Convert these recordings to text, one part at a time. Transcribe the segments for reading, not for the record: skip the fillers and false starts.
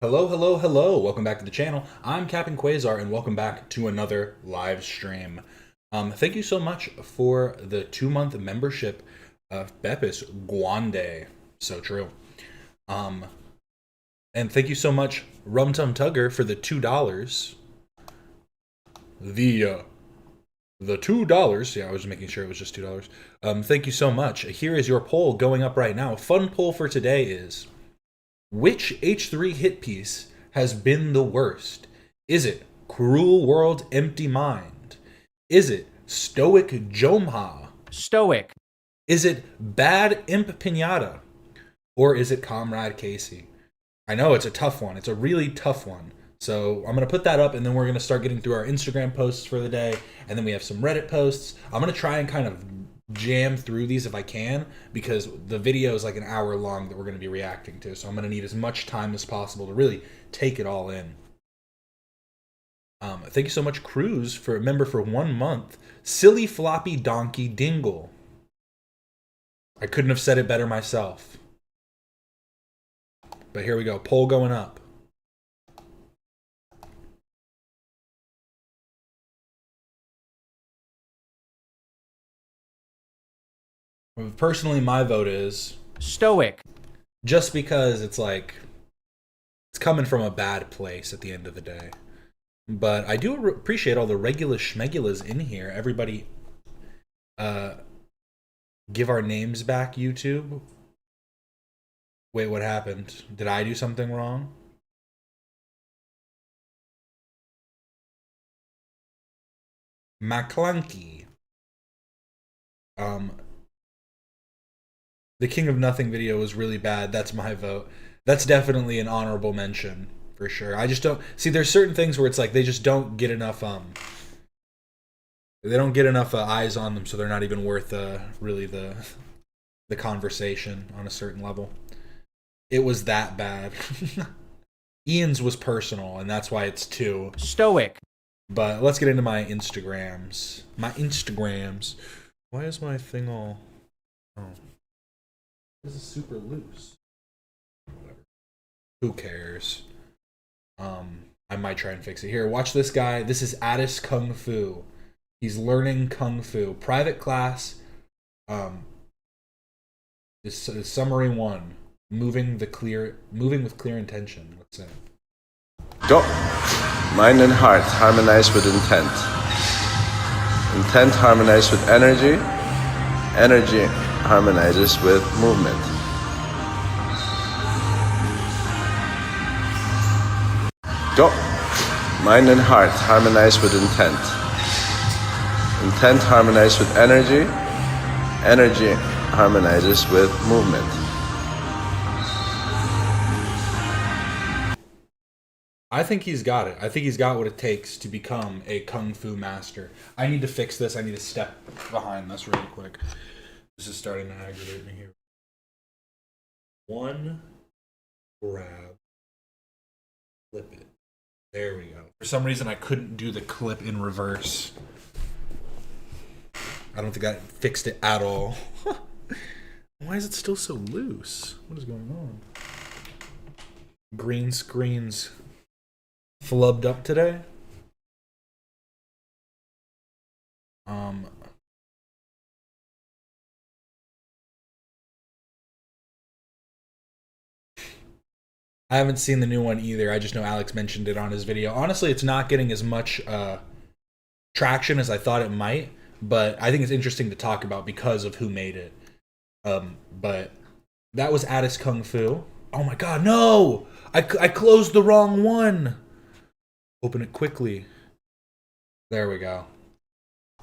Hello, hello, hello. Welcome back to the channel. I'm Captain Quasar, and welcome back to another live stream. Thank you so much for the 2-month membership of Bepis Guande. So true. And thank you so much, Rum Tum Tugger, for the $2. The $2. Yeah, I was making sure it was just $2. Thank you so much. Here is your poll going up right now. Fun poll for today is: which H3 hit piece has been the worst? Is it Cruel World Empty Mind? Is it Stoic Jomha? Stoic. Is it Bad Imp Pinata? Or is it Comrade Casey? I know it's a tough one. It's a really tough one. So I'm going to put that up, and then we're going to start getting through our Instagram posts for the day, and then we have some Reddit posts. I'm going to try and kind of jam through these if I can, because the video is like an hour long that we're going to be reacting to, so I'm going to need as much time as possible to really take it all in. Thank you so much, Cruz, for a member for 1 month. Silly Floppy Donkey Dingle. I couldn't have said it better myself. But here we go. Poll going up. Personally, my vote is Stoic. just because it's like it's coming from a bad place at the end of the day. But I do appreciate all the regular schmegulas in here. Everybody give our names back, YouTube. Wait, what happened? Did I do something wrong? McClunky. The King of Nothing video was really bad. That's my vote. That's definitely an honorable mention for sure. I just don't see. There's certain things where it's like they just don't get enough. They don't get enough eyes on them, so they're not even worth really the conversation on a certain level. It was that bad. Ian's was personal, and that's why it's 2. Stoic. But let's get into my Instagrams. Why is my thing all? Oh. This is super loose. Whatever. Who cares? I might try and fix it. Here, watch this guy. This is Addis Kung Fu. He's learning Kung Fu. Private class. This is summary 1. Moving with clear intention. Let's say. Go. Mind and heart harmonize with intent. Intent harmonizes with energy. Energy harmonizes with movement. Go. Mind and heart harmonize with intent. Intent harmonizes with energy. Energy harmonizes with movement. I think he's got it. I think he's got what it takes to become a Kung Fu master. I need to fix this. I need to step behind this really quick. This is starting to aggravate me here. 1 grab, flip it. There we go. For some reason, I couldn't do the clip in reverse. I don't think I fixed it at all. Why is it still so loose? What is going on? Green screen's flubbed up today. I haven't seen the new one either. I just know Alex mentioned it on his video. Honestly, it's not getting as much traction as I thought it might, but I think it's interesting to talk about because of who made it. But that was Addis Kung Fu. Oh my god, no! I closed the wrong one! Open it quickly. There we go.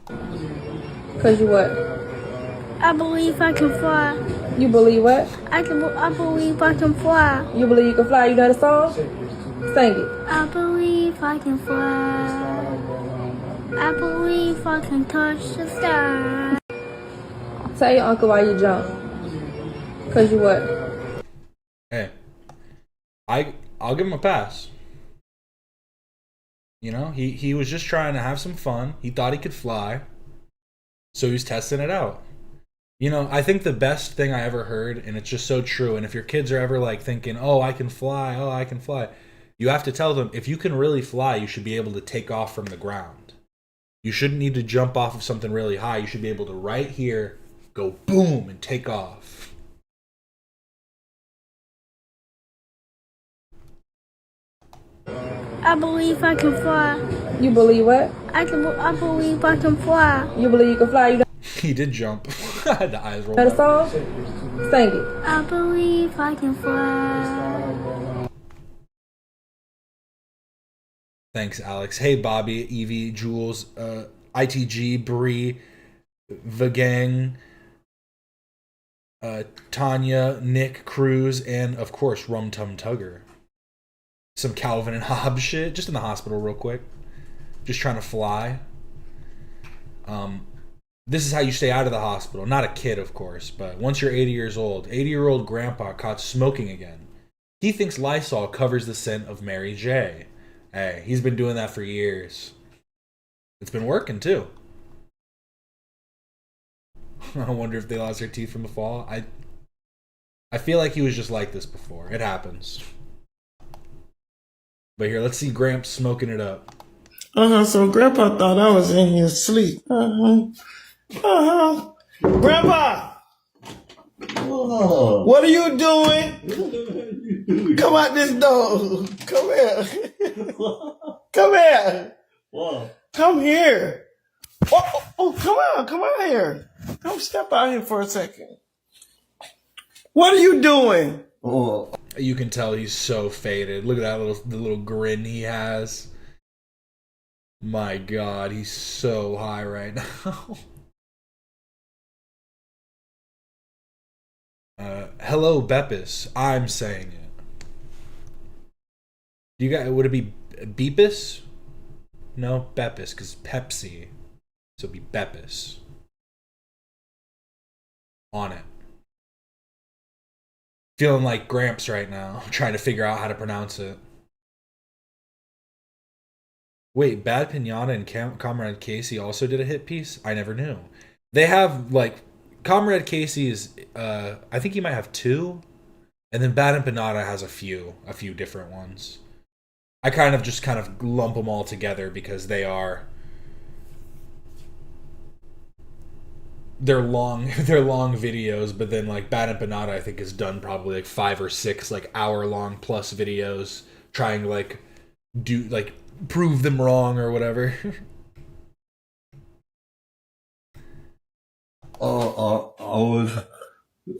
Cause you what? I believe I can fly. You believe what? I believe I can fly. You believe you can fly? You know the song? Sing it. I believe I can fly. I believe I can touch the sky. Tell your uncle why you jump. Cause you what? Hey, I'll give him a pass. You know, he was just trying to have some fun. He thought he could fly, so he was testing it out. You know, I think the best thing I ever heard, and it's just so true, and if your kids are ever like thinking, oh, I can fly, You have to tell them, if you can really fly, you should be able to take off from the ground. You shouldn't need to jump off of something really high. You should be able to right here, go boom, and take off. I believe I can fly. You believe what? I believe I can fly. You believe you can fly? You He did jump. The eyes rolled got a up. song? Sing it. I believe I can fly. Thanks, Alex. Hey, Bobby, Evie, Jules, ITG, Bree, The Gang, Tanya, Nick, Cruz, and of course, Rum Tum Tugger. Some Calvin and Hobbes shit. Just in the hospital real quick. Just trying to fly. This is how you stay out of the hospital. Not a kid, of course, but once you're 80 years old, 80-year-old grandpa caught smoking again. He thinks Lysol covers the scent of Mary J. Hey, he's been doing that for years. It's been working, too. I wonder if they lost their teeth from the fall. I feel like he was just like this before. It happens. But here, let's see Gramps smoking it up. So Grandpa thought I was in here asleep. Grandpa! Whoa. What are you doing? Come out this door. Come here. Come here. Whoa. Come here. Come out here. Come step out here for a second. What are you doing? Oh. You can tell he's so faded. Look at that little grin he has. My God, he's so high right now. Hello, Beppis. I'm saying it. You got? Would it be Beepis? No, Beppis, because Pepsi. So it'd be Beppis. On it. Feeling like Gramps right now, trying to figure out how to pronounce it. Wait, Bad Pinata and Comrade Casey also did a hit piece? I never knew. They have, like, Comrade Casey is, I think he might have 2. And then Bad and Pinata has a few different ones. I kind of lump them all together because they're long videos, but then like Bad and Pinata I think has done probably like 5 or 6 like hour-long plus videos trying to like do like prove them wrong or whatever. I was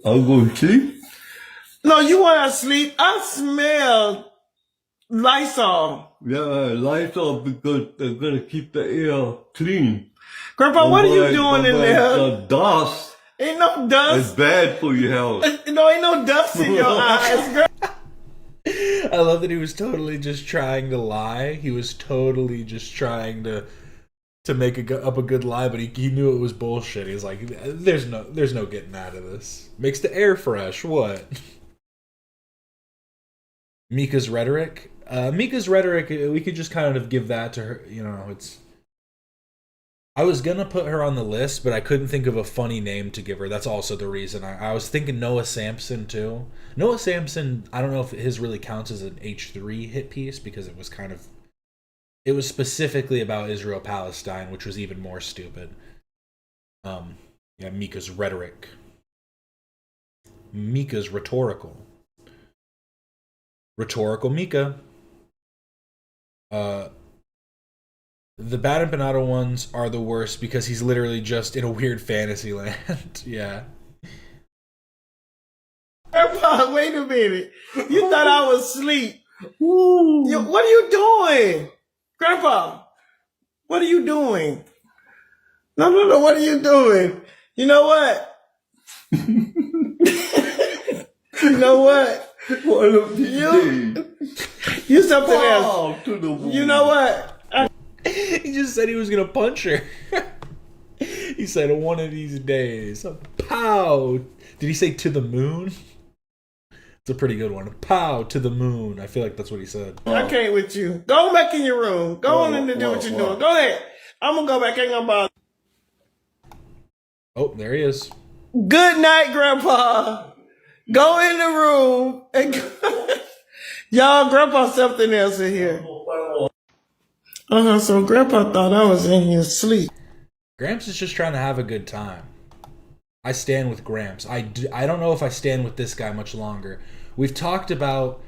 going to sleep. No, you weren't asleep. I smell Lysol. Yeah, lights off because they're going to keep the air clean. Grandpa, what are you doing in there? The dust Ain't no is dust. bad for your health. No, ain't no dust in your eyes. I love that he was totally just trying to lie. He was totally just trying to make up a good lie, but he knew it was bullshit. He's like, there's no getting out of this. Makes the air fresh. What? Mika's rhetoric. Mika's rhetoric. We could just kind of give that to her. You know, it's. I was gonna put her on the list, but I couldn't think of a funny name to give her. That's also the reason. I was thinking Noah Samson too. Noah Samson, I don't know if his really counts as an H3 hit piece because it was specifically about Israel Palestine, which was even more stupid. Yeah, Mika's rhetoric. Mika's rhetorical. Rhetorical Mika. The Bad and Panada ones are the worst because he's literally just in a weird fantasy land. Yeah. Grandpa, wait a minute. You thought I was asleep. What are you doing? Grandpa, what are you doing? No, what are you doing? You know what? You know what? One of these days. You something else. Fall to the moon. You know what? He just said he was gonna punch her. He said one of these days. Pow! Did he say to the moon? It's a pretty good one. Pow to the moon. I feel like that's what he said. I can't with you. Go back in your room. Go on in and do what you're doing. Go ahead. I'm gonna go back. Ain't gonna bother. Oh, there he is. Good night, Grandpa. Go in the room and Y'all, Grandpa something else in here. So Grandpa thought I was in here asleep. Gramps is just trying to have a good time. I stand with Gramps. I don't know if I stand with this guy much longer. We've talked about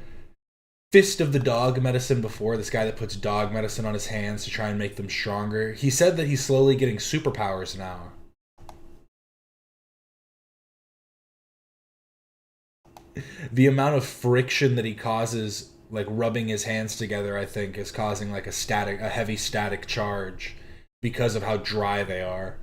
Fist of the Dog medicine before, this guy that puts dog medicine on his hands to try and make them stronger. He said that he's slowly getting superpowers now. The amount of friction that he causes, like rubbing his hands together, I think is causing like a heavy static charge because of how dry they are.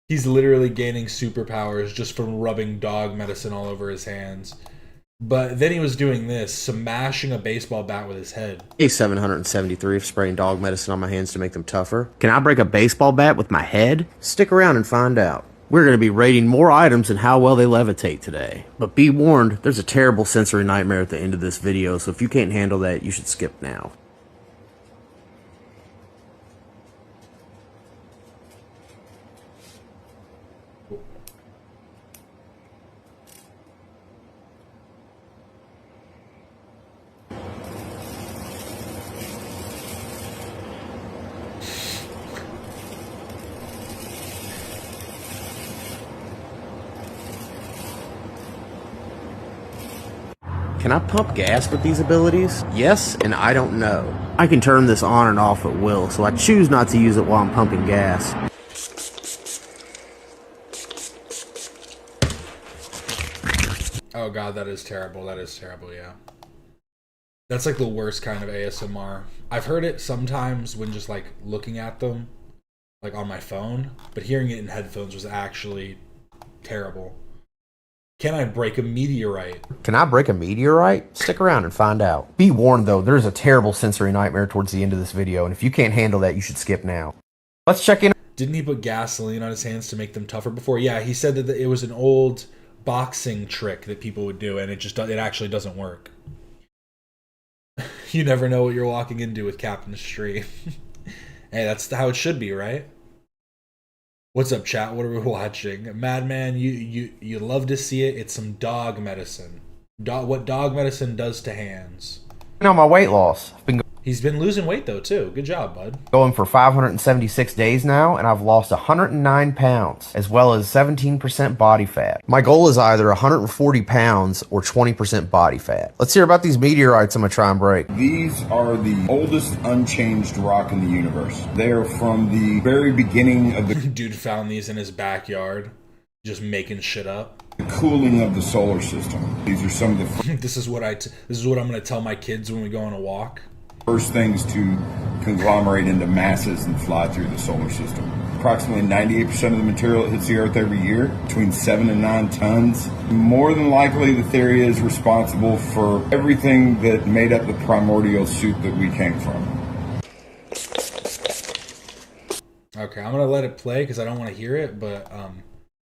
He's literally gaining superpowers just from rubbing dog medicine all over his hands. But then he was doing this, smashing a baseball bat with his head. Day 773 of spraying dog medicine on my hands to make them tougher. Can I break a baseball bat with my head? Stick around and find out. We're going to be rating more items and how well they levitate today. But be warned, there's a terrible sensory nightmare at the end of this video, so if you can't handle that, you should skip now. Can I pump gas with these abilities? Yes, and I don't know. I can turn this on and off at will, so I choose not to use it while I'm pumping gas. Oh god, that is terrible. That is terrible, yeah. That's like the worst kind of ASMR. I've heard it sometimes when just like looking at them, like on my phone, but hearing it in headphones was actually terrible. Can I break a meteorite? Can I break a meteorite? Stick around and find out. Be warned though, there's a terrible sensory nightmare towards the end of this video, and if you can't handle that, you should skip now. Let's check in. Didn't he put gasoline on his hands to make them tougher before? Yeah, he said that it was an old boxing trick that people would do, and it actually doesn't work. You never know what you're walking into with Captain Street. Hey, that's how it should be, right? What's up, chat? What are we watching? Madman, you love to see it. It's some dog medicine. What dog medicine does to hands. On my weight loss. He's been losing weight though too. Good job, bud. Going for 576 days now, and I've lost 109 pounds, as well as 17% body fat. My goal is either 140 pounds or 20% body fat. Let's hear about these meteorites I'm gonna try and break. These are the oldest unchanged rock in the universe. They are from the very beginning of the Dude found these in his backyard, just making shit up. cooling of the solar system. These are some of the This is what I'm gonna tell my kids when we go on a walk. first things to conglomerate into masses and fly through the solar system. Approximately 98% of the material that hits the Earth every year, between 7 and 9 tons. More than likely, the theory is responsible for everything that made up the primordial soup that we came from. Okay, I'm gonna let it play because I don't want to hear it, but I'm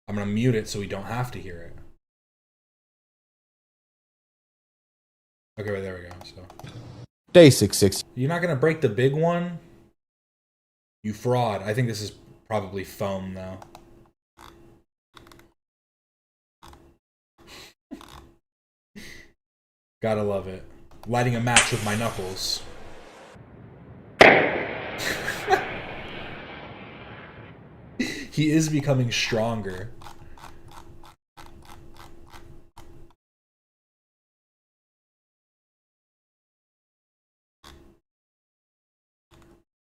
gonna mute it so we don't have to hear it. Okay, well, there we go. So. Day 660. You're not gonna break the big one? You fraud. I think this is probably foam though. Gotta love it. Lighting a match with my knuckles. He is becoming stronger.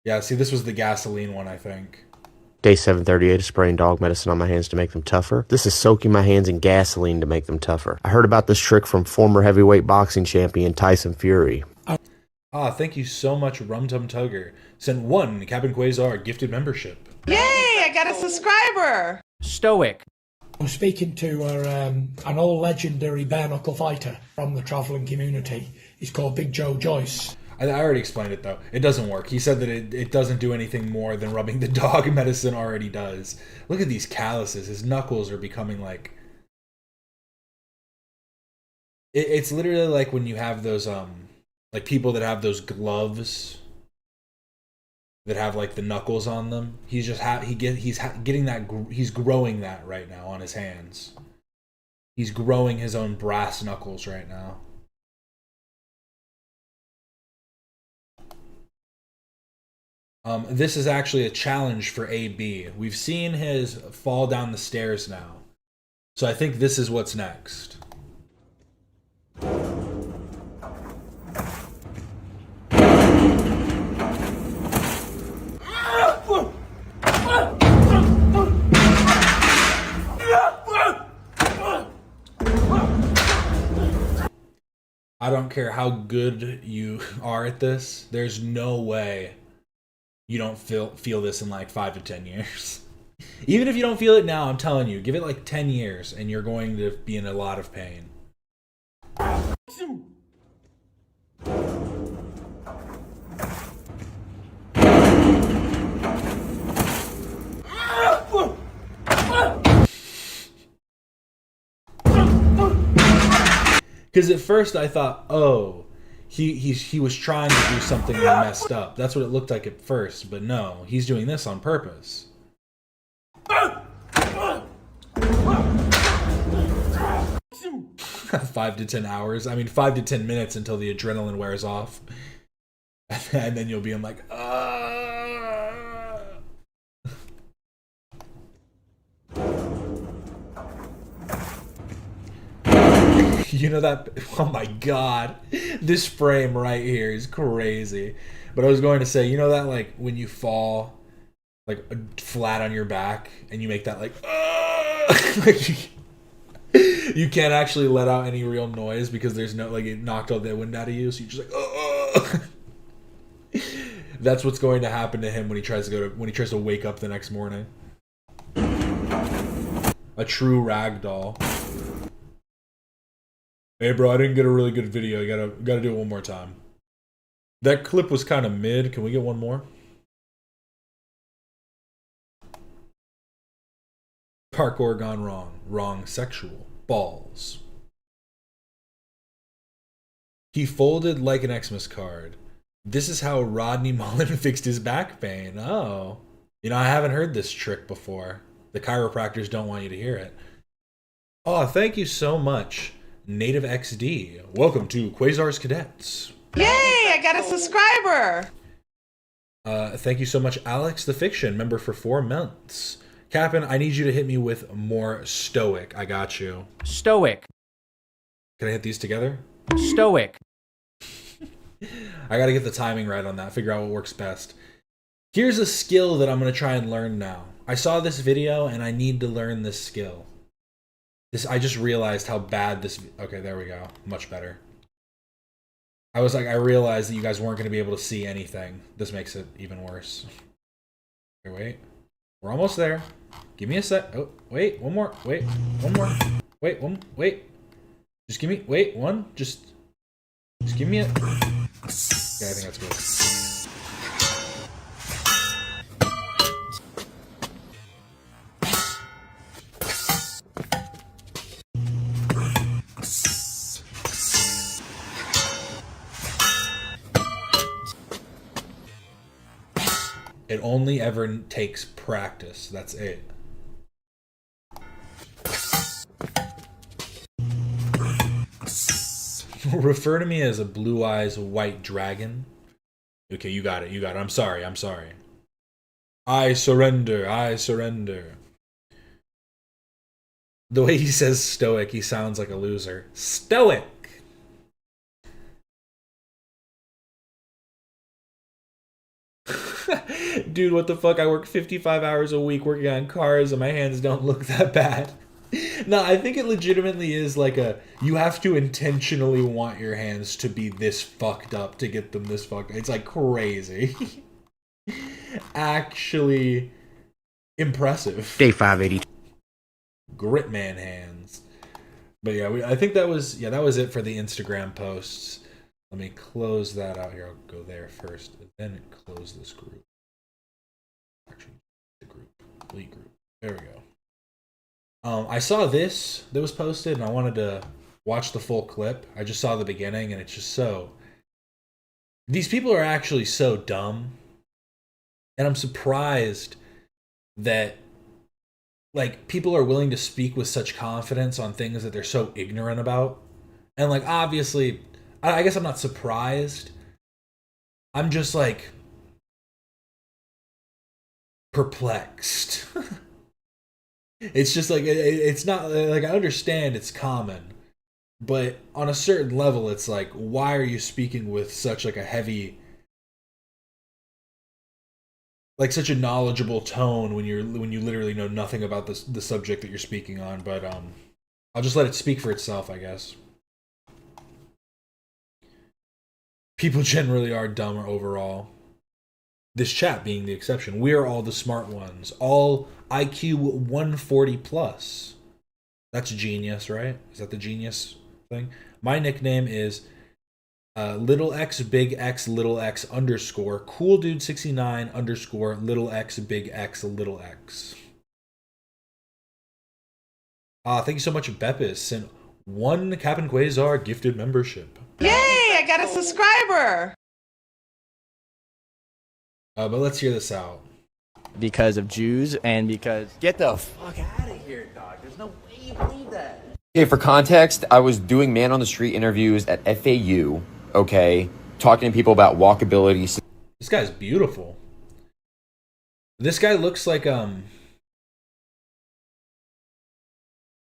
Yeah, see, this was the gasoline one, I think. Day 738 of spraying dog medicine on my hands to make them tougher. This is soaking my hands in gasoline to make them tougher. I heard about this trick from former heavyweight boxing champion Tyson Fury. Ah, thank you so much, Rum Tum Tugger. Send one Captain Quasar gifted membership. Yay, I got a subscriber! Stoic. I'm speaking to an old legendary bare knuckle fighter from the travelling community. He's called Big Joe Joyce. I already explained it though. It doesn't work. He said that it doesn't do anything more than rubbing the dog medicine already does. Look at these calluses. His knuckles are becoming like... It's literally like when you have those, like people that have those gloves that have like the knuckles on them. He's just getting that. He's growing that right now on his hands. He's growing his own brass knuckles right now. This is actually a challenge for AB. We've seen his fall down the stairs now. So I think this is what's next. I don't care how good you are at this. There's no way you don't feel this in like 5 to 10 years. Even if you don't feel it now, I'm telling you, give it like 10 years and you're going to be in a lot of pain. Because at first I thought, oh, he was trying to do something and he messed up. That's what it looked like at first, but no, he's doing this on purpose. 5 to 10 hours. I mean, 5 to 10 minutes until the adrenaline wears off. And then you'll be in like, You know that, oh my god, this frame right here is crazy. But I was going to say, you know that like when you fall like flat on your back and you make that like, like you can't actually let out any real noise because there's no, like, it knocked all the wind out of you, so you're just like, That's what's going to happen to him when he tries to wake up the next morning. A true ragdoll. Hey bro, I didn't get a really good video. You gotta do it one more time. That clip was kind of mid. Can we get one more? Parkour gone wrong. Wrong sexual. Balls. He folded like an Xmas card. This is how Rodney Mullen fixed his back pain. Oh. You know, I haven't heard this trick before. The chiropractors don't want you to hear it. Oh, thank you so much, Native XD. Welcome to Quasar's Cadets. Yay, I got a subscriber. Thank you so much, Alex the Fiction, member for 4 months. Captain, I need you to hit me with more stoic. I got you. Stoic. Can I hit these together? Stoic. I gotta get the timing right on that, figure out what works best. Here's a skill that I'm gonna try and learn now. I saw this video and I need to learn this skill. I just realized how bad this... Okay, there we go. Much better. I realized that you guys weren't gonna be able to see anything. This makes it even worse. Okay, wait. We're almost there. Give me a sec. Oh, wait, one more. Wait, one more. Wait, wait. Just give me... Wait, one. Just give me a... Okay, I think that's good. It only ever takes practice. That's it. Refer to me as a blue eyes white dragon. Okay, you got it. I'm sorry. I surrender. The way he says stoic, he sounds like a loser. Stoic. Dude, what the fuck? I work 55 hours a week working on cars and my hands don't look that bad. No, I think it legitimately is like you have to intentionally want your hands to be this fucked up to get them this fucked up. It's like crazy. Actually impressive. Day 580. Gritman hands. But yeah, I think that was it for the Instagram posts. Let me close that out here. I'll go there first, and then close this group. Actually, the group. Delete group. There we go. I saw this that was posted, and I wanted to watch the full clip. I just saw the beginning, and it's just so... These people are actually so dumb. And I'm surprised that like people are willing to speak with such confidence on things that they're so ignorant about. And like obviously, I guess I'm not surprised. I'm just like perplexed. It's just like it's not like I understand it's common, but on a certain level it's like why are you speaking with such like a heavy, like such a knowledgeable tone when you literally know nothing about the subject that you're speaking on. But I'll just let it speak for itself, I guess. People generally are dumber overall. This chat being the exception. We are all the smart ones. All IQ 140 plus. That's genius, right? Is that the genius thing? My nickname is little x big x little x underscore cool dude 69 underscore little x big x little x. Thank you so much, Beppis. Sent 1 Captain Quasar gifted membership. Yay! I got a subscriber. But let's hear this out. Because of Jews and because... Get the fuck out of here, dog. There's no way you believe that. Okay, for context, I was doing man on the street interviews at FAU, okay, talking to people about walkability. This guy's beautiful. This guy looks like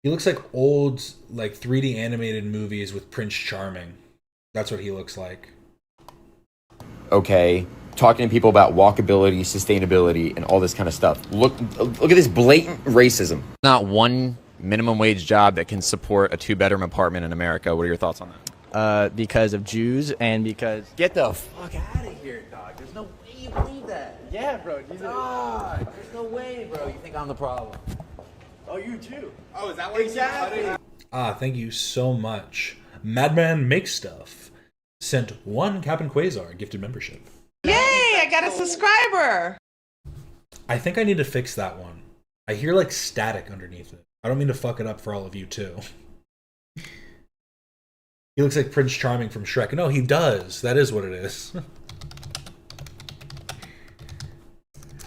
he looks like old like 3D animated movies with Prince Charming. That's what he looks like. Okay, talking to people about walkability, sustainability, and all this kind of stuff. Look at this blatant racism. Not one minimum wage job that can support a 2-bedroom apartment in America. What are your thoughts on that? Because of Jews and because... Get the fuck out of here, dog. There's no way you believe that. Yeah, bro. Dog, there's no way, bro. You think I'm the problem? Oh, you too. Oh, is that what exactly? Thank you so much. Madman Makes Stuff sent 1 Captain Quasar gifted membership. Yay! I got a subscriber. I think I need to fix that one. I hear like static underneath it. I don't mean to fuck it up for all of you too. He looks like Prince Charming from Shrek. No, he does. That is what it is.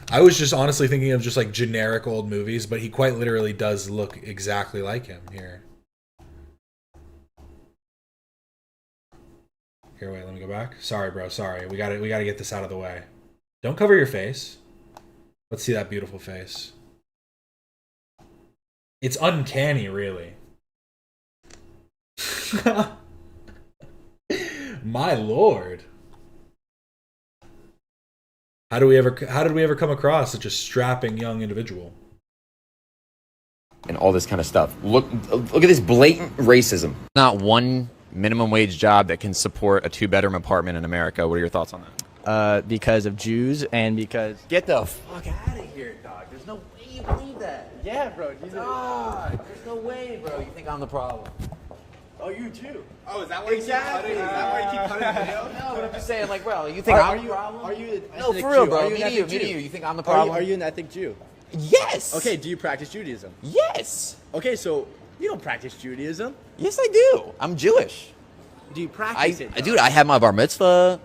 I was just honestly thinking of just like generic old movies, but he quite literally does look exactly like him here. Here, wait, let me go back. Sorry, bro. Sorry. We gotta get this out of the way. Don't cover your face. Let's see that beautiful face. It's uncanny, really. My lord. How did we ever come across such a strapping young individual? And all this kind of stuff. Look at this blatant racism. Not one minimum wage job that can support a 2-bedroom apartment in America. What are your thoughts on that? Because of Jews and because... Get the fuck out of here, dog. There's no way you believe that. Yeah, bro. Dog, there's no way, bro. You think I'm the problem? Oh, you too. Oh, is that why exactly. Is that why you keep cutting the video? No, but I'm just saying, like, bro, you think I'm the problem? Are you No, for real, bro. Me to you. You think I'm the problem? Are you an ethnic Jew? Yes. Okay, do you practice Judaism? Yes. Okay, so you don't practice Judaism. Yes, I do. I'm Jewish. Do you practice it? Dude, I have my bar mitzvah.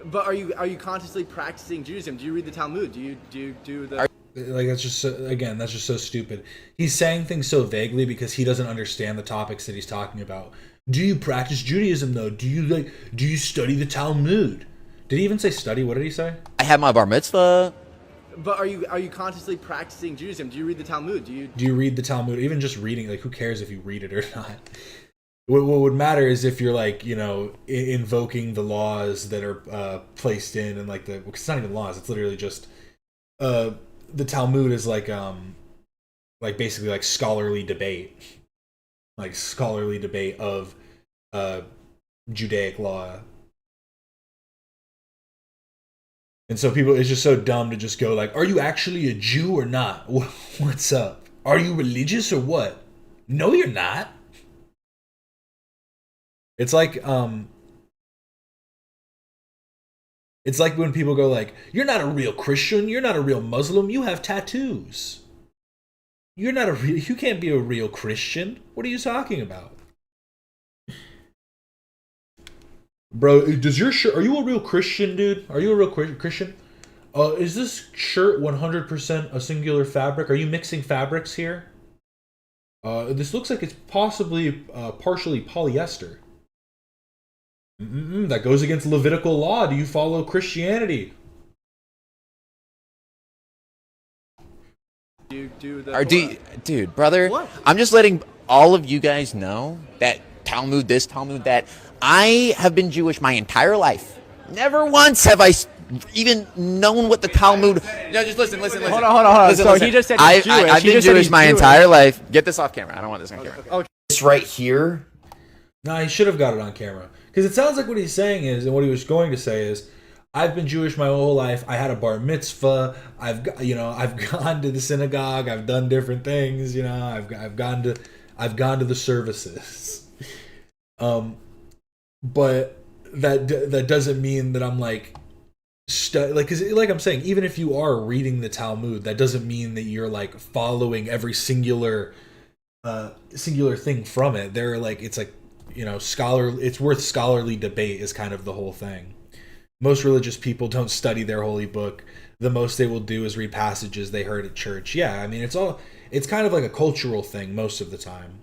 But are you consciously practicing Judaism? Do you read the Talmud? Do you do the... Like, that's just so, again, that's just so stupid. He's saying things so vaguely because he doesn't understand the topics that he's talking about. Do you practice Judaism though? Do you study the Talmud? Did he even say study? What did he say? I have my bar mitzvah. But are you consciously practicing Judaism? Do you read the Talmud? Do you read the Talmud? Even just reading, like, who cares if you read it or not? What would matter is if you're, like, you know, invoking the laws that are placed in, and like because it's not even laws. It's literally just the Talmud is like basically like scholarly debate of Judaic law. And so people, it's just so dumb to just go like, are you actually a Jew or not? What's up? Are you religious or what? No, you're not. It's like when people go like, you're not a real Christian, you're not a real Muslim, you have tattoos. You can't be a real Christian. What are you talking about? Bro, are you a real Christian, dude? Are you a real Christian? Is this shirt 100% a singular fabric? Are you mixing fabrics here? This looks like it's possibly partially polyester. That goes against Levitical law. Do you follow Christianity? Dude, brother, what? I'm just letting all of you guys know that Talmud this, Talmud that. I have been Jewish my entire life. Never once have I even known what the Talmud. No, just listen. Hold on. Listen, he just said he's Jewish. I've been Jewish my entire life. Get this off camera. I don't want this on camera. Okay. This right here. No, he should have got it on camera. Because it sounds like what he's saying is, and what he was going to say is, I've been Jewish my whole life. I had a bar mitzvah. I've gone to the synagogue. I've done different things. I've gone to the services. But that doesn't mean that I'm like, cause like I'm saying, even if you are reading the Talmud, that doesn't mean that you're like following every singular thing from it. They're like, it's like, it's worth scholarly debate is kind of the whole thing. Most religious people don't study their holy book. The most they will do is read passages they heard at church. Yeah, I mean, it's kind of like a cultural thing most of the time.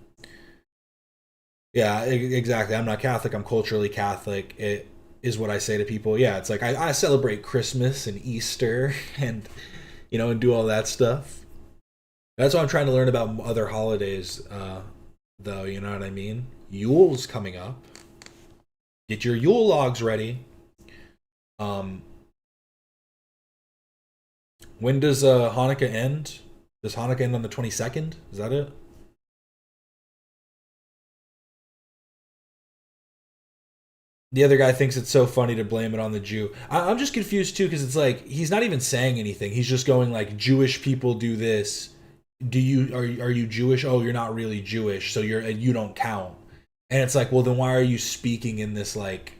Yeah, exactly. I'm not Catholic. I'm culturally Catholic. It is what I say to people. Yeah, it's like I celebrate Christmas and Easter and, and do all that stuff. That's why I'm trying to learn about other holidays, though. You know what I mean? Yule's coming up. Get your Yule logs ready. When does Hanukkah end? Does Hanukkah end on the 22nd? Is that it? The other guy thinks it's so funny to blame it on the Jew. I'm just confused too, because it's like he's not even saying anything. He's just going like, Jewish people do this. Are you Jewish? Oh, you're not really Jewish, so you don't count. And it's like, well, then why are you speaking in this like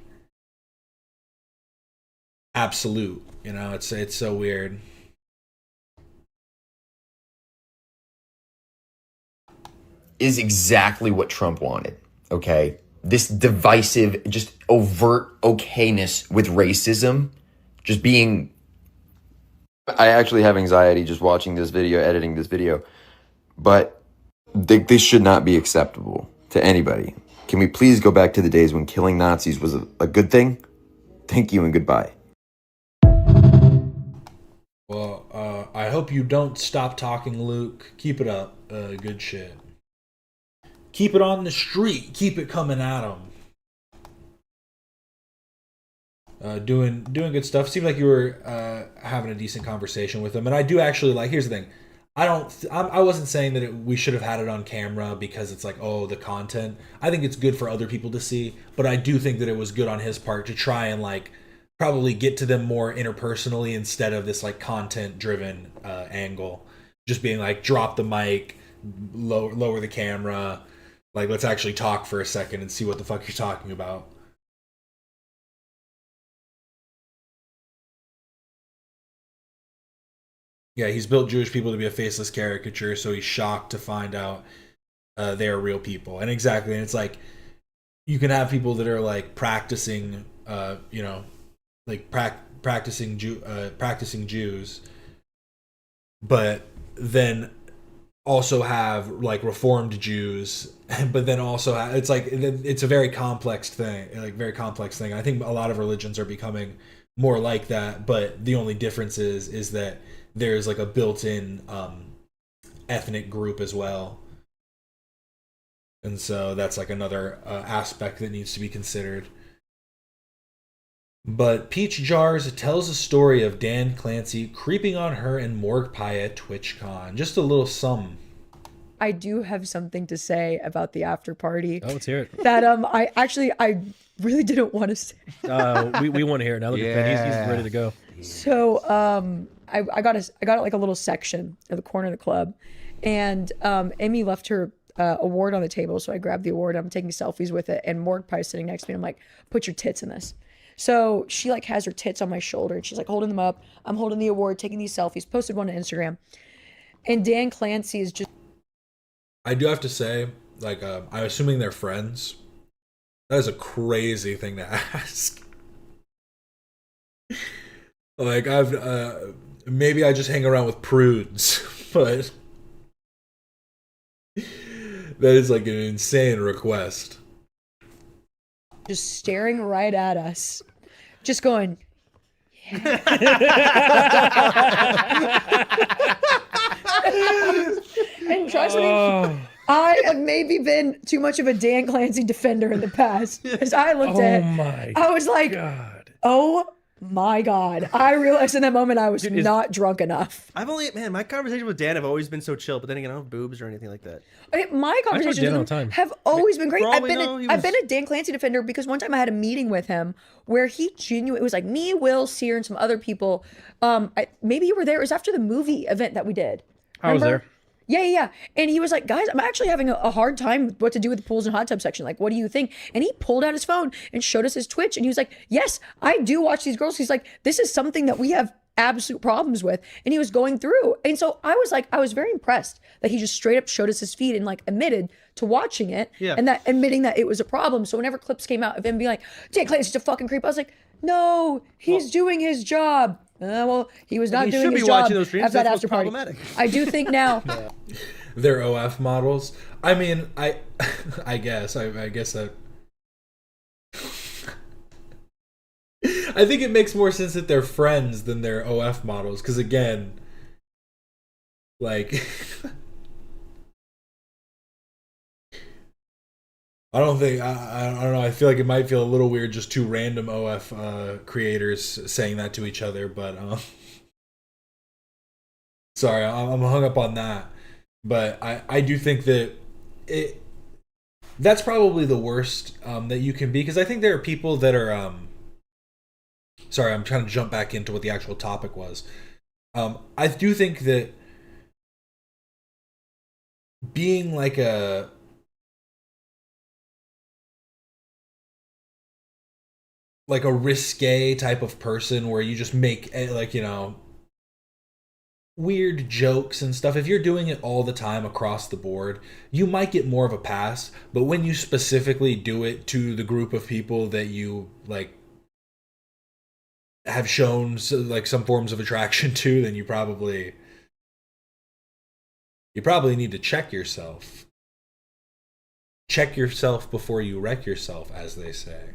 absolute? It's so weird. Is exactly what Trump wanted. Okay. This divisive, just overt okayness with racism, just being... I actually have anxiety just watching this video, editing this video, but this should not be acceptable to anybody. Can we please go back to the days when killing Nazis was a good thing? Thank you and goodbye. Well, I hope you don't stop talking, Luke. Keep it up. Good shit. Keep it on the street. Keep it coming at them. Doing good stuff. Seemed like you were having a decent conversation with him, and I do actually like. Here's the thing, I wasn't saying that we should have had it on camera because it's like, oh, the content. I think it's good for other people to see, but I do think that it was good on his part to try and like probably get to them more interpersonally instead of this like content driven angle. Just being like, drop the mic, lower the camera. Like, let's actually talk for a second and see what the fuck you're talking about. Yeah, he's built Jewish people to be a faceless caricature, so he's shocked to find out they are real people. And exactly, and it's like, you can have people that are like practicing, practicing Jews, but then also have like Reformed Jews, but then also it's like it's a very complex thing. I think a lot of religions are becoming more like that, but the only difference is that there's like a built-in ethnic group as well, and so that's like another aspect that needs to be considered. But Peach Jars tells a story of Dan Clancy creeping on her and Morg Pie at TwitchCon. Just a little sum. I do have something to say about the after party. Oh, let's hear it. That I really didn't want to say. We want to hear it now. Look at Ben. He's ready to go. So I got like a little section at the corner of the club, and Amy left her award on the table, so I grabbed the award. I'm taking selfies with it, and Morg Pie sitting next to me. I'm like, put your tits in this. So she like has her tits on my shoulder and she's like holding them up. I'm holding the award, taking these selfies, posted one to Instagram. And Dan Clancy is just... I do have to say, like, I'm assuming they're friends. That is a crazy thing to ask. Like I've maybe I just hang around with prudes, but that is like an insane request. Just staring right at us. Just going, and trust me, I have maybe been too much of a Dan Clancy defender in the past. As I looked I was like, oh my God. I realized in that moment I was not drunk enough. My conversations with Dan have always been so chill, but then again, I don't have boobs or anything like that. My conversations with him have always been great. I've been a Dan Clancy defender because one time I had a meeting with him where he it was like me, Will, Sear, and some other people. Maybe you were there. It was after the movie event that we did. Remember? I was there. Yeah. And he was like, guys, I'm actually having a hard time with what to do with the pools and hot tub section. Like, what do you think? And he pulled out his phone and showed us his Twitch. And he was like, yes, I do watch these girls. He's like, this is something that we have absolute problems with. And he was going through. And so I was like, I was very impressed that he just straight up showed us his feed and like admitted to watching it. Yeah. And that admitting that it was a problem. So whenever clips came out of him being like, Dan Clancy's a fucking creep, I was like, no, he's doing his job. Well, he was not doing his job those streams. after that That's after party. I do think now. They're OF models. I mean, I guess that. I think it makes more sense that they're friends than they're OF models, because again, like, I don't know. I feel like it might feel a little weird, just two random OF creators saying that to each other. But sorry, I'm hung up on that. But I do think that that's probably the worst that you can be, because I think there are people that are sorry, I'm trying to jump back into what the actual topic was. I do think that being like a risque type of person where you just make like, you know, weird jokes and stuff, if you're doing it all the time across the board, you might get more of a pass. But when you specifically do it to the group of people that you like have shown like some forms of attraction to, then you probably need to check yourself. Check yourself before you wreck yourself, as they say.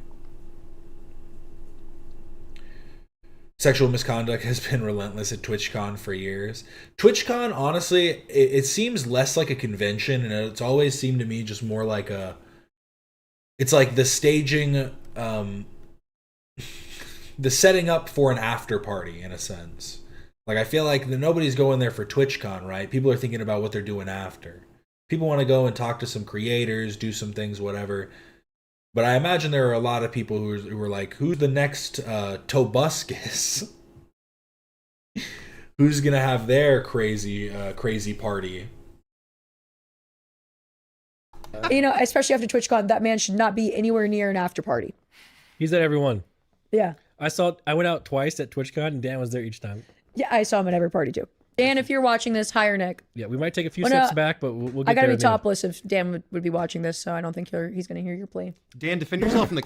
Sexual misconduct has been relentless at TwitchCon for years. TwitchCon, honestly, it seems less like a convention, and it's always seemed to me just more like it's like the staging, the setting up for an after party, in a sense. Like, I feel like nobody's going there for TwitchCon, right? People are thinking about what they're doing after. People want to go and talk to some creators, do some things, whatever. But I imagine there are a lot of people who are like, who's the next Tobuscus? Who's going to have their crazy party? You know, especially after TwitchCon, that man should not be anywhere near an after party. He's at every one. Yeah. I went out twice at TwitchCon, and Dan was there each time. Yeah, I saw him at every party too. Dan, if you're watching this, hire Nick. Yeah, we might take a few steps back, but we'll get I gotta there be topless if Dan would be watching this, so I don't think he's gonna hear your plea. Dan, defend yourself from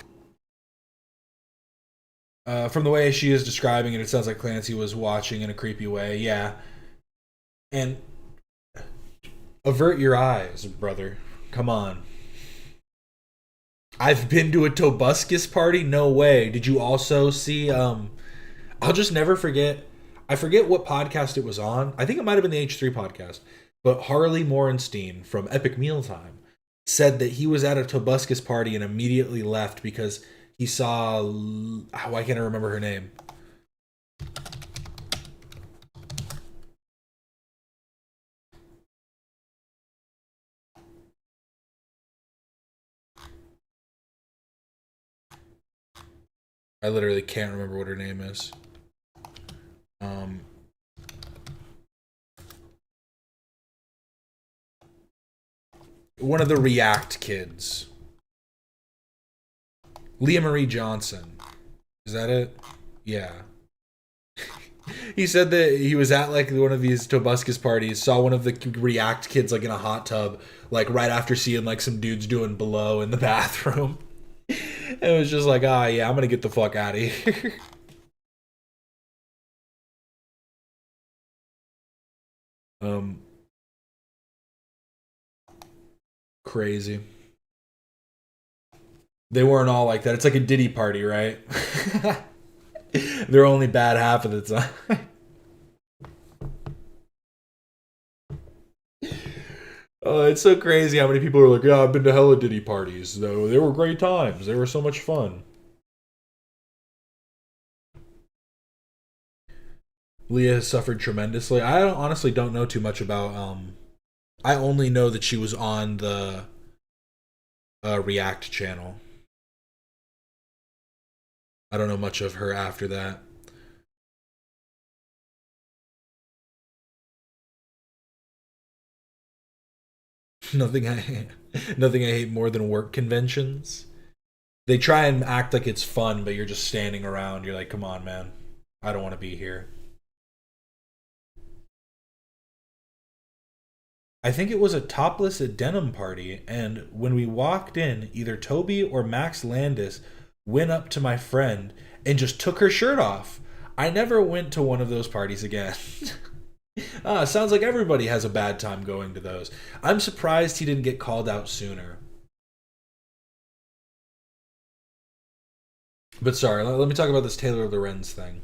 the. From the way she is describing it, it sounds like Clancy was watching in a creepy way. Yeah, and avert your eyes, brother. Come on. I've been to a Tobuscus party? No way. Did you also see I'll just never forget. I forget what podcast it was on. I think it might have been the H3 podcast. But Harley Morenstein from Epic Mealtime said that he was at a Tobuscus party and immediately left because he saw why can't I remember her name? I literally can't remember what her name is. One of the React kids. Leah Marie Johnson. Is that it? Yeah. He said that he was at like one of these Tobuscus parties, saw one of the React kids like in a hot tub, like right after seeing like some dudes doing below in the bathroom. And it was just like, yeah, I'm gonna get the fuck out of here. Crazy. They weren't all like that. It's like a Diddy party, right? They're only bad half of the time. Oh, it's so crazy how many people are like, yeah, I've been to hella Diddy parties. Though they were great times. They were so much fun. Leah has suffered tremendously. I honestly don't know too much about. I only know that she was on the React channel. I don't know much of her after that. Nothing I hate more than work conventions. They try and act like it's fun, but you're just standing around. You're like, come on, man. I don't want to be here. I think it was a topless denim party, and when we walked in, either Toby or Max Landis went up to my friend and just took her shirt off. I never went to one of those parties again. Sounds like everybody has a bad time going to those. I'm surprised he didn't get called out sooner. But sorry, let me talk about this Taylor Lorenz thing.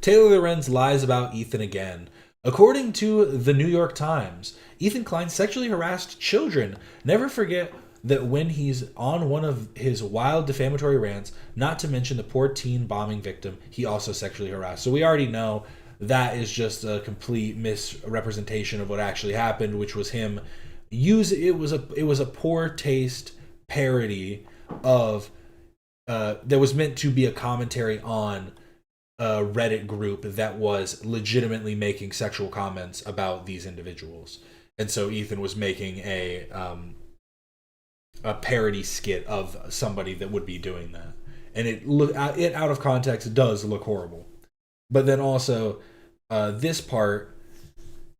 Taylor Lorenz lies about Ethan again. According to the New York Times, Ethan Klein sexually harassed children. Never forget that when he's on one of his wild defamatory rants, not to mention the poor teen bombing victim, he also sexually harassed. So we already know that is just a complete misrepresentation of what actually happened, which was him it was a poor taste parody of that was meant to be a commentary on a Reddit group that was legitimately making sexual comments about these individuals. And so Ethan was making a parody skit of somebody that would be doing that. And it out of context does look horrible. But then also this part,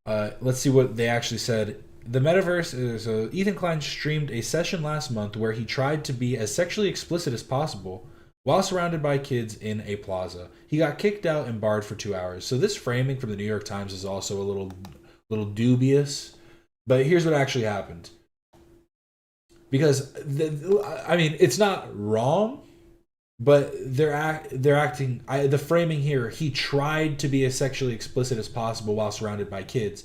let's see what they actually said. The metaverse, so Ethan Klein streamed a session last month where he tried to be as sexually explicit as possible while surrounded by kids in a plaza. He got kicked out and barred for 2 hours. So this framing from the New York Times is also a little dubious. But here's what actually happened. Because it's not wrong, but they're acting. The framing here, he tried to be as sexually explicit as possible while surrounded by kids.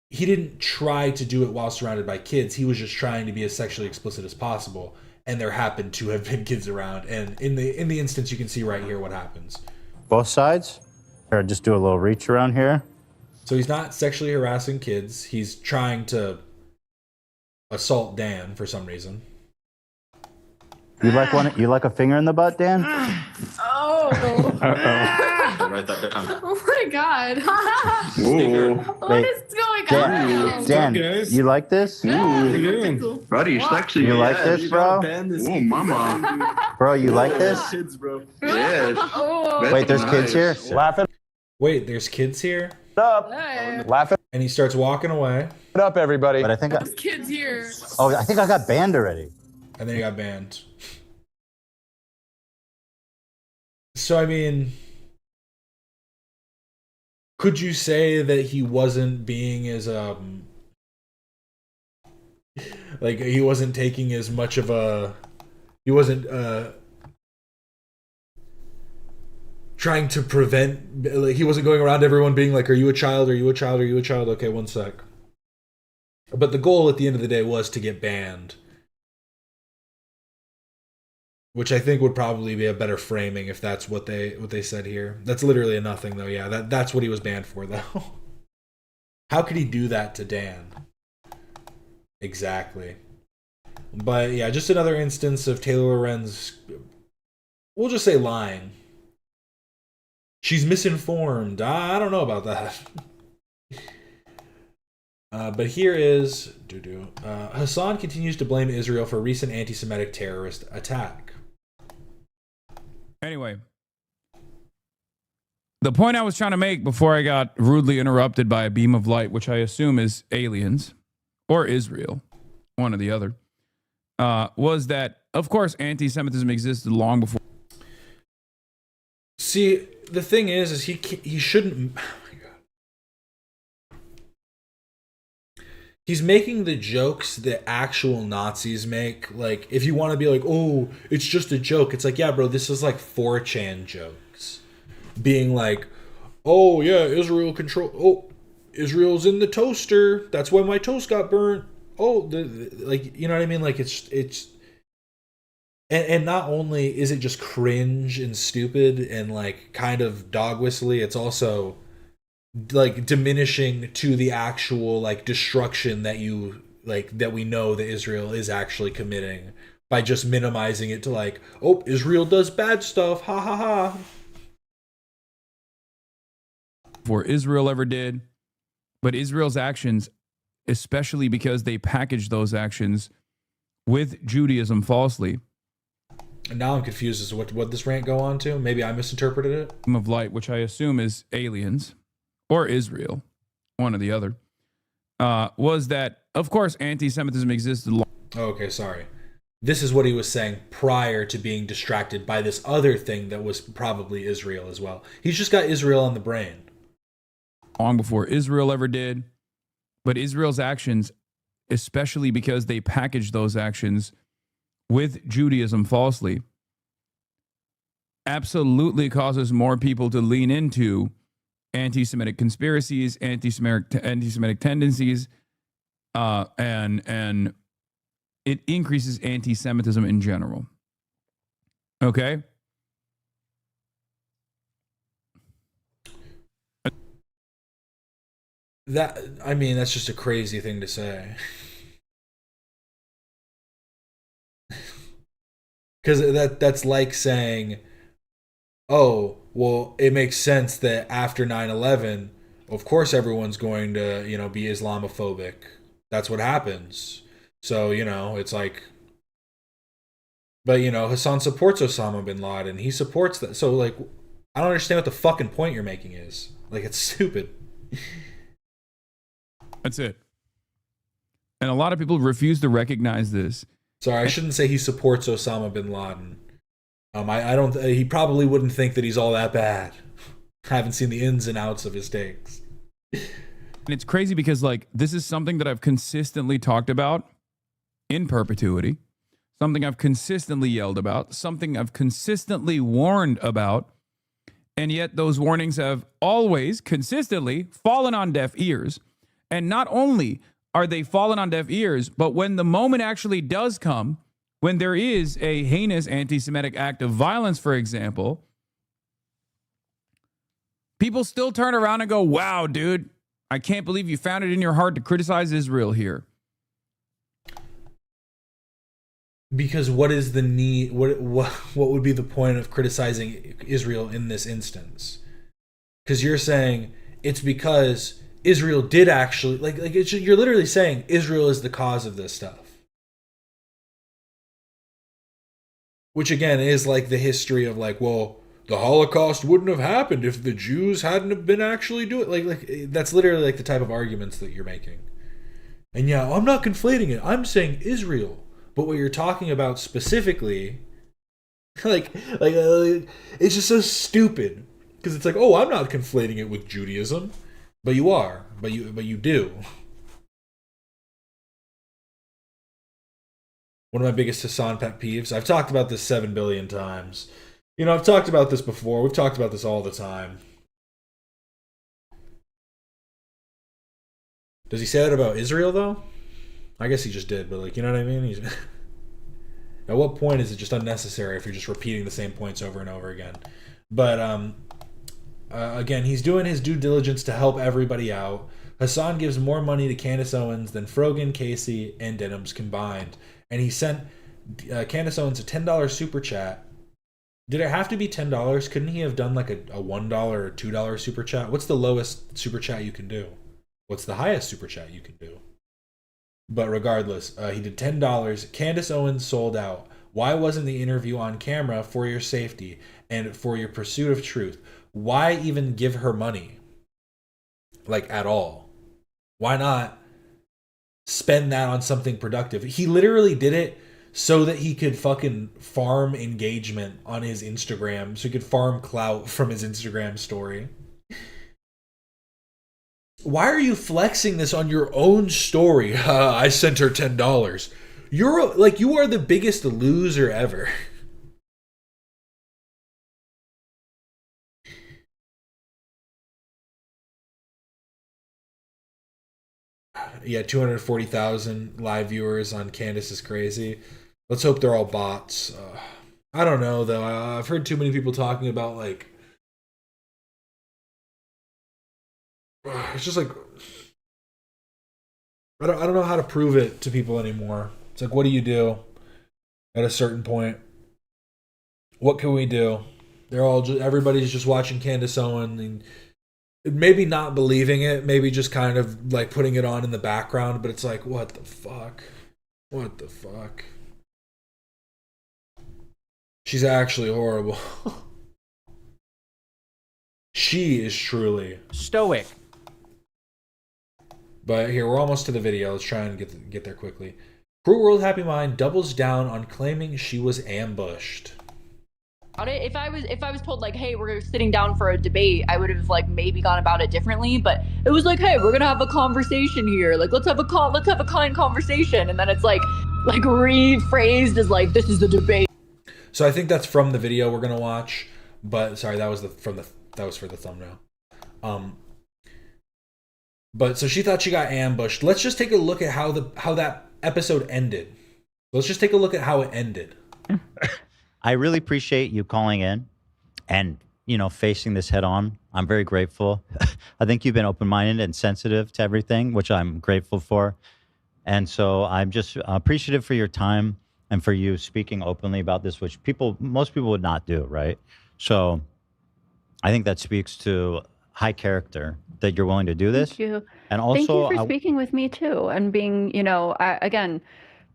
He didn't try to do it while surrounded by kids. He was just trying to be as sexually explicit as possible. And there happened to have been kids around. And in the instance, you can see right here what happens. Both sides? Or just do a little reach around here? So he's not sexually harassing kids. He's trying to assault Dan for some reason. You like one? You like a finger in the butt, Dan? Oh. Write that down. Oh my god. Ooh. What is going on? Dan, you like this? Buddy, you're sexy. You like this, bro? Oh, mama. Bro, you like this? Kids, bro. Yes. Oh. Wait, there's kids here? Laughing. Wait, there's kids here? Up. Hey. Laughing. And he starts walking away. What up, everybody? But I think There's kids here. I think I got banned already. And then he got banned. So, I mean, could you say that he wasn't being as, like, he wasn't taking as much of a, he wasn't, trying to prevent, like, he wasn't going around everyone being like, are you a child? Are you a child? Are you a child? Okay, one sec. But the goal at the end of the day was to get banned. Which I think would probably be a better framing if that's what they said here. That's literally a nothing though. Yeah, that's what he was banned for though. How could he do that to Dan? Exactly. But yeah, just another instance of Taylor Lorenz, we'll just say lying. She's misinformed. I don't know about that. But here is Hassan continues to blame Israel for recent anti-Semitic terrorist attack. Anyway, the point I was trying to make before I got rudely interrupted by a beam of light, which I assume is aliens or Israel, one or the other, was that, of course, anti-Semitism existed long before. See, the thing is he shouldn't. Oh my God. He's making the jokes that actual Nazis make. Like, if you want to be like, oh, it's just a joke. It's like, yeah, bro, this is like 4chan jokes. Being like, oh, yeah, Israel's in the toaster. That's why my toast got burnt. Oh, like, you know what I mean? Like, it's and not only is it just cringe and stupid and like kind of dog whistly, it's also like diminishing to the actual like destruction that you like that we know that Israel is actually committing by just minimizing it to like, oh, Israel does bad stuff, ha ha ha. Before Israel ever did, but Israel's actions, especially because they packaged those actions with Judaism falsely. And now I'm confused as to what this rant go on to. Maybe I misinterpreted it. Of light, which I assume is aliens or Israel, one or the other, was that, of course, anti-Semitism existed long. Okay, sorry. This is what he was saying prior to being distracted by this other thing that was probably Israel as well. He's just got Israel on the brain. Long before Israel ever did. But Israel's actions, especially because they packaged those actions with Judaism falsely, absolutely causes more people to lean into anti-Semitic conspiracies, anti-Semitic tendencies, and it increases anti-Semitism in general. Okay? That's just a crazy thing to say. Because that's like saying, oh, well, it makes sense that after 9/11, of course everyone's going to, be Islamophobic. That's what happens. So, it's like, but, Hassan supports Osama bin Laden. He supports that. So, like, I don't understand what the fucking point you're making is. Like, it's stupid. That's it. And a lot of people refuse to recognize this. Sorry, I shouldn't say he supports Osama bin Laden. I don't. He probably wouldn't think that he's all that bad. I haven't seen the ins and outs of his takes. And it's crazy because, like, this is something that I've consistently talked about in perpetuity, something I've consistently yelled about, something I've consistently warned about, and yet those warnings have always consistently fallen on deaf ears. And not only are they fallen on deaf ears, but when the moment actually does come, when there is a heinous anti-Semitic act of violence, for example, people still turn around and go, wow, dude, I can't believe you found it in your heart to criticize Israel here. Because what is the need? What would be the point of criticizing Israel in this instance? Because you're saying it's because Israel did actually you're literally saying Israel is the cause of this stuff. Which again is like the history of like, well, the Holocaust wouldn't have happened if the Jews hadn't have been actually doing it. Like that's literally like the type of arguments that you're making. And yeah, I'm not conflating it. I'm saying Israel. But what you're talking about specifically, it's just so stupid. Because it's like, oh, I'm not conflating it with Judaism. But you are. But you do. One of my biggest Hassan pet peeves. I've talked about this 7 billion times. I've talked about this before. We've talked about this all the time. Does he say that about Israel, though? I guess he just did, but you know what I mean? At what point is it just unnecessary if you're just repeating the same points over and over again? But again, he's doing his due diligence to help everybody out. Hassan gives more money to Candace Owens than Frogan, Casey, and Denham's combined. And he sent Candace Owens a $10 super chat. Did it have to be $10? Couldn't he have done like a $1 or $2 super chat? What's the lowest super chat you can do? What's the highest super chat you can do? But regardless, he did $10. Candace Owens sold out. Why wasn't the interview on camera? For your safety and for your pursuit of truth. Why even give her money? At all? Why not spend that on something productive? He literally did it so that he could fucking farm engagement on his Instagram. So he could farm clout from his Instagram story. why are you flexing this on your own story? I sent her $10. You're like, you are the biggest loser ever. Yeah, 240,000 live viewers on Candace is crazy. Let's hope they're all bots. I don't know though. I've heard too many people talking about like, it's just like, I don't know how to prove it to people anymore. It's like, what do you do at a certain point? What can we do? They're all just, everybody's just watching Candace Owen and maybe not believing it, maybe just kind of like putting it on in the background, but it's like, what the fuck? What the fuck? She's actually horrible. She is truly stoic. But here, we're almost to the video. Let's try and get there quickly. Cruel World Happy Mind doubles down on claiming she was ambushed. If I was told like, hey, we're sitting down for a debate, I would have like maybe gone about it differently. But it was like, hey, we're gonna have a conversation here. Like, let's have a kind conversation. And then it's like rephrased as like, this is the debate. So I think that's from the video we're gonna watch. But sorry, that was for the thumbnail. But so she thought she got ambushed. Let's just take a look at how that episode ended. Let's just take a look at how it ended. I really appreciate you calling in and, facing this head on. I'm very grateful. I think you've been open-minded and sensitive to everything, which I'm grateful for. And so I'm just appreciative for your time and for you speaking openly about this, which most people would not do, right? So I think that speaks to high character that you're willing to do this. Thank you. And also, thank you for speaking with me too, and being,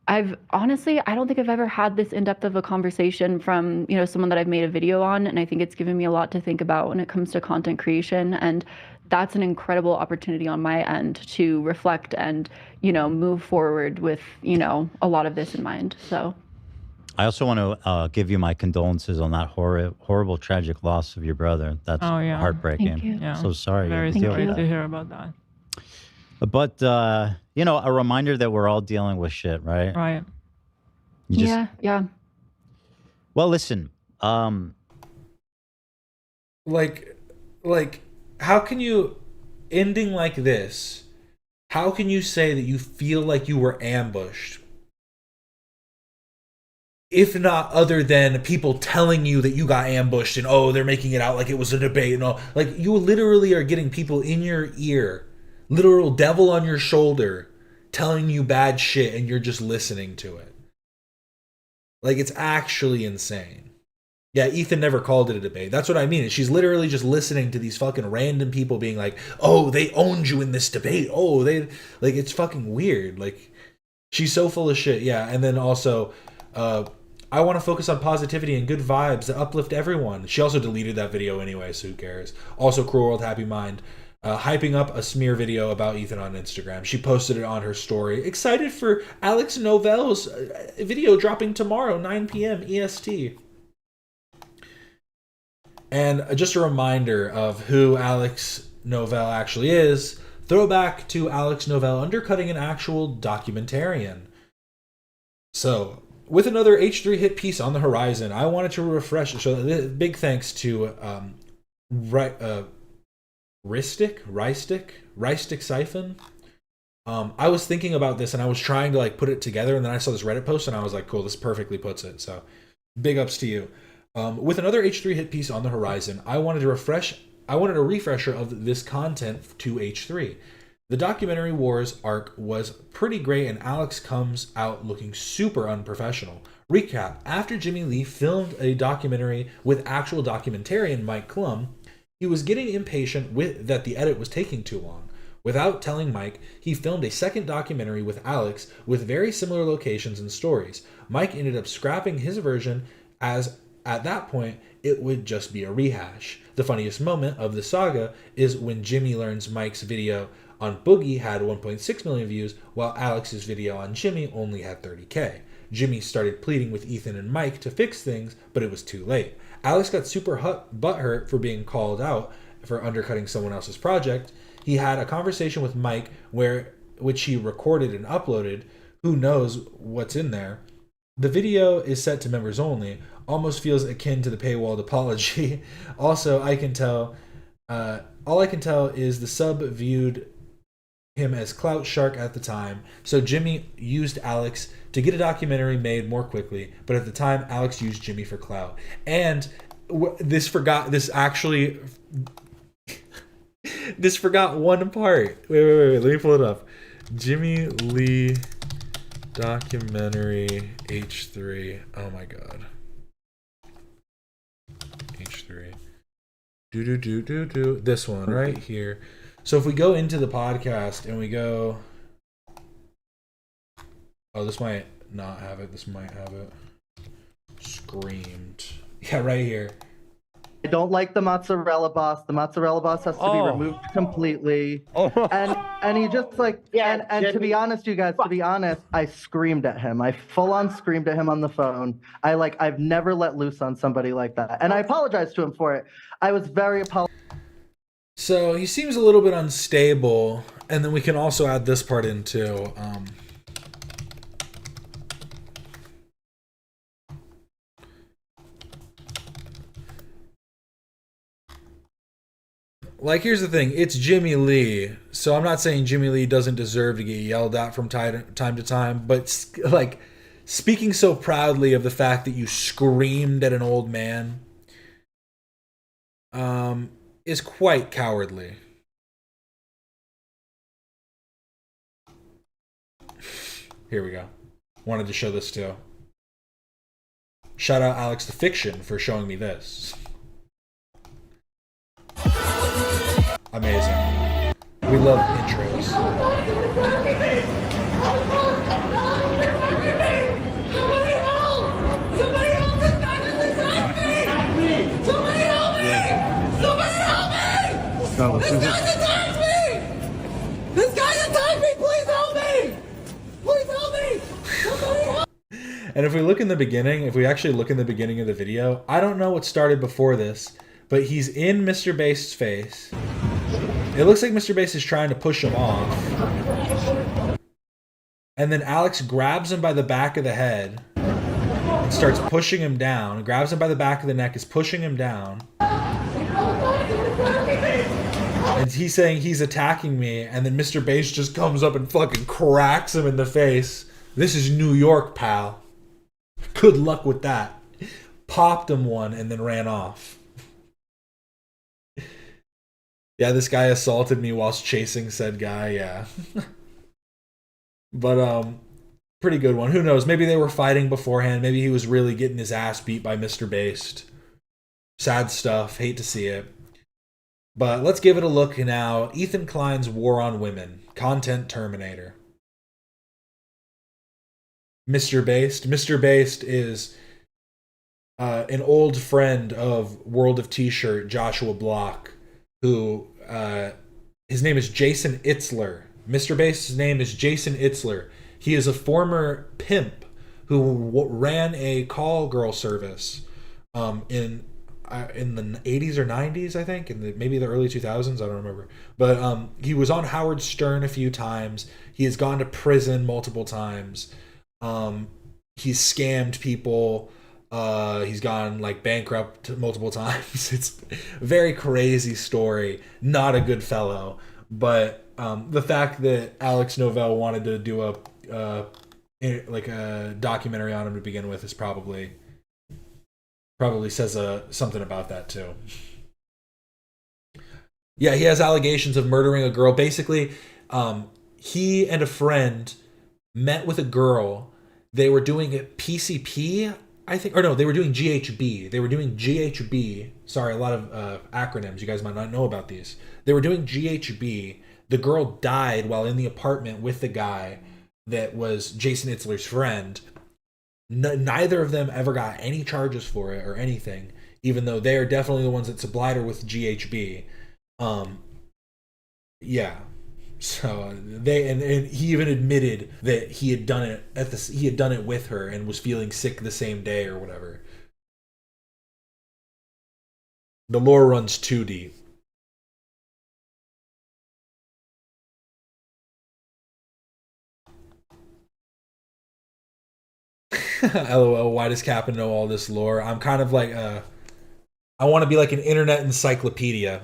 I've honestly, I don't think I've ever had this in-depth of a conversation from, someone that I've made a video on. And I think it's given me a lot to think about when it comes to content creation. And that's an incredible opportunity on my end to reflect and, move forward with, a lot of this in mind. So I also want to give you my condolences on that horrible, tragic loss of your brother. That's heartbreaking. Thank you. Yeah. So sorry. Very you sorry to hear about that. But, a reminder that we're all dealing with shit, right? Right. Yeah. Well, listen. Like, how can you, ending like this, how can you say that you feel like you were ambushed? If not other than people telling you that you got ambushed and, oh, they're making it out like it was a debate and all. Like, you literally are getting people in your ear, literal devil on your shoulder, telling you bad shit and you're just listening to it. Like, it's actually insane. Yeah, Ethan never called it a debate. That's what I mean. She's literally just listening to these fucking random people being like, oh, they owned you in this debate. Oh, they... Like, it's fucking weird. Like, she's so full of shit. Yeah, and then also... I want to focus on positivity and good vibes that uplift everyone. She also deleted that video anyway, so who cares? Also, Cruel World Happy Mind, hyping up a smear video about Ethan on Instagram. She posted it on her story. Excited for Alex Novell's video dropping tomorrow, 9 p.m. EST. And just a reminder of who Alex Novell actually is. Throwback to Alex Novell undercutting an actual documentarian. So... with another H3 hit piece on the horizon, I wanted to refresh. So big thanks to Rystic Siphon. I was thinking about this and I was trying to like put it together, and then I saw this Reddit post and I was like, cool, this perfectly puts it. So big ups to you. With another H3 hit piece on the horizon, I wanted a refresher of this content to H3. The documentary Wars arc was pretty great, and Alex comes out looking super unprofessional. Recap: after Jimmy Lee filmed a documentary with actual documentarian Mike Klum, he was getting impatient that the edit was taking too long. Without telling Mike, he filmed a second documentary with Alex with very similar locations and stories. Mike ended up scrapping his version, as at that point it would just be a rehash. The funniest moment of the saga is when Jimmy learns Mike's video on Boogie had 1.6 million views, while Alex's video on Jimmy only had 30K. Jimmy started pleading with Ethan and Mike to fix things, but it was too late. Alex got super butthurt for being called out for undercutting someone else's project. he had a conversation with Mike which he recorded and uploaded. Who knows what's in there? The video is set to members only. Almost feels akin to the paywalled apology. Also, all I can tell is the sub viewed him as Clout Shark at the time. So Jimmy used Alex to get a documentary made more quickly, but at the time Alex used Jimmy for clout. And this forgot one part. Wait, let me pull it up. Jimmy Lee documentary H3. Oh my god. H3. Do. This one right here. So if we go into the podcast and we go, oh, this might not have it. This might have it. Screamed. Yeah, right here. I don't like the mozzarella boss. The mozzarella boss has to be removed completely. And he just like, and to be honest, you guys, I screamed at him. I full on screamed at him on the phone. I've never let loose on somebody like that. And I apologized to him for it. I was very apologetic. So he seems a little bit unstable. And then we can also add this part in too. Like, here's the thing. It's Jimmy Lee. So I'm not saying Jimmy Lee doesn't deserve to get yelled at from time to time. But, like, speaking so proudly of the fact that you screamed at an old man is quite cowardly. Here we go. Wanted to show this too. Shout out Alex the Fiction for showing me this. Amazing. We love intros. This guy attacked me! Please help me! Please help me! Somebody help! And if we look in the beginning, if we actually look in the beginning of the video, I don't know what started before this, but he's in Mr. Bass's face. It looks like Mr. Bass is trying to push him off. And then Alex grabs him by the back of the head and starts pushing him down. Grabs him by the back of the neck, is pushing him down. And he's saying he's attacking me, and then Mr. Bass just comes up and fucking cracks him in the face. This is New York, pal. Good luck with that. Popped him one and then ran off. Yeah, this guy assaulted me whilst chasing said guy, yeah. But, pretty good one. Who knows? Maybe they were fighting beforehand. Maybe he was really getting his ass beat by Mr. Based. Sad stuff. Hate to see it. But let's give it a look now. Ethan Klein's War on Women. Content Terminator. Mr. Based. Mr. Based is an old friend of World of T-Shirt, Joshua Block, who his name is Jason Itzler. Mr. Bass's name is Jason Itzler. He is a former pimp who ran a call girl service in the 80s or 90s, I think, maybe the early 2000s, I don't remember. But he was on Howard Stern a few times. He has gone to prison multiple times. He's scammed people. He's gone like bankrupt multiple times. It's a very crazy story. Not a good fellow. But the fact that Alex Novell wanted to do a documentary on him to begin with is probably says something about that too. Yeah, he has allegations of murdering a girl. Basically, he and a friend met with a girl. They were doing PCP, I think, or no, they were doing GHB. They were doing GHB. Sorry, a lot of acronyms. You guys might not know about these. They were doing GHB. The girl died while in the apartment with the guy that was Jason Itzler's friend. Neither of them ever got any charges for it or anything, even though they are definitely the ones that supplied her with GHB. Yeah. So they and he even admitted that he had done it he had done it with her and was feeling sick the same day or whatever. The lore runs too deep. LOL, why does Kappa know all this lore? I'm kind of like, I want to be like an internet encyclopedia.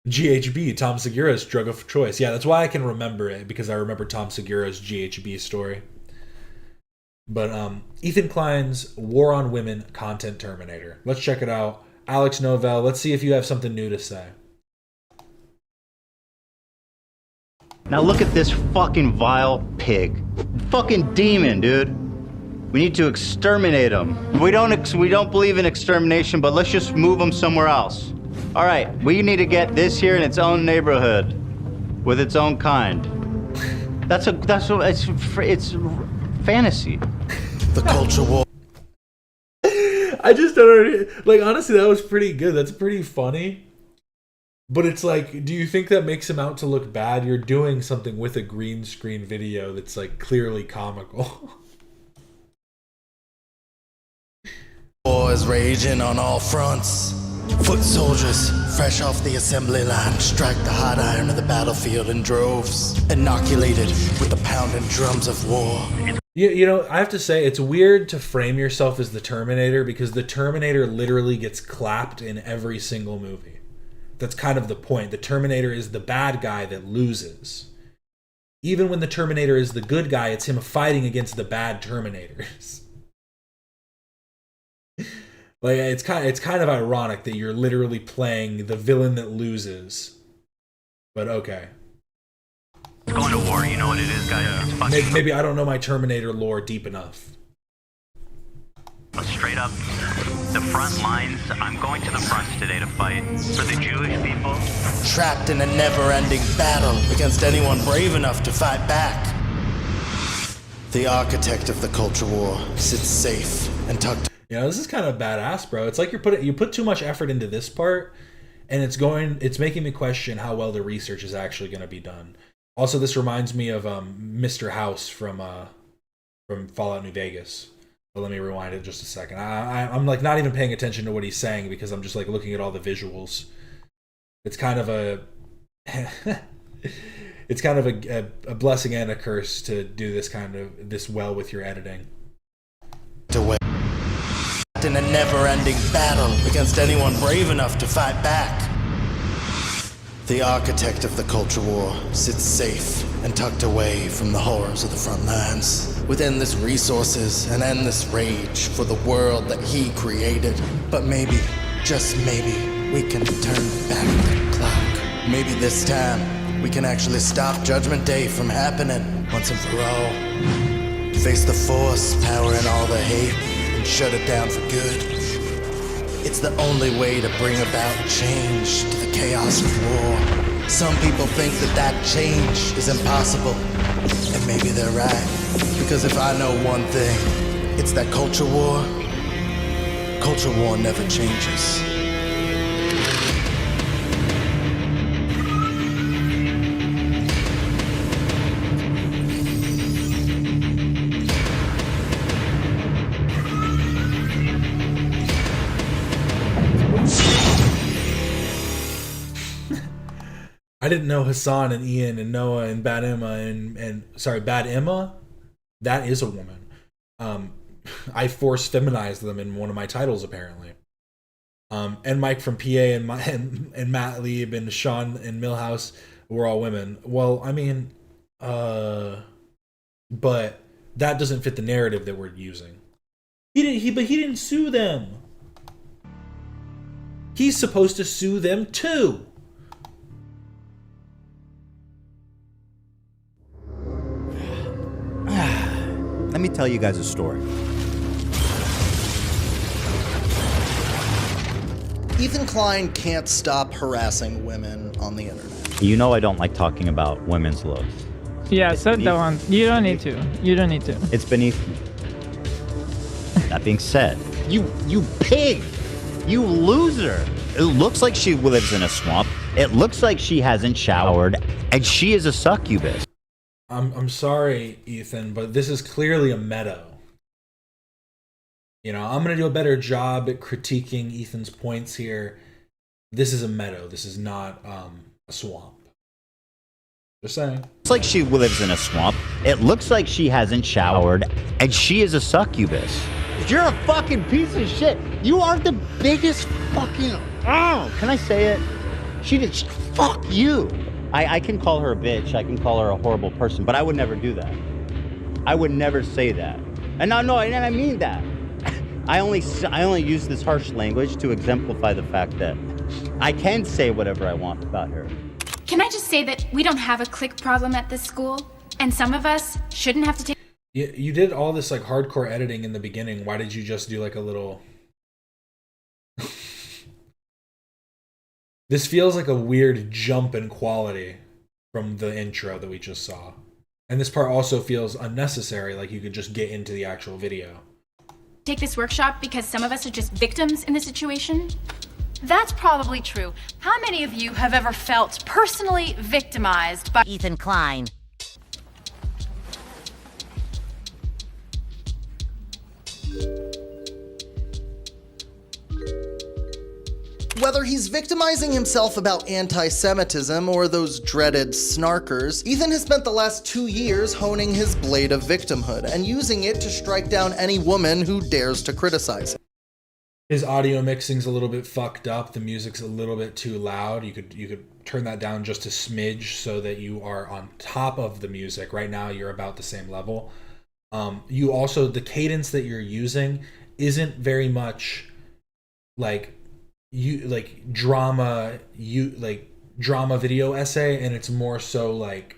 GHB, Tom Segura's drug of choice. Yeah, that's why I can remember it, because I remember Tom Segura's GHB story. But Ethan Klein's War on Women Content Terminator. Let's check it out. Alex Novell, let's see if you have something new to say. Now look at this fucking vile pig. Fucking demon, dude. We need to exterminate him. We don't believe in extermination, but let's just move him somewhere else. All right, we need to get this here in its own neighborhood with its own kind. It's fantasy. The culture war. I just don't like, honestly, that was pretty good. That's pretty funny. But it's like, do you think that makes him out to look bad? You're doing something with a green screen video that's like clearly comical. War is raging on all fronts. Foot soldiers, fresh off the assembly line, strike the hot iron of the battlefield in droves, inoculated with the pounding drums of war. You know, I have to say, it's weird to frame yourself as the Terminator, because the Terminator literally gets clapped in every single movie. That's kind of the point. The Terminator is the bad guy that loses. Even when the Terminator is the good guy, it's him fighting against the bad Terminators. Like, it's kind of ironic that you're literally playing the villain that loses. But okay. Going to war, you know what it is, guys. Maybe I don't know my Terminator lore deep enough. Straight up, the front lines. I'm going to the front today to fight for the Jewish people. Trapped in a never-ending battle against anyone brave enough to fight back. The architect of the culture war sits safe and tucked. You know, this is kind of badass, bro. It's like you put too much effort into this part, and it's making me question how well the research is actually going to be done. Also, this reminds me of Mr. House from Fallout New Vegas. But let me rewind it just a second. I'm like not even paying attention to what he's saying, because I'm just like looking at all the visuals. It's kind of a it's kind of a blessing and a curse to do this well with your editing. In a never-ending battle against anyone brave enough to fight back. The architect of the culture war sits safe and tucked away from the horrors of the front lines, with endless resources and endless rage for the world that he created. But maybe, just maybe, we can turn back the clock. Maybe this time we can actually stop Judgment Day from happening once and for all. Face the force powering all the hate, shut it down for good. It's the only way to bring about change to the chaos of war. Some people think that change is impossible, and maybe they're right. Because if I know one thing, it's that culture war never changes. I didn't know Hassan and Ian and Noah and Bad Emma and Bad Emma, that is a woman. I force feminized them in one of my titles apparently. And Mike from PA and Matt Lieb and Sean and Millhouse were all women. Well, I mean, but that doesn't fit the narrative that we're using. He didn't sue them. He's supposed to sue them too. Let me tell you guys a story. Ethan Klein can't stop harassing women on the internet. You know I don't like talking about women's looks. Yeah, said that one. You don't need to. You don't need to. It's beneath me. That being said, you pig! You loser! It looks like she lives in a swamp. It looks like she hasn't showered, and she is a succubus. I'm sorry, Ethan, but this is clearly a meadow. You know, I'm going to do a better job at critiquing Ethan's points here. This is a meadow. This is not a swamp. Just saying. It's like she lives in a swamp. It looks like she hasn't showered, and she is a succubus. You're a fucking piece of shit. You are the biggest fucking... Oh, can I say it? She did... Fuck you. I can call her a bitch. I can call her a horrible person, but I would never do that. I would never say that. And no, and I mean that. I only use this harsh language to exemplify the fact that I can say whatever I want about her. Can I just say that we don't have a clique problem at this school, and some of us shouldn't have to take... You did all this like hardcore editing in the beginning. Why did you just do like a little... This feels like a weird jump in quality from the intro that we just saw. And this part also feels unnecessary, like you could just get into the actual video. Take this workshop because some of us are just victims in the situation? That's probably true. How many of you have ever felt personally victimized by Ethan Klein? Whether he's victimizing himself about anti-Semitism or those dreaded snarkers, Ethan has spent the last 2 years honing his blade of victimhood and using it to strike down any woman who dares to criticize him. His audio mixing's a little bit fucked up. The music's a little bit too loud. You could turn that down just a smidge so that you are on top of the music. Right now, you're about the same level. You also, the cadence that you're using isn't very much like drama video essay, and it's more so like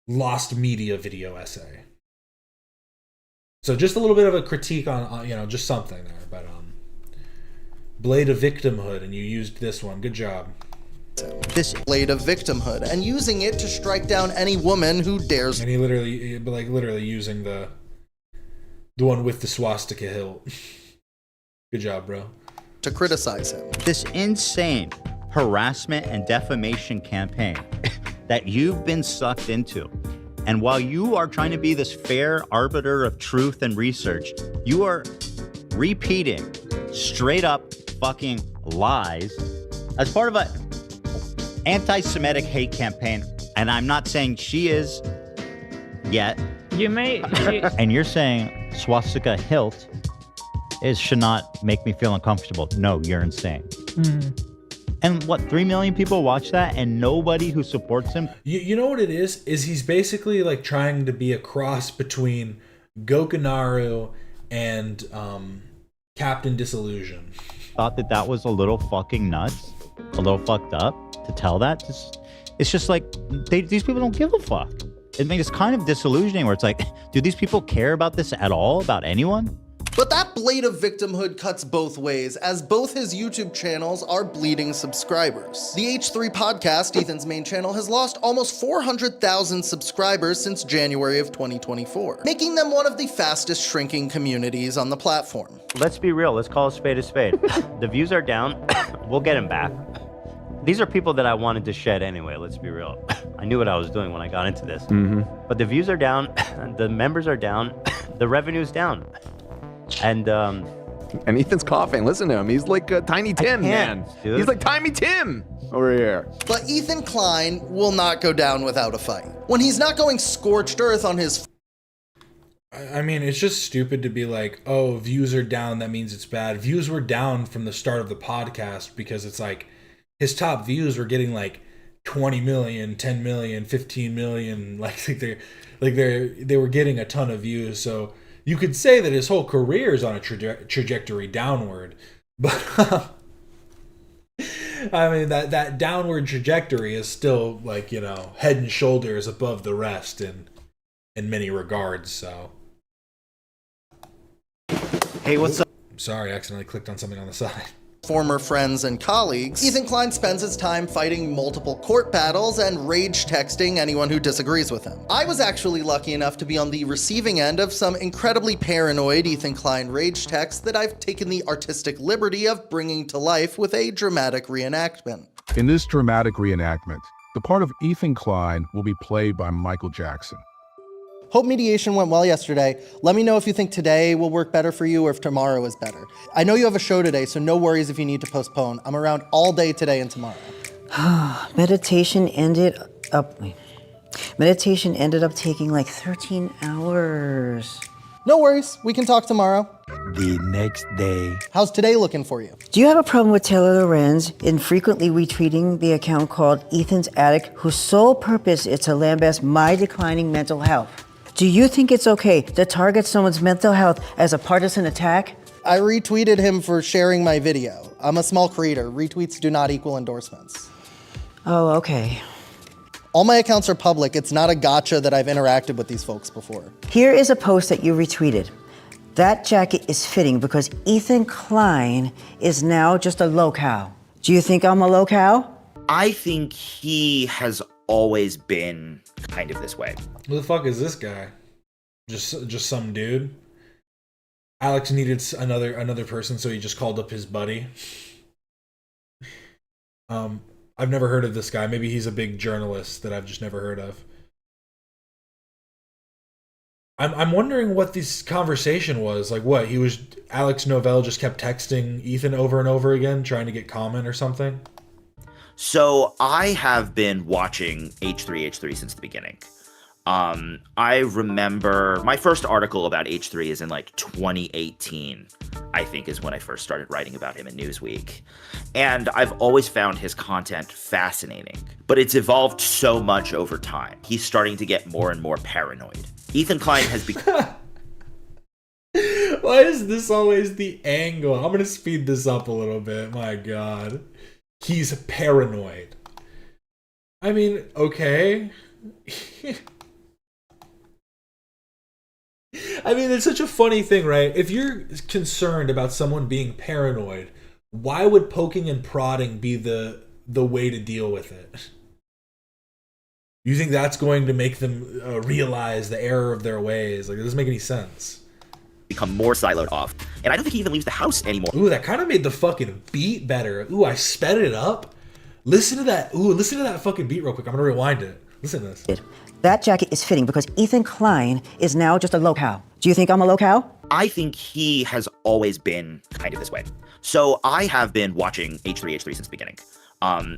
lost media video essay. So just a little bit of a critique on just something there, but blade of victimhood, and you used this one. Good job. This blade of victimhood and using it to strike down any woman who dares. And he literally using the one with the swastika hilt. Good job, bro. To criticize him. This insane harassment and defamation campaign that you've been sucked into. And while you are trying to be this fair arbiter of truth and research, you are repeating straight up fucking lies as part of a anti-Semitic hate campaign. And I'm not saying she is yet. You may... And you're saying swastika hilt should not make me feel uncomfortable. No, you're insane. And what, 3 million people watch that and nobody who supports him? You know what it is? Is he's basically like trying to be a cross between Gokinaru and Captain Disillusion. Thought that was a little fucking nuts, a little fucked up to tell that. It's just like, these people don't give a fuck. I mean, it's kind of disillusioning where it's like, do these people care about this at all, about anyone? But that blade of victimhood cuts both ways, as both his YouTube channels are bleeding subscribers. The H3 podcast, Ethan's main channel, has lost almost 400,000 subscribers since January of 2024, making them one of the fastest shrinking communities on the platform. Let's be real, let's call a spade a spade. The views are down, we'll get them back. These are people that I wanted to shed anyway, let's be real. I knew what I was doing when I got into this. But the views are down, the members are down, the revenue's down. And Ethan's coughing. Listen to him. He's like Tiny Tim, man. Dude. He's like Tiny Tim over here. But Ethan Klein will not go down without a fight. When he's not going scorched earth on his... I mean, it's just stupid to be like, oh, views are down, that means it's bad. Views were down from the start of the podcast because it's like his top views were getting like 20 million, 10 million, 15 million. They were getting a ton of views. So you could say that his whole career is on a trajectory downward, but I mean that downward trajectory is still like, head and shoulders above the rest in many regards. So, hey, what's up? I'm sorry, I accidentally clicked on something on the side. Former friends and colleagues, Ethan Klein spends his time fighting multiple court battles and rage texting anyone who disagrees with him. I was actually lucky enough to be on the receiving end of some incredibly paranoid Ethan Klein rage texts that I've taken the artistic liberty of bringing to life with a dramatic reenactment. In this dramatic reenactment, the part of Ethan Klein will be played by Michael Jackson. Hope mediation went well yesterday. Let me know if you think today will work better for you or if tomorrow is better. I know you have a show today, so no worries if you need to postpone. I'm around all day today and tomorrow. Meditation ended up... Meditation ended up taking like 13 hours. No worries, we can talk tomorrow. The next day. How's today looking for you? Do you have a problem with Taylor Lorenz infrequently retweeting the account called Ethan's Attic, whose sole purpose is to lambast my declining mental health? Do you think it's okay to target someone's mental health as a partisan attack? I retweeted him for sharing my video. I'm a small creator. Retweets do not equal endorsements. Oh, okay. All my accounts are public. It's not a gotcha that I've interacted with these folks before. Here is a post that you retweeted. That jacket is fitting because Ethan Klein is now just a locale. Do you think I'm a locale? I think he has always been kind of this way. Who the fuck is this guy? Just some dude? Alex needed another person, so he just called up his buddy. I've never heard of this guy. Maybe he's a big journalist that I've just never heard of. I'm wondering what this conversation was. Like what? Alex Novell just kept texting Ethan over and over again, trying to get comment or something? So I have been watching H3 since the beginning. I remember my first article about H3 is in like 2018, I think is when I first started writing about him in Newsweek. And I've always found his content fascinating, but it's evolved so much over time. He's starting to get more and more paranoid. Ethan Klein has become... Why is this always the angle? I'm going to speed this up a little bit. My God. He's paranoid. I mean, okay. I mean, it's such a funny thing, right? If you're concerned about someone being paranoid, why would poking and prodding be the way to deal with it? You think that's going to make them realize the error of their ways? Like, it doesn't make any sense. Become more siloed off. And I don't think he even leaves the house anymore. Ooh, that kind of made the fucking beat better. Ooh, I sped it up. Listen to that. Ooh, listen to that fucking beat real quick. I'm going to rewind it. Listen to this. That jacket is fitting because Ethan Klein is now just a locale. Do you think I'm a locale? I think he has always been kind of this way. So I have been watching H3 since the beginning.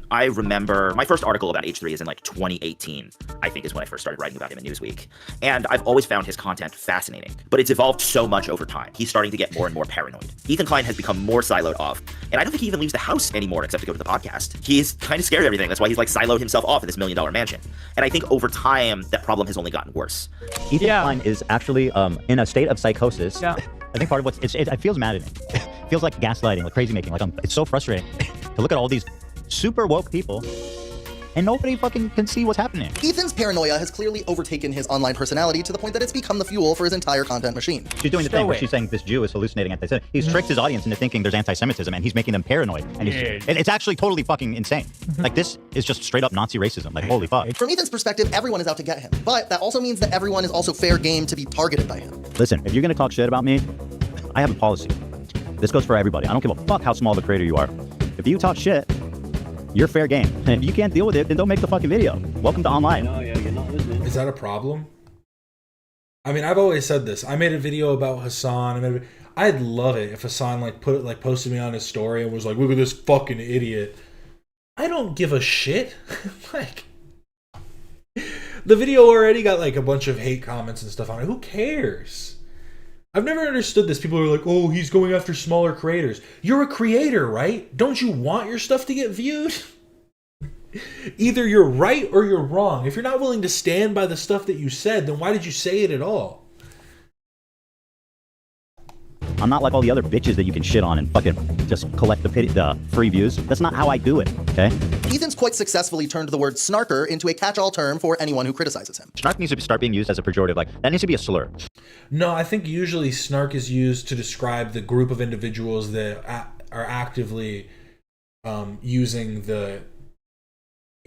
I remember my first article about H3 is in like 2018, I think is when I first started writing about him in Newsweek. And I've always found his content fascinating, but it's evolved so much over time. He's starting to get more and more paranoid. Ethan Klein has become more siloed off. And I don't think he even leaves the house anymore except to go to the podcast. He's kind of scared of everything. That's why he's like siloed himself off in this $1 million mansion. And I think over time, that problem has only gotten worse. Ethan Klein is actually in a state of psychosis. Yeah. I think part of what's it feels maddening. It feels like gaslighting, like crazy making. Like it's so frustrating to look at all these super woke people and nobody fucking can see what's happening. Ethan's paranoia has clearly overtaken his online personality to the point that it's become the fuel for his entire content machine. She's doing the thing where she's saying this Jew is hallucinating anti-Semitism. He's tricked his audience into thinking there's anti-Semitism and he's making them paranoid. And it's actually totally fucking insane. Like this is just straight up Nazi racism. Like holy fuck. From Ethan's perspective, everyone is out to get him. But that also means that everyone is also fair game to be targeted by him. Listen, if you're gonna talk shit about me, I have a policy. This goes for everybody. I don't give a fuck how small of a creator you are. If you talk shit, you're fair game. And if you can't deal with it, then don't make the fucking video. Welcome to online. Is that a problem? I mean, I've always said this. I made a video about Hassan. I'd love it if Hassan posted me on his story and was like, "Look at this fucking idiot." I don't give a shit. Like, the video already got like a bunch of hate comments and stuff on it. Who cares? I've never understood this. People are like, "Oh, he's going after smaller creators." You're a creator, right? Don't you want your stuff to get viewed? Either you're right or you're wrong. If you're not willing to stand by the stuff that you said, then why did you say it at all? I'm not like all the other bitches that you can shit on and fucking just collect the free views. That's not how I do it, okay? Ethan's quite successfully turned the word snarker into a catch-all term for anyone who criticizes him. Snark needs to start being used as a pejorative. Like, that needs to be a slur. No, I think usually snark is used to describe the group of individuals that are actively using the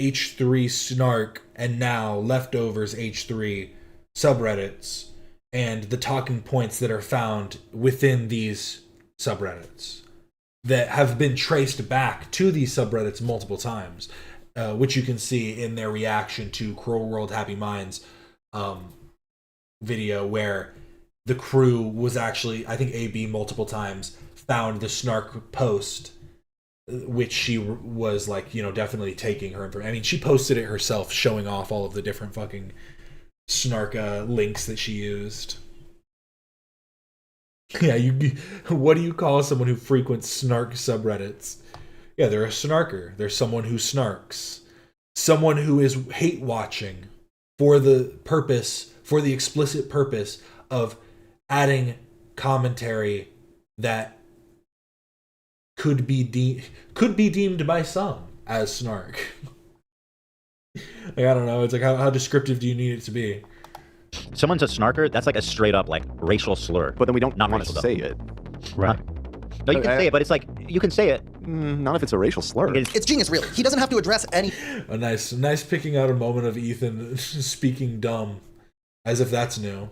H3 snark and now leftovers H3 subreddits and the talking points that are found within these subreddits that have been traced back to these subreddits multiple times, which you can see in their reaction to Cruel World Happy Minds video, where the crew was actually, I think AB multiple times, found the snark post which she was like, you know, definitely taking her. I mean, she posted it herself, showing off all of the different fucking snark links that she used. Yeah, what do you call someone who frequents snark subreddits? Yeah, they're a snarker. They're someone who snarks. Someone who is hate watching for the explicit purpose of adding commentary that could be deemed by some as snark. Like, I don't know. It's like, how descriptive do you need it to be? Someone's a snarker, that's like a straight up like racial slur. But then we don't not want to say it. Right. No, you can say it, but it's like, you can say it. Not if it's a racial slur. It's genius, really. He doesn't have to address any. A nice picking out a moment of Ethan speaking dumb, as if that's new.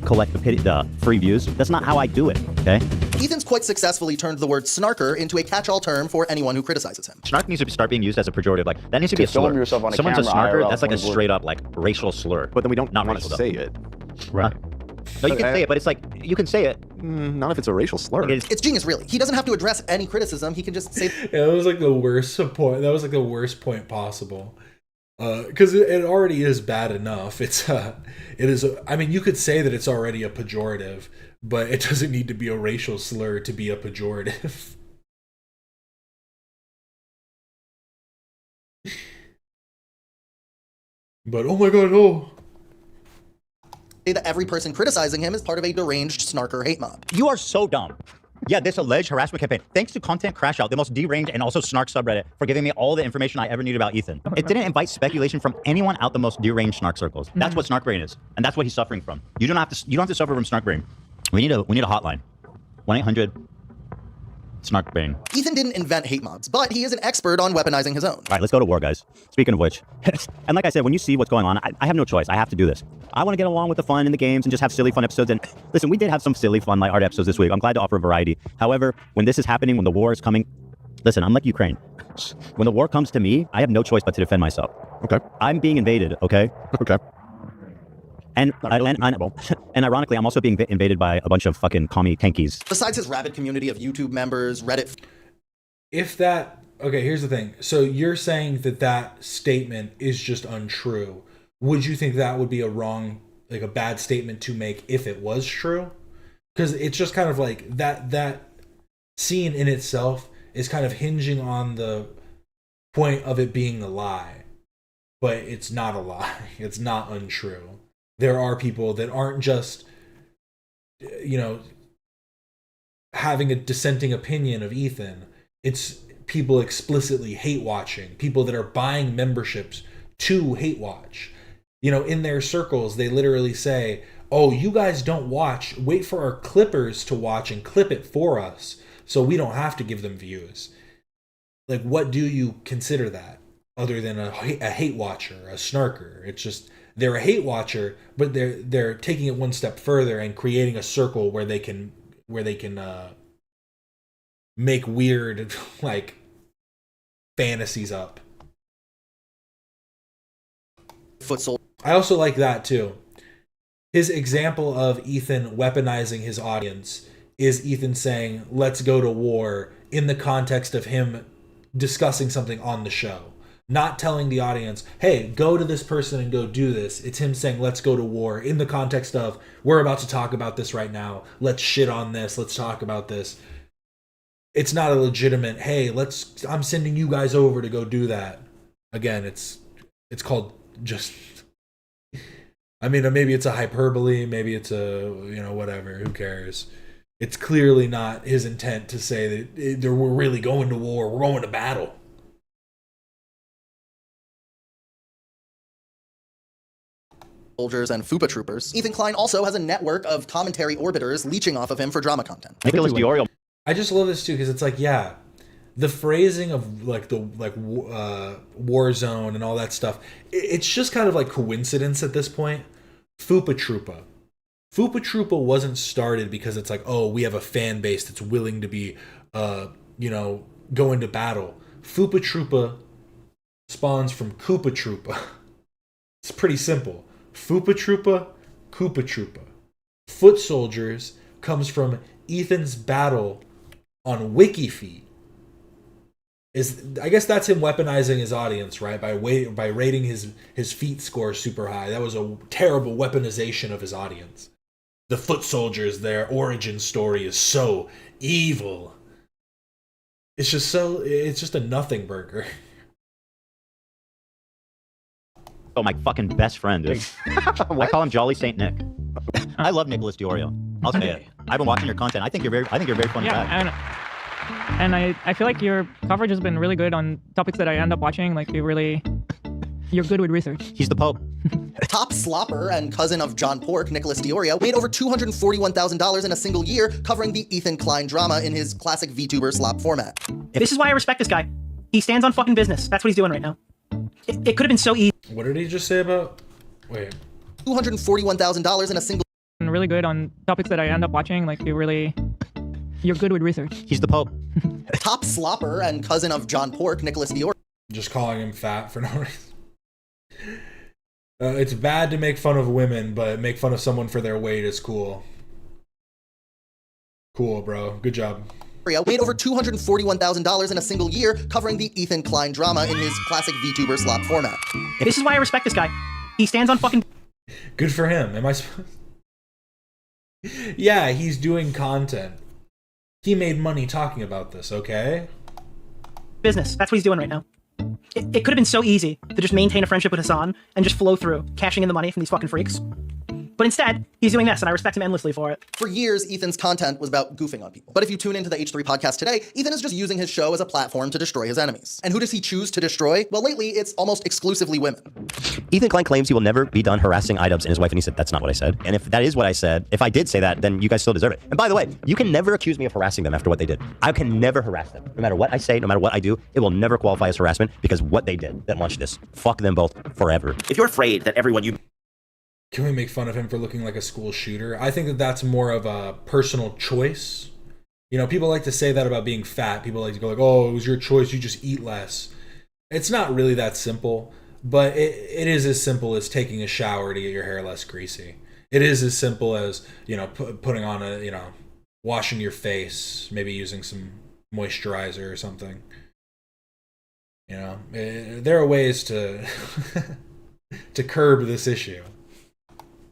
Collect the free views. That's not how I do it, okay? Ethan's quite successfully turned the word snarker into a catch-all term for anyone who criticizes him. Snark needs to start being used as a pejorative. Like, that needs to be a slur. Yourself on a Someone's camera, a snarker, IRL, that's like a 24. straight up like racial slur. But then we don't not want to say it. Right. No, you can say it, but it's like, you can say it. Not if it's a racial slur. It's genius, really. He doesn't have to address any criticism. He can just say. Yeah, that was like the worst point. That was like the worst point possible. Because it already is bad enough. It is. I mean, you could say that it's already a pejorative, but it doesn't need to be a racial slur to be a pejorative. But oh my god, no. That every person criticizing him is part of a deranged snarker hate mob. You are so dumb. Yeah, this alleged harassment campaign. Thanks to Content Crash Out, the most deranged and also snark subreddit, for giving me all the information I ever needed about Ethan. It didn't invite speculation from anyone out the most deranged snark circles. That's what snark brain is, and that's what he's suffering from. You don't have to suffer from snark brain. We need a hotline. 1-800 snark brain. Ethan didn't invent hate mobs, but he is an expert on weaponizing his own. All right, let's go to war, guys. Speaking of which, and like I said, when you see what's going on, I have no choice. I have to do this. I want to get along with the fun in the games and just have silly, fun episodes. And listen, we did have some silly, fun, light art episodes this week. I'm glad to offer a variety. However, when this is happening, when the war is coming, listen, I'm like Ukraine. When the war comes to me, I have no choice but to defend myself. Okay. I'm being invaded, okay? Okay. And ironically, I'm also being invaded by a bunch of fucking commie tankies. Besides his rabid community of YouTube members, Reddit. Okay, here's the thing. So you're saying that statement is just untrue. Would you think that would be a bad statement to make if it was true? Because it's just kind of like that scene in itself is kind of hinging on the point of it being a lie. But it's not a lie. It's not untrue. There are people that aren't just, you know, having a dissenting opinion of Ethan. It's people explicitly hate watching, people that are buying memberships to hate watch. You know, in their circles, they literally say, oh, you guys don't watch, wait for our clippers to watch and clip it for us so we don't have to give them views. Like, what do you consider that other than a hate watcher, a snarker? It's just, they're a hate watcher, but they're taking it one step further and creating a circle where they can make weird like fantasies up. I also like that too. His example of Ethan weaponizing his audience is Ethan saying, let's go to war, in the context of him discussing something on the show. Not telling the audience, hey, go to this person and go do this. It's him saying, let's go to war, in the context of, we're about to talk about this right now. Let's shit on this. Let's talk about this. It's not a legitimate, hey, I'm sending you guys over to go do that. Again, it's called just, I mean, maybe it's a hyperbole, maybe it's a, you know, whatever, who cares? It's clearly not his intent to say that we're really going to war, we're going to battle. Soldiers and FUPA troopers. Ethan Klein also has a network of commentary orbiters leeching off of him for drama content. I just love this too because it's like, yeah, the phrasing of like the war zone and all that stuff, it's just kind of like coincidence at this point. FUPA Troopa wasn't started because it's like, oh, we have a fan base that's willing to be go into battle. FUPA Troopa spawns from Koopa Troopa. It's pretty simple. FUPA Troopa, Koopa Troopa. Foot Soldiers comes from Ethan's battle on WikiFeet. I guess that's him weaponizing his audience, right? By rating his feet score super high. That was a terrible weaponization of his audience. The foot soldiers, their origin story is so evil. It's just a nothing burger. Oh, my fucking best friend, dude. I call him Jolly Saint Nick. I love Nicholas Diorio. I'll say it. I've been watching your content. I think you're very funny guy. And I feel like your coverage has been really good on topics that I end up watching. Like you're good with research. He's the Pope. Top slopper and cousin of John Pork, Nicholas Diorio, made over $241,000 in a single year covering the Ethan Klein drama in his classic VTuber slop format. This is why I respect this guy. He stands on fucking business. That's what he's doing right now. It could have been so easy. What did he just say about? Wait. $241,000 in a single. And really good on topics that I end up watching. Like you're good with research. He's the Pope. Top slopper and cousin of John Pork, Nicholas Diorio. Just calling him fat for no reason. It's bad to make fun of women, but make fun of someone for their weight is cool. Cool, bro. Good job. Made over $241,000 in a single year covering the Ethan Klein drama in his classic VTuber slop format. This is why I respect this guy. He stands on fucking. Good for him. Am I supposed? Yeah, he's doing content. He made money talking about this, okay? Business. That's what he's doing right now. It could have been so easy to just maintain a friendship with Hassan and just flow through, cashing in the money from these fucking freaks. But instead, he's doing this, and I respect him endlessly for it. For years, Ethan's content was about goofing on people. But if you tune into the H3 podcast today, Ethan is just using his show as a platform to destroy his enemies. And who does he choose to destroy? Well, lately, it's almost exclusively women. Ethan Klein claims he will never be done harassing iDubbbz and his wife, and he said, that's not what I said. And if that is what I said, if I did say that, then you guys still deserve it. And by the way, you can never accuse me of harassing them after what they did. I can never harass them. No matter what I say, no matter what I do, it will never qualify as harassment because what they did that launched this. Fuck them both forever. If you're afraid that everyone you... Can we make fun of him for looking like a school shooter? I think that that's more of a personal choice. You know, people like to say that about being fat. People like to go like, oh, it was your choice. You just eat less. It's not really that simple, but it is as simple as taking a shower to get your hair less greasy. It is as simple as, you know, putting on washing your face, maybe using some moisturizer or something. You know, there are ways to to curb this issue.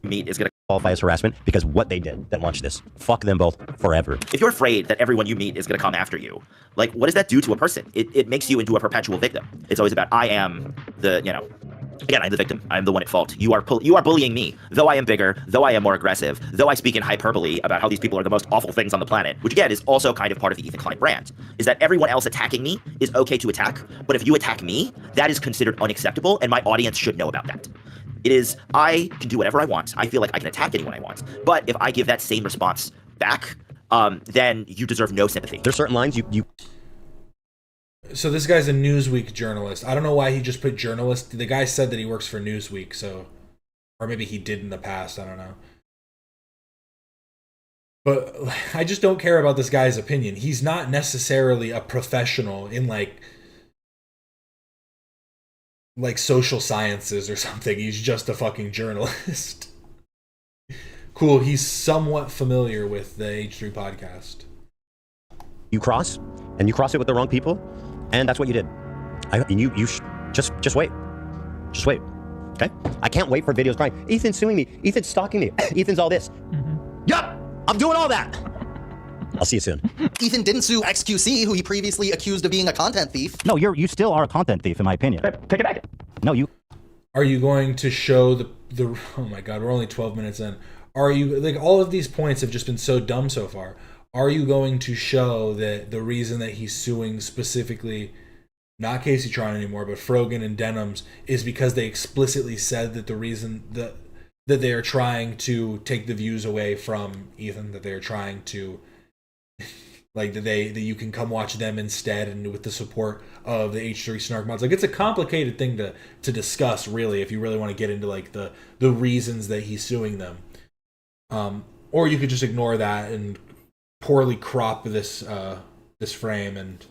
Meet is going to qualify as harassment because what they did that launched this. Fuck them both forever. If you're afraid that everyone you meet is going to come after you, like, what does that do to a person? It makes you into a perpetual victim. It's always about, I am the, again, I'm the victim. I'm the one at fault. You are bullying me. Though I am bigger, though I am more aggressive, though I speak in hyperbole about how these people are the most awful things on the planet, which again is also kind of part of the Ethan Klein brand, is that everyone else attacking me is okay to attack, but if you attack me, that is considered unacceptable, and my audience should know about that. It is, I can do whatever I want. I feel like I can attack anyone I want. But if I give that same response back, then you deserve no sympathy. There's certain lines you... So this guy's a Newsweek journalist. I don't know why he just put journalist. The guy said that he works for Newsweek, so... Or maybe he did in the past, I don't know. But I just don't care about this guy's opinion. He's not necessarily a professional in like social sciences or something. He's just a fucking journalist. Cool, he's somewhat familiar with the H3 podcast. You cross, and you cross it with the wrong people, and that's what you did. Just wait. Just wait, okay? I can't wait for videos crying, Ethan's suing me, Ethan's stalking me, Ethan's all this. Yup, I'm doing all that. I'll see you soon. Ethan didn't sue XQC, who he previously accused of being a content thief. No, you still are a content thief, in my opinion. Take it back. No, you... Are you going to show the... Oh my god, we're only 12 minutes in. Are you... Like, all of these points have just been so dumb so far. Are you going to show that the reason that he's suing specifically, not Casey Tron anymore, but Frogan and Denims, is because they explicitly said that the reason that they are trying to take the views away from Ethan, that they are trying to... Like that you can come watch them instead, and with the support of the H3 Snark mods. Like, it's a complicated thing to discuss, really, if you really want to get into like the reasons that he's suing them. Or you could just ignore that and poorly crop this frame and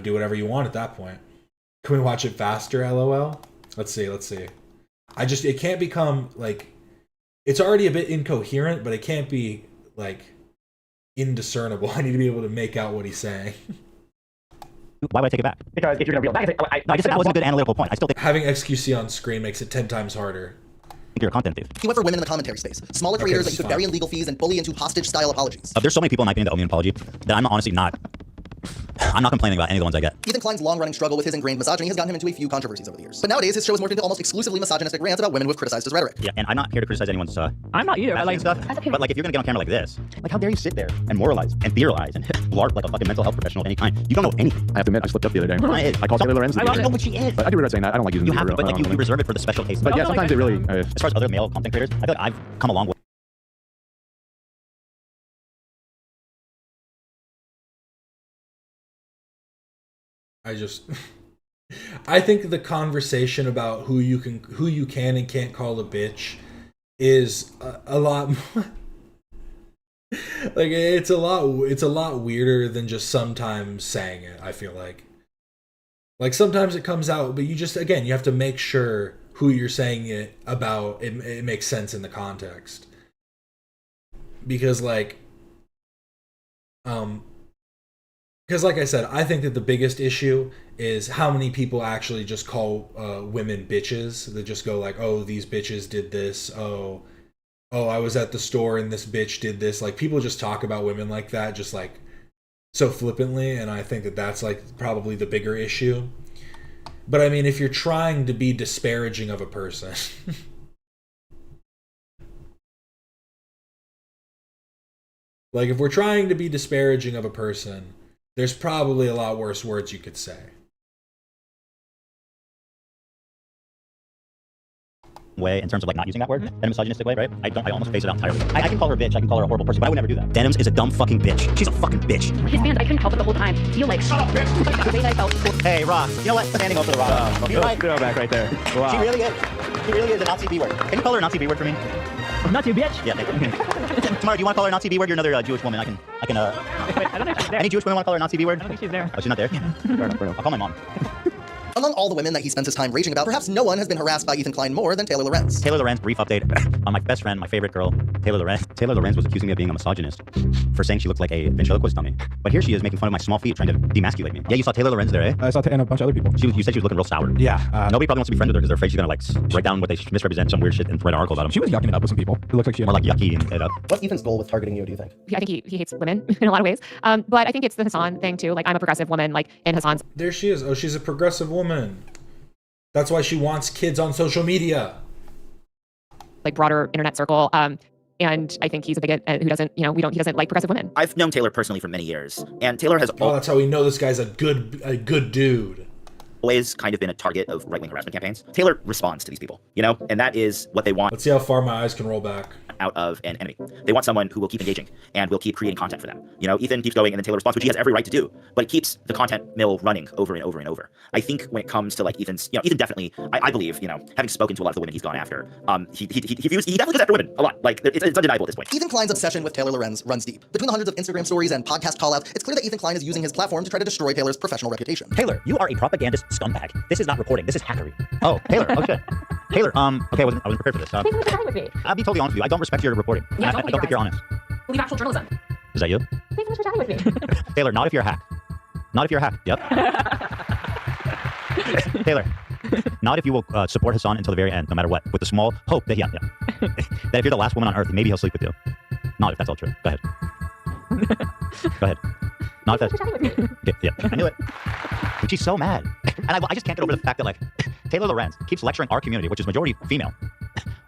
do whatever you want at that point. Can we watch it faster? LOL. Let's see. It can't become like, it's already a bit incoherent, but it can't be like indiscernible. I need to be able to make out what he's saying. Why would I take it back? Because if you're gonna reel back, No, I just said that wasn't a good analytical point. I still think Having XQC on screen makes it 10 times harder. you're a content thief. He went for women in the commentary space. Smaller creators that this you is could bury fine. in legal fees and bully into hostage-style apologies. There's so many people in my opinion that owe me an apology that I'm honestly not. I'm not complaining about any of the ones I get. Ethan Klein's long-running struggle with his ingrained misogyny has gotten him into a few controversies over the years. But nowadays, his show is morphed into almost exclusively misogynistic rants about women who have criticized his rhetoric. Yeah, and I'm not here to criticize anyone's. I'm not either, but like, stuff. But like, if you're gonna get on camera like this, like, how dare you sit there and moralize and theorize and larp like a fucking mental health professional of any kind? You don't know anything. I have to admit, I slipped up the other day. I called Taylor Lorenz. I love it. No, but she is. I do regret saying that. I don't like using You the have to, word, but like, you reserve it for the special cases. But yeah, no, sometimes like, it really. As far as other male content creators, I feel like I've come a long way. I think the conversation about who you can and can't call a bitch is a lot more, like it's a lot weirder than just sometimes saying it. I feel like sometimes it comes out, but you just, again, you have to make sure who you're saying it about, it makes sense in the context, because like I said, I think that the biggest issue is how many people actually just call women bitches. They just go like, oh, these bitches did this. Oh, I was at the store and this bitch did this. Like, people just talk about women like that, just like so flippantly. And I think that that's like probably the bigger issue. But I mean, if you're trying to be disparaging of a person, like if we're trying to be disparaging of a person, there's probably a lot worse words you could say. Way in terms of like not using that word in a misogynistic way, right? I almost phase it out entirely. I can call her a bitch, I can call her a horrible person, but I would never do that. Denims is a dumb fucking bitch. She's a fucking bitch. His fans, I couldn't help it the whole time. Feel like, shut up, bitch. The way that I felt. Hey, Rock, you know what? Standing up for the Rock. Throwback right there. Wow. She really is. She really is a Nazi B word. Can you call her a Nazi B word for me? Nazi bitch. Yeah, thank you. Tamara, do you want to call her a Nazi B word? You're another Jewish woman. I can. Wait, I don't think she's there. Any Jewish women want to call her a Nazi B word? I don't think she's there. Oh, she's not there? Fair enough. I'll call my mom. Among all the women that he spends his time raging about, perhaps no one has been harassed by Ethan Klein more than Taylor Lorenz. Taylor Lorenz, brief update on my best friend, my favorite girl, Taylor Lorenz. Taylor Lorenz was accusing me of being a misogynist for saying she looked like a ventriloquist dummy. But here she is making fun of my small feet, trying to demasculate me. Yeah, you saw Taylor Lorenz there, eh? I saw and a bunch of other people. You said she was looking real sour. Yeah. Nobody probably wants to be friends with her because they're afraid she's gonna like write down what they misrepresent, some weird shit, and write an article about them. She was yucking it up with some people. It looked like she had more like yucky it up. What's Ethan's goal with targeting you, do you think? I think he hates women in a lot of ways. But I think it's the Hassan thing too. Like, I'm a progressive woman, like in Hassan's. There she is. Oh, she's a progressive woman. That's why she wants kids on social media. Like, broader internet circle. And I think he's a bigot who doesn't, he doesn't like progressive women. I've known Taylor personally for many years, and Taylor has that's how we know this guy's a good dude. Always kind of been a target of right-wing harassment campaigns. Taylor responds to these people, and that is what they want. Let's see how far my eyes can roll back. Out of an enemy. They want someone who will keep engaging and will keep creating content for them. Ethan keeps going and then Taylor responds, which he has every right to do, but it keeps the content mill running over and over and over. I think when it comes to like Ethan's, Ethan definitely, I believe, having spoken to a lot of the women he's gone after, he definitely goes after women a lot. Like, it's undeniable at this point. Ethan Klein's obsession with Taylor Lorenz runs deep. Between the hundreds of Instagram stories and podcast callouts, it's clear that Ethan Klein is using his platform to try to destroy Taylor's professional reputation. Taylor, you are a propagandist scumbag. This is not recording. This is hackery. Oh, Taylor. Oh shit. Taylor. Okay, I wasn't prepared for this. Thanks for chatting with me. I'll be totally honest with you. I don't respect your reporting. Yeah, I don't think you're honest. Believe actual journalism. Is that you? Thanks for chatting with me. Taylor, not if you're a hack. Not if you're a hack. Yep. Taylor, not if you will support Hassan until the very end, no matter what, with the small hope that that if you're the last woman on earth, maybe he'll sleep with you. Not if that's all true. Go ahead. Go ahead. Not if that's. Okay, yeah, I knew it. But she's so mad, and I just can't get over the fact that like Taylor Lorenz keeps lecturing our community, which is majority female,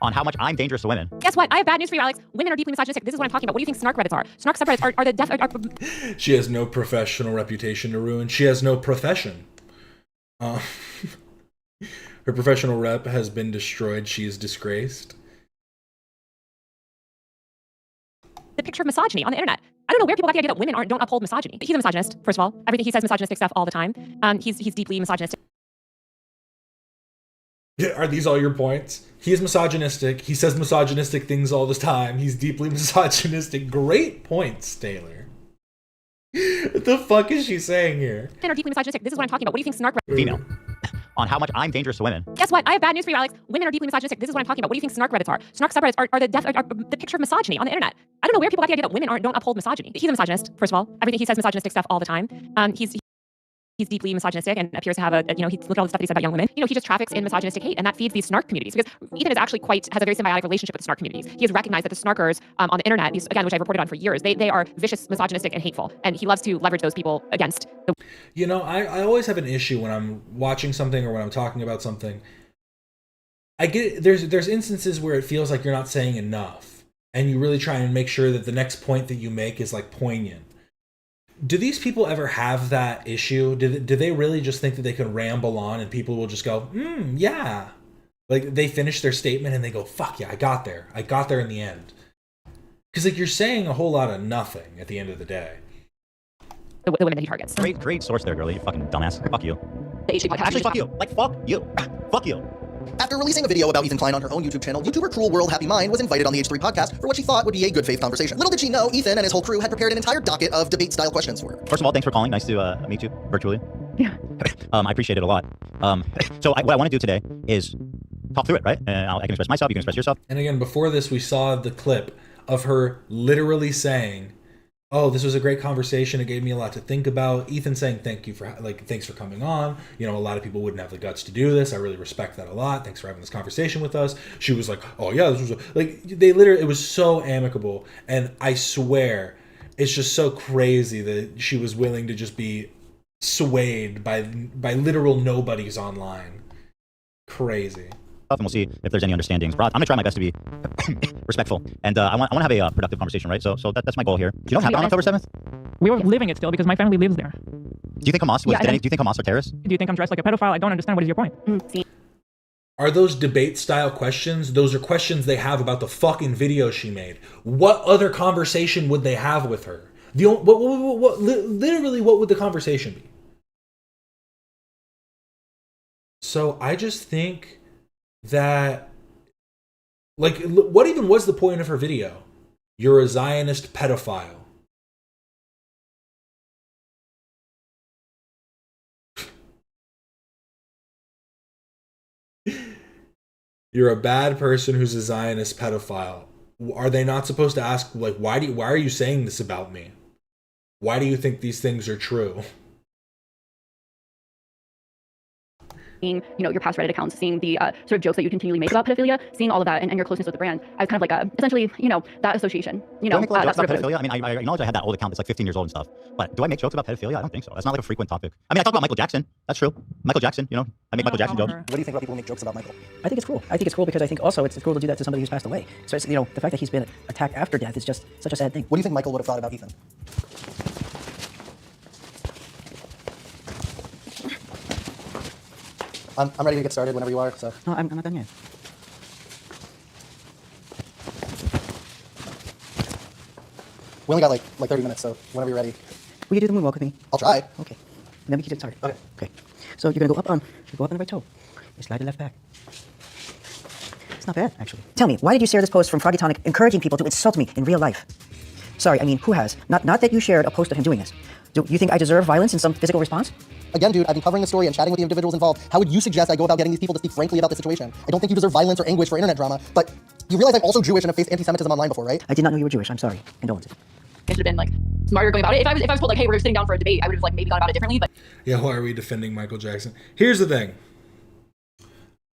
on how much I'm dangerous to women. Guess what? I have bad news for you, Alex. Women are deeply misogynistic. This is what I'm talking about. What do you think snark Reddits are? Snark subreddits are the death. She has no professional reputation to ruin. She has no profession. Her professional rep has been destroyed. She is disgraced. The picture of misogyny on the internet. I don't know where people got the idea that women don't uphold misogyny. He's a misogynist, first of all. Everything he says misogynistic stuff all the time. He's deeply misogynistic. Are these all your points? He is misogynistic. He says misogynistic things all the time. He's deeply misogynistic. Great points, Taylor. What the fuck is she saying here? Men are deeply misogynistic. This is what I'm talking about. What do you think snark female? On how much I'm dangerous to women. Guess what? I have bad news for you, Alex. Women are deeply misogynistic. This is what I'm talking about. What do you think snark Reddits are? Snark subreddits are the picture of misogyny on the internet. I don't know where people got the idea that women don't uphold misogyny. He's a misogynist, first of all. Everything he says misogynistic stuff all the time. He's he's deeply misogynistic and appears to have a you know, look at all the stuff that he said about young women. You know, he just traffics in misogynistic hate, and that feeds these snark communities. Because Ethan is actually has a very symbiotic relationship with the snark communities. He has recognized that the snarkers on the internet, again, which I've reported on for years, they are vicious, misogynistic, and hateful, and he loves to leverage those people against the. You know, I always have an issue when I'm watching something or when I'm talking about something. I get there's instances where it feels like you're not saying enough, and you really try and make sure that the next point that you make is like poignant. Do these people ever have that issue? Do they really just think that they can ramble on and people will just go, yeah. Like they finish their statement and they go, fuck yeah, I got there in the end. Because like you're saying a whole lot of nothing at the end of the day. The women that he targets. Great source there, girlie. You fucking dumbass. Fuck you. The HD podcast. Actually, fuck you. Like, fuck you. Fuck you. After releasing a video about Ethan Klein on her own YouTube channel, YouTuber Cruel World Happy Mind was invited on the H3 podcast for what she thought would be a good faith conversation. Little did she know, Ethan and his whole crew had prepared an entire docket of debate-style questions for her. First of all, thanks for calling. Nice to meet you virtually. Yeah. I appreciate it a lot. So what I want to do today is talk through it, right? I can express myself, you can express yourself. And again, before this, we saw the clip of her literally saying, oh, this was a great conversation. It gave me a lot to think about. Ethan saying, thanks for coming on. You know, a lot of people wouldn't have the guts to do this. I really respect that a lot. Thanks for having this conversation with us. She was like, oh yeah, this was it was so amicable. And I swear, it's just so crazy that she was willing to just be swayed by literal nobodies online. Crazy. And we'll see if there's any understandings. I'm gonna try my best to be respectful, and I want to have a productive conversation, right? So that's my goal here. Do you know what happened on October 7th? We were living it still because my family lives there. Do you think Hamas was? Do you think Hamas are terrorists? Do you think I'm dressed like a pedophile? I don't understand. What is your point? Are those debate style questions? Those are questions they have about the fucking video she made. What other conversation would they have with her? Literally, what would the conversation be? So I just think that, like, what even was the point of her video? You're a Zionist pedophile. You're a bad person who's a Zionist pedophile. Are they not supposed to ask, like, why are you saying this about me? Why do you think these things are true? Seeing, you know, your past Reddit accounts, seeing the sort of jokes that you continually make about pedophilia, seeing all of that, and your closeness with the brand, I was kind of like essentially, you know, that association. You know, do I make jokes about pedophilia? I mean, I acknowledge I had that old account that's like 15 years old and stuff. But do I make jokes about pedophilia? I don't think so. That's not like a frequent topic. I mean, I talk about Michael Jackson. That's true. Michael Jackson, you know, I make Michael Jackson jokes. What do you think about people who make jokes about Michael? I think it's cool. I think it's cool because I think also it's cool to do that to somebody who's passed away. So it's, you know, the fact that he's been attacked after death is just such a sad thing. What do you think Michael would have thought about Ethan? I'm ready to get started whenever you are, so. No, I'm not done yet. We only got like 30 minutes, so whenever you're ready. Will you do the moonwalk with me? I'll try. Okay. And then we can get started. Okay. Okay. So you're gonna go up on the right toe. You slide the left back. It's not bad, actually. Tell me, why did you share this post from Froggy Tonic encouraging people to insult me in real life? Sorry, I mean, who has? Not that you shared a post of him doing this. Do you think I deserve violence and some physical response? Again, dude, I've been covering the story and chatting with the individuals involved. How would you suggest I go about getting these people to speak frankly about the situation? I don't think you deserve violence or anguish for internet drama, but you realize I'm also Jewish and have faced anti-Semitism online before, right? I did not know you were Jewish. I'm sorry. Condolences. I should have been like smarter going about it. If I was told like, hey, we're sitting down for a debate, I would have like maybe gone about it differently. But yeah, why are we defending Michael Jackson? Here's the thing.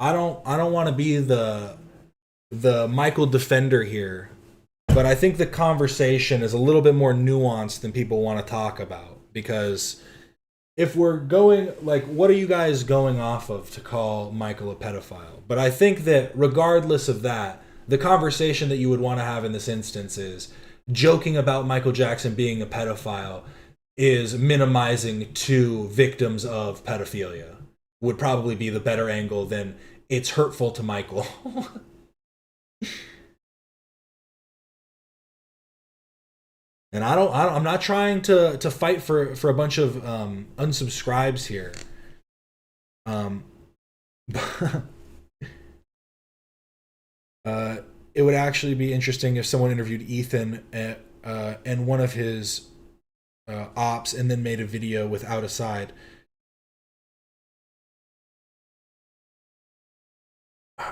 I don't want to be the Michael defender here, but I think the conversation is a little bit more nuanced than people want to talk about, because if we're going, like, what are you guys going off of to call Michael a pedophile? But I think that regardless of that, the conversation that you would want to have in this instance is joking about Michael Jackson being a pedophile is minimizing two victims of pedophilia would probably be the better angle than it's hurtful to Michael. And I'm not trying to fight for a bunch of unsubscribes here. It would actually be interesting if someone interviewed Ethan and one of his ops and then made a video without a side.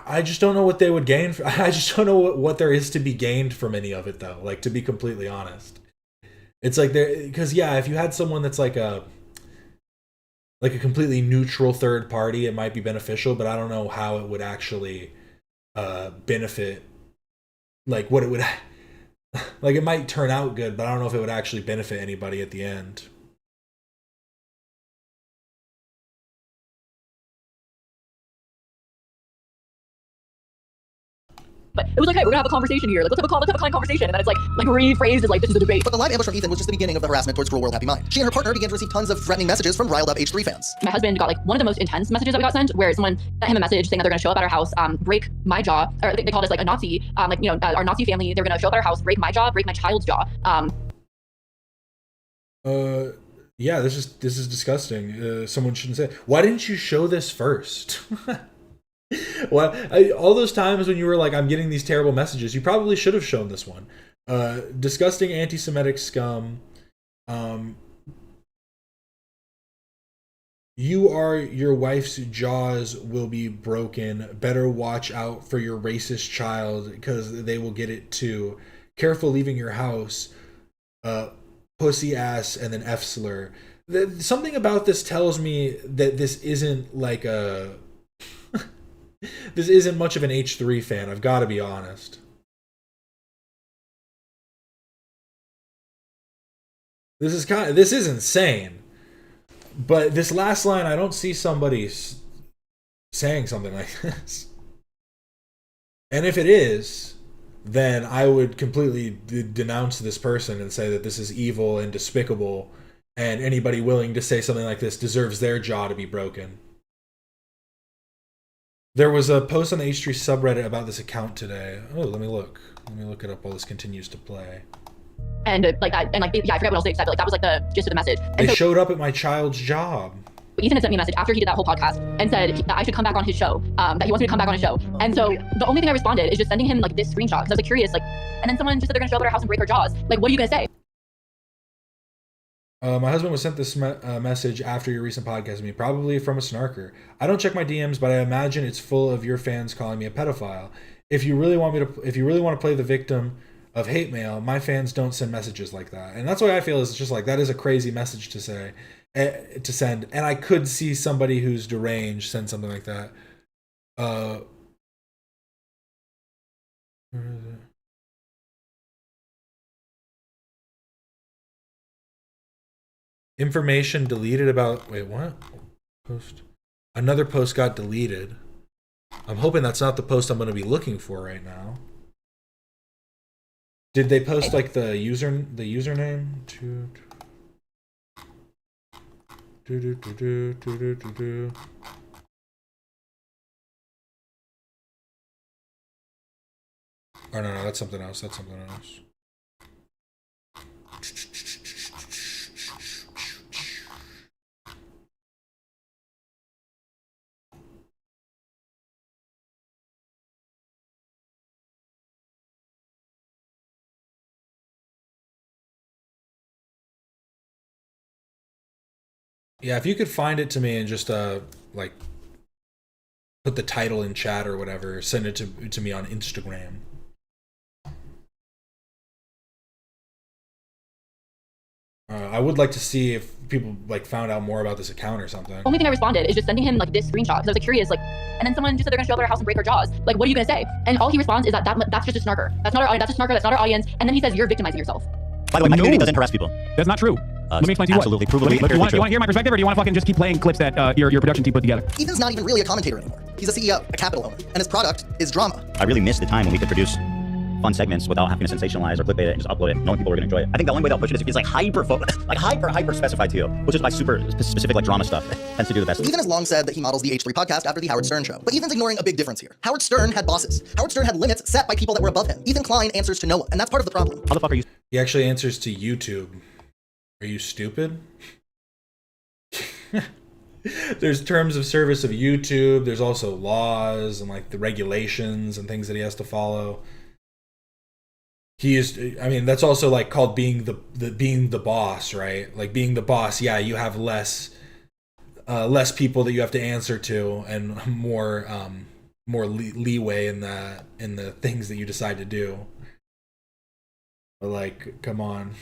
I just don't know what they would gain. I just don't know what there is to be gained from any of it, though. Like, to be completely honest, it's like there, because yeah, if you had someone that's like like a completely neutral third party, it might be beneficial, but I don't know how it would actually benefit, like what it would like it might turn out good, but I don't know if it would actually benefit anybody at the end. But it was like, hey, we're gonna have a conversation here. Like, let's have a kind conversation. And then it's like rephrased as like, this is a debate. But the live ambush from Ethan was just the beginning of the harassment towards Cruel World Happy Mind. She and her partner began to receive tons of threatening messages from riled up H3 fans. My husband got like one of the most intense messages that we got sent, where someone sent him a message saying that they're gonna show up at our house, break my jaw, or they called us like a Nazi, our Nazi family. They're gonna show up at our house, break my jaw, break my child's jaw. Yeah, this is disgusting. Someone shouldn't say. Why didn't you show this first? All those times when you were like, I'm getting these terrible messages, you probably should have shown this one. Disgusting anti-Semitic scum. Your wife's jaws will be broken. Better watch out for your racist child because they will get it too. Careful leaving your house. Pussy ass and then F slur. Something about this tells me that this isn't like a this isn't much of an H3 fan, I've got to be honest. This is insane. But this last line, I don't see somebody saying something like this. And if it is, then I would completely denounce this person and say that this is evil and despicable, and anybody willing to say something like this deserves their jaw to be broken. There was a post on the H3 subreddit about this account today. Oh, let me look it up while this continues to play. And I forget what else they said, but like that was like the gist of the message. They showed up at my child's job. Ethan had sent me a message after he did that whole podcast and said that I should come back on his show, that he wants me to come back on his show. And so the only thing I responded is just sending him like this screenshot because I was like curious, like, and then someone just said they're gonna show up at our house and break our jaws. Like, what are you gonna say? My husband was sent this message after your recent podcast with me, probably from a snarker. I don't check my DMs, but I imagine it's full of your fans calling me a pedophile. If you really want to play the victim of hate mail, my fans don't send messages like that. And that's why I feel is just like that is a crazy message to say, to send. And I could see somebody who's deranged send something like that. Where is it? Information deleted about, wait, what? Post. Another post got deleted. I'm hoping that's not the post I'm going to be looking for right now. Did they post like the username? Oh no, that's something else. That's something else. Yeah, if you could find it to me and just like put the title in chat or whatever, send it to me on Instagram. I would like to see if people like found out more about this account or something. Only thing I responded is just sending him like this screenshot because I was like curious, like, and then someone just said they're gonna show up at our house and break our jaws. Like, what are you gonna say? And all he responds is that's just a snarker. That's not our audience. That's a snarker. That's not our audience. And then he says you're victimizing yourself. By the way, my community doesn't harass people. That's not true. Let me explain to you absolutely, what. Provably, You want to hear my perspective, or do you want to fucking just keep playing clips that your production team put together? Ethan's not even really a commentator anymore. He's a CEO, a capital owner, and his product is drama. I really miss the time when we could produce fun segments without having to sensationalize or clickbait it and just upload it, knowing people were going to enjoy it. I think the only way they'll push it is like hyper specified to you, which is why super specific like drama stuff tends to do the best. Ethan has long said that he models the H3 podcast after the Howard Stern show, but Ethan's ignoring a big difference here. Howard Stern had bosses. Howard Stern had limits set by people that were above him. Ethan Klein answers to no one, and that's part of the problem. How the fuck are you? He actually answers to YouTube. Are you stupid? There's terms of service of YouTube. There's also laws and like the regulations and things that he has to follow. He is, I mean, that's also like called being the boss, right? Like being the boss, yeah, you have less people that you have to answer to and more leeway in the things that you decide to do. But like, come on.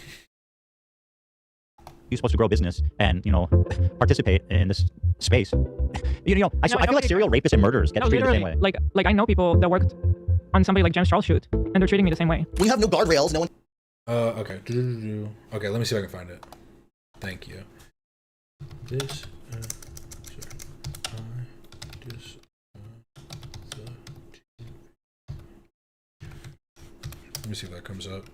you're supposed to grow a business and, participate in this space. I feel like serial rapists and murderers get treated the same way. Like I know people that worked on somebody like James Charles shoot, and they're treating me the same way. We have no guardrails, no one... Okay. Okay, let me see if I can find it. Thank you. This... Let me see if that comes up.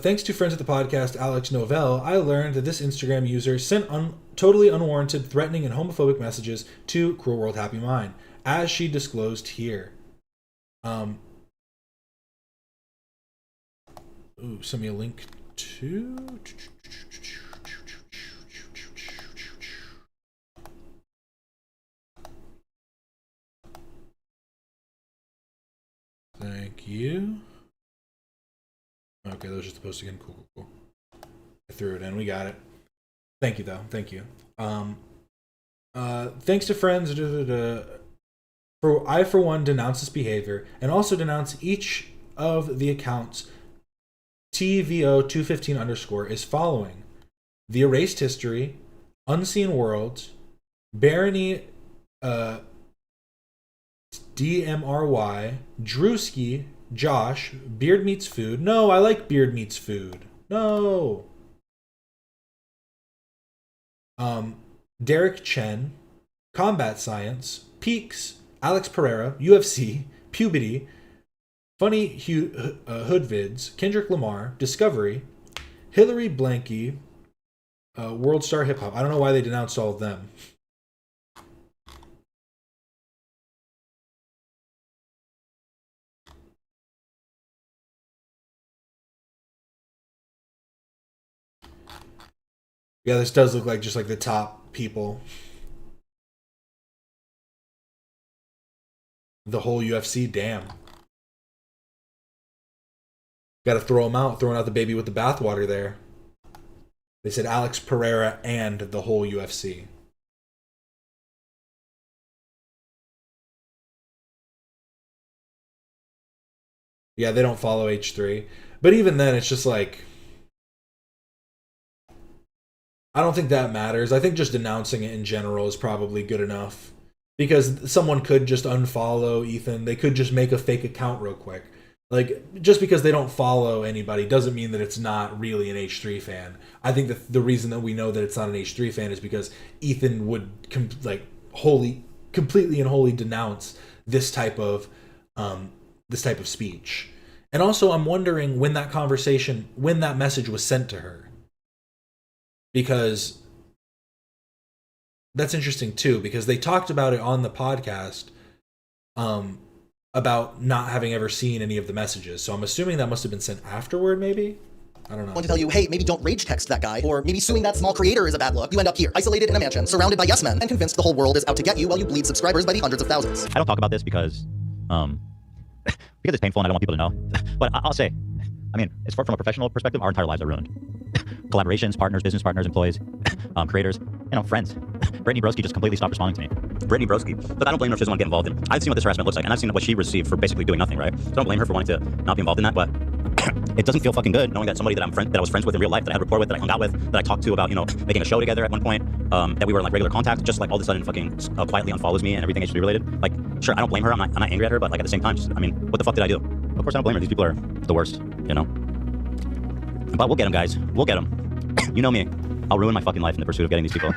Thanks to friends of the podcast, Alex Novell, I learned that this Instagram user sent totally unwarranted, threatening, and homophobic messages to Cruel World Happy Mind, as she disclosed here. Send me a link to... Thank you. Okay, those are the posts again. Cool. I threw it in. We got it. Thank you, though. Thank you. Thanks to friends. I, for one, denounce this behavior and also denounce each of the accounts TVO215_ is following: The Erased History, Unseen Worlds, Barony, DMRY, Drewski, Josh, Beard Meets Food. No, I like Beard Meets Food. No. Derek Chen, Combat Science, Peaks, Alex Pereira, UFC, Puberty, Funny Hood Vids, Kendrick Lamar, Discovery, Hillary Blanky, World Star Hip Hop. I don't know why they denounced all of them. Yeah, this does look like just like the top people. The whole UFC, damn. Got to throw them out, throwing out the baby with the bathwater there. They said Alex Pereira and the whole UFC. Yeah, they don't follow H3. But even then, it's just like... I don't think that matters. I think just denouncing it in general is probably good enough. Because someone could just unfollow Ethan. They could just make a fake account real quick. Like, just because they don't follow anybody doesn't mean that it's not really an H3 fan. I think that the reason that we know that it's not an H3 fan is because Ethan would completely and wholly denounce this type of speech. And also, I'm wondering when that message was sent to her. Because that's interesting too, because they talked about it on the podcast about not having ever seen any of the messages. So I'm assuming that must have been sent afterward, maybe? I don't know. I want to tell you, hey, maybe don't rage text that guy, or maybe suing that small creator is a bad look. You end up here, isolated in a mansion, surrounded by yes men, and convinced the whole world is out to get you while you bleed subscribers by the hundreds of thousands. I don't talk about this because it's painful and I don't want people to know. But I'll say, I mean, it's from a professional perspective, our entire lives are ruined. Collaborations, partners, business partners, employees, creators, friends. Brittany Broski just completely stopped responding to me. Brittany Broski. But I don't blame her if she doesn't want to get involved in. I've seen what this harassment looks like, and I've seen what she received for basically doing nothing, right? So I don't blame her for wanting to not be involved in that, but it doesn't feel fucking good knowing that somebody that I was friends with in real life, that I had rapport with, that I hung out with, that I talked to about, making a show together at one point, that we were in like regular contact, just like all of a sudden fucking quietly unfollows me and everything H3 related. Like, sure, I don't blame her. I'm not angry at her, but like at the same time, what the fuck did I do? Of course I don't blame her. These people are the worst, But we'll get them, guys. We'll get them. You know me. I'll ruin my fucking life in the pursuit of getting these people.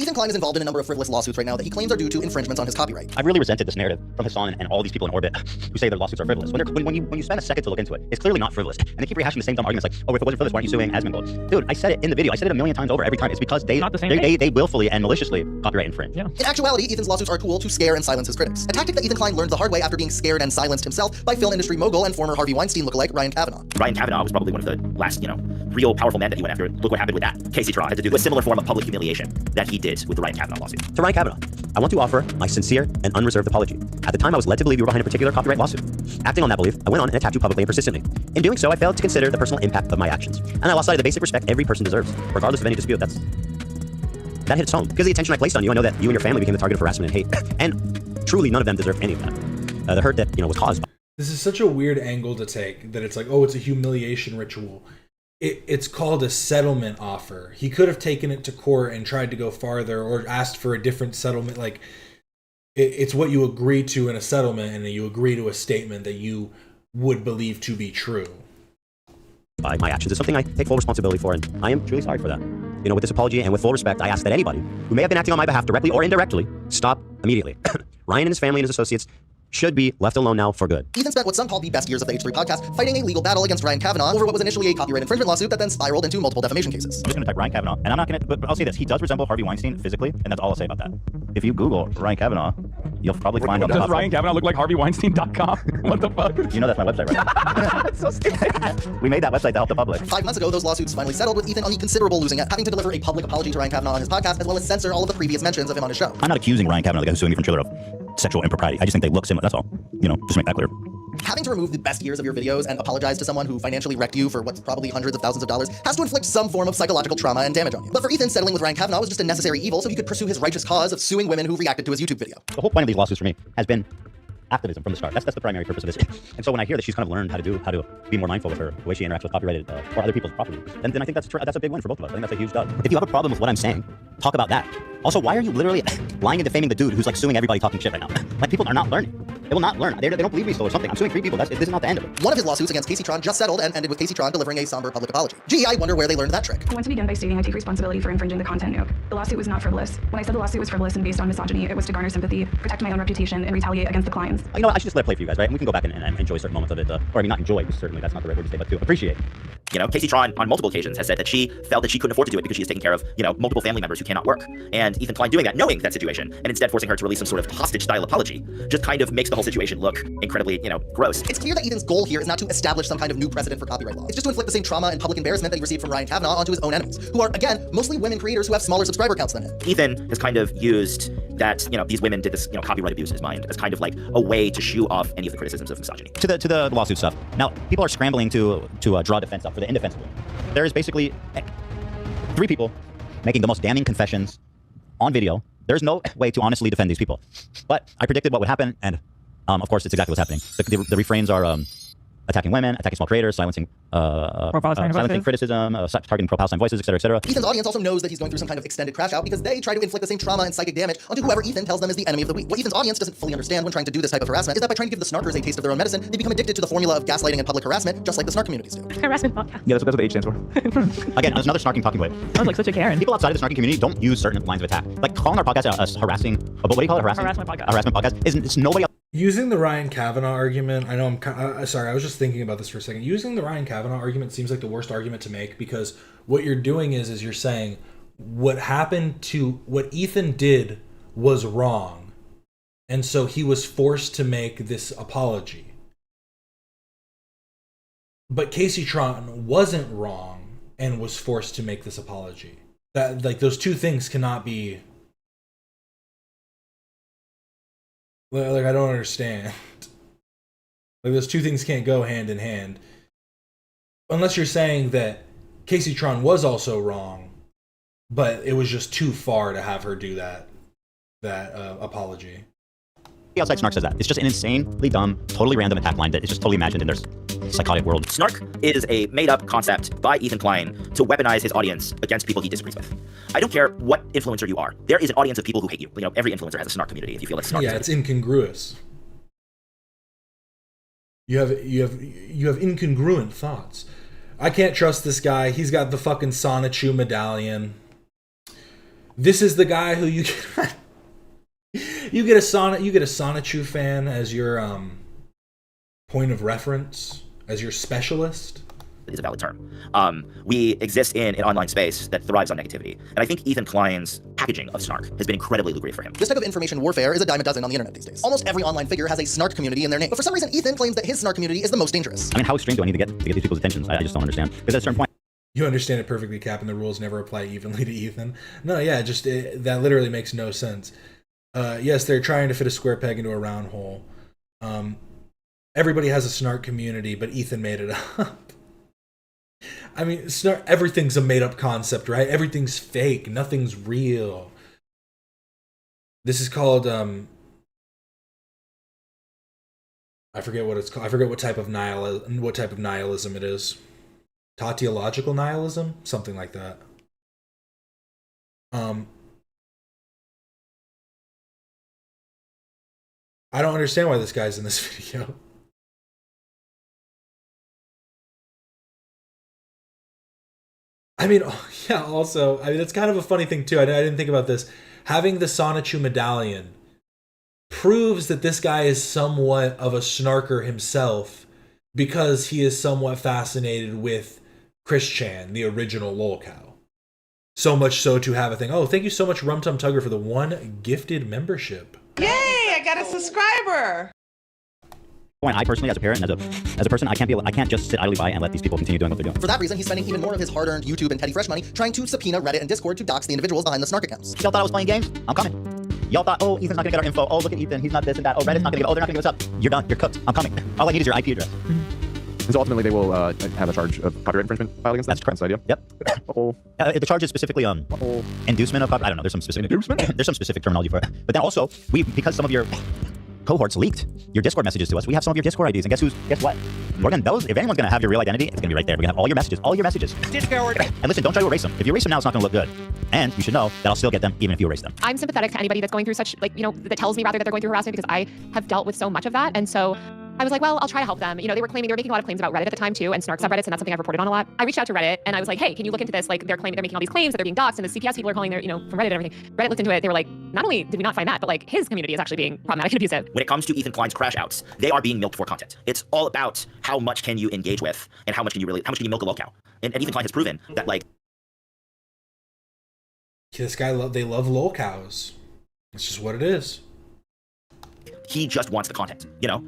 Ethan Klein is involved in a number of frivolous lawsuits right now that he claims are due to infringements on his copyright. I've really resented this narrative from Hassan and all these people in orbit who say their lawsuits are frivolous. When you spend a second to look into it, it's clearly not frivolous. And they keep rehashing the same dumb arguments like, oh, if it wasn't frivolous, why aren't you suing Asmongold? Dude, I said it in the video. I said it a million times over every time. It's because they willfully and maliciously copyright infringe. Yeah. In actuality, Ethan's lawsuits are a tool to scare and silence his critics. A tactic that Ethan Klein learned the hard way after being scared and silenced himself by film industry mogul and former Harvey Weinstein lookalike Ryan Kavanaugh. Ryan Kavanaugh was probably one of the last, real powerful men that he went after. Look what happened with that. Casey Trott had to do a similar form of public humiliation that he did with the Ryan Kavanaugh lawsuit. To Ryan Kavanaugh, I want to offer my sincere and unreserved apology. At the time, I was led to believe you were behind a particular copyright lawsuit. Acting on that belief, I went on and attacked you publicly and persistently. In doing so, I failed to consider the personal impact of my actions, and I lost sight of the basic respect every person deserves, regardless of any dispute. that hits home. Because of the attention I placed on you, I know that you and your family became the target of harassment and hate. And truly, none of them deserve any of that. The hurt that, was caused. This is such a weird angle to take, that it's like, oh, it's a humiliation ritual. It's called a settlement offer. He could have taken it to court and tried to go farther, or asked for a different settlement. Like, it's what you agree to in a settlement, and then you agree to a statement that you would believe to be true. By my actions is something I take full responsibility for, and I am truly sorry for that. With this apology and with full respect, I ask that anybody who may have been acting on my behalf directly or indirectly stop immediately. Ryan and his family and his associates should be left alone now for good. Ethan spent what some call the best years of the H3 podcast fighting a legal battle against Ryan Kavanaugh over what was initially a copyright infringement lawsuit that then spiraled into multiple defamation cases. I'm just going to type Ryan Kavanaugh, and I'm not going to, but I'll say this. He does resemble Harvey Weinstein physically, and that's all I'll say about that. If you Google Ryan Kavanaugh, you'll probably find on the Does Ryan Kavanaugh look like HarveyWeinstein.com? What the fuck? You know that's my website, right? It's so stupid. We made that website to help the public. 5 months ago, those lawsuits finally settled, with Ethan on the considerable losing end, having to deliver a public apology to Ryan Kavanaugh on his podcast, as well as censor all of the previous mentions of him on his show. I'm not accusing Ryan Kavanaugh, the guy who's suing me from Triller, of sexual impropriety. I just think they look similar, that's all. Just make that clear. Having to remove the best years of your videos and apologize to someone who financially wrecked you for what's probably hundreds of thousands of dollars has to inflict some form of psychological trauma and damage on you. But for Ethan, settling with Ryan Kavanaugh was just a necessary evil so he could pursue his righteous cause of suing women who reacted to his YouTube video. The whole point of these lawsuits for me has been activism from the start. That's the primary purpose of this. And so when I hear that she's kind of learned how to be more mindful of the way she interacts with copyrighted or other people's property, then I think that's a big win for both of us. I think that's a huge dub. If you have a problem with what I'm saying, talk about that. Also, why are you literally lying and defaming the dude who's like suing everybody talking shit right now? Like, people are not learning. They will not learn. They don't believe me still or something. I'm suing 3 people. This is not the end of it. One of his lawsuits against Casey Tron just settled and ended with Casey Tron delivering a somber public apology. Gee, I wonder where they learned that trick. I want to begin by stating I take responsibility for infringing the content nuke. The lawsuit was not frivolous. When I said the lawsuit was frivolous and based on misogyny, it was to garner sympathy, protect my own reputation, and retaliate against the clients. I should just let it play for you guys, right? And we can go back and enjoy certain moments of it. Not enjoy, because certainly that's not the right word to say, but to appreciate. Casey Tron on multiple occasions has said that she felt that she couldn't afford to do it because she is taking care of, multiple family members who cannot work. And Ethan Klein doing that, knowing that situation, and instead forcing her to release some sort of hostage-style apology, just kind of makes the whole situation look incredibly, gross. It's clear that Ethan's goal here is not to establish some kind of new precedent for copyright law. It's just to inflict the same trauma and public embarrassment that he received from Ryan Kavanaugh onto his own enemies, who are, again, mostly women creators who have smaller subscriber counts than him. Ethan has kind of used that, these women did this, copyright abuse in his mind as kind of like a way to shoo off any of the criticisms of misogyny. To the lawsuit stuff. Now, people are scrambling to draw defense up for the indefensible. There is basically 3 people making the most damning confessions on video. There's no way to honestly defend these people. But I predicted what would happen, and of course, it's exactly what's happening. The refrains are attacking women, attacking small creators, silencing criticism, targeting pro-Palestine voices, etc., etc. Ethan's audience also knows that he's going through some kind of extended crash out because they try to inflict the same trauma and psychic damage onto whoever Ethan tells them is the enemy of the week. What Ethan's audience doesn't fully understand when trying to do this type of harassment is that by trying to give the snarkers a taste of their own medicine, they become addicted to the formula of gaslighting and public harassment, just like the snark communities do. Harassment podcast. Yeah, that's what the H stands for. Again, there's another snarking talking point. Sounds like such a Karen. People outside of the snarking community don't use certain lines of attack. Like calling our podcast a harassing, what do you call it? Harassment podcast. Harassment podcast. It's nobody else. Using the Ryan Kavanaugh argument, I know I'm sorry, I was just thinking about this for a second. Using the Ryan Kavanaugh argument seems like the worst argument to make, because what you're doing is you're saying what Ethan did was wrong, and so he was forced to make this apology. But Casey Tron wasn't wrong and was forced to make this apology. That, like, those two things cannot be. Like, I don't understand. Like, those two things can't go hand in hand. Unless you're saying that Casey Tron was also wrong, but it was just too far to have her do that apology. The outside snark says that. It's just an insanely dumb, totally random attack line that is just totally imagined in their psychotic world. Snark is a made-up concept by Ethan Klein to weaponize his audience against people he disagrees with. I don't care what influencer you are. There is an audience of people who hate you. Every influencer has a snark community if you feel like snark. Yeah, it's incongruous. You have incongruent thoughts. I can't trust this guy. He's got the fucking Sonichu medallion. This is the guy who you get you get a Sonichu fan as your point of reference, as your specialist. Is a valid term. We exist in an online space that thrives on negativity. And I think Ethan Klein's packaging of snark has been incredibly lucrative for him. This type of information warfare is a dime a dozen on the internet these days. Almost every online figure has a snark community in their name. But for some reason, Ethan claims that his snark community is the most dangerous. I mean, how extreme do I need to get these people's attention? I just don't understand. Because at a certain point, you understand it perfectly, Cap, and the rules never apply evenly to Ethan. No, yeah, that literally makes no sense. Yes, they're trying to fit a square peg into a round hole. Everybody has a snark community, but Ethan made it up. I mean, everything's a made-up concept, right? Everything's fake. Nothing's real. This is called I forget what it's called. I forget what type of nihilism it is. Tautological nihilism, something like that. I don't understand why this guy's in this video. I mean, yeah, also, I mean, it's kind of a funny thing, too. I didn't think about this. Having the Sonichu medallion proves that this guy is somewhat of a snarker himself because he is somewhat fascinated with Chris Chan, the original lolcow. So much so to have a thing. Oh, thank you so much, Rum Tum Tugger, for the 1 gifted membership. Yay, I got a subscriber. And I personally, as a parent and as a person, I can't just sit idly by and let these people continue doing what they're doing. For that reason, he's spending even more of his hard-earned YouTube and Teddy Fresh money trying to subpoena Reddit and Discord to dox the individuals behind the snark accounts. Y'all thought I was playing games? I'm coming. Y'all thought, oh, Ethan's not gonna get our info. Oh, look at Ethan, he's not this and that. Oh, Reddit's not gonna give. Oh, they're not gonna give us up. You're done. You're cooked. I'm coming. All I need is your IP address. And so ultimately, they will have a charge of copyright infringement filed against them? That's correct. Idea? Yep. The charge is specifically inducement of copyright. I don't know. There's some specific. There's some specific terminology for it. But then also, because some of your cohorts leaked your Discord messages to us, we have some of your Discord IDs, and guess what? We're gonna if anyone's gonna have your real identity, it's gonna be right there. We're gonna have all your messages. Discord. And listen, don't try to erase them. If you erase them now, it's not gonna look good. And you should know that I'll still get them even if you erase them. I'm sympathetic to anybody that's going through such, that tells me rather that they're going through harassment, because I have dealt with so much of that. And so I was like, well, I'll try to help them. They were making a lot of claims about Reddit at the time too, and snark subreddits, and that's something I've reported on a lot. I reached out to Reddit and I was like, hey, can you look into this? Like, they're making all these claims that they're being doxxed, and the CPS people are calling their, from Reddit and everything. Reddit looked into it. They were like, not only did we not find that, but like his community is actually being problematic and abusive. When it comes to Ethan Klein's crash outs, they are being milked for content. It's all about how much can you engage with and how much can you milk a lolcow. And Ethan Klein has proven that, like, this guy, they love lolcows. It's just what it is. He just wants the content,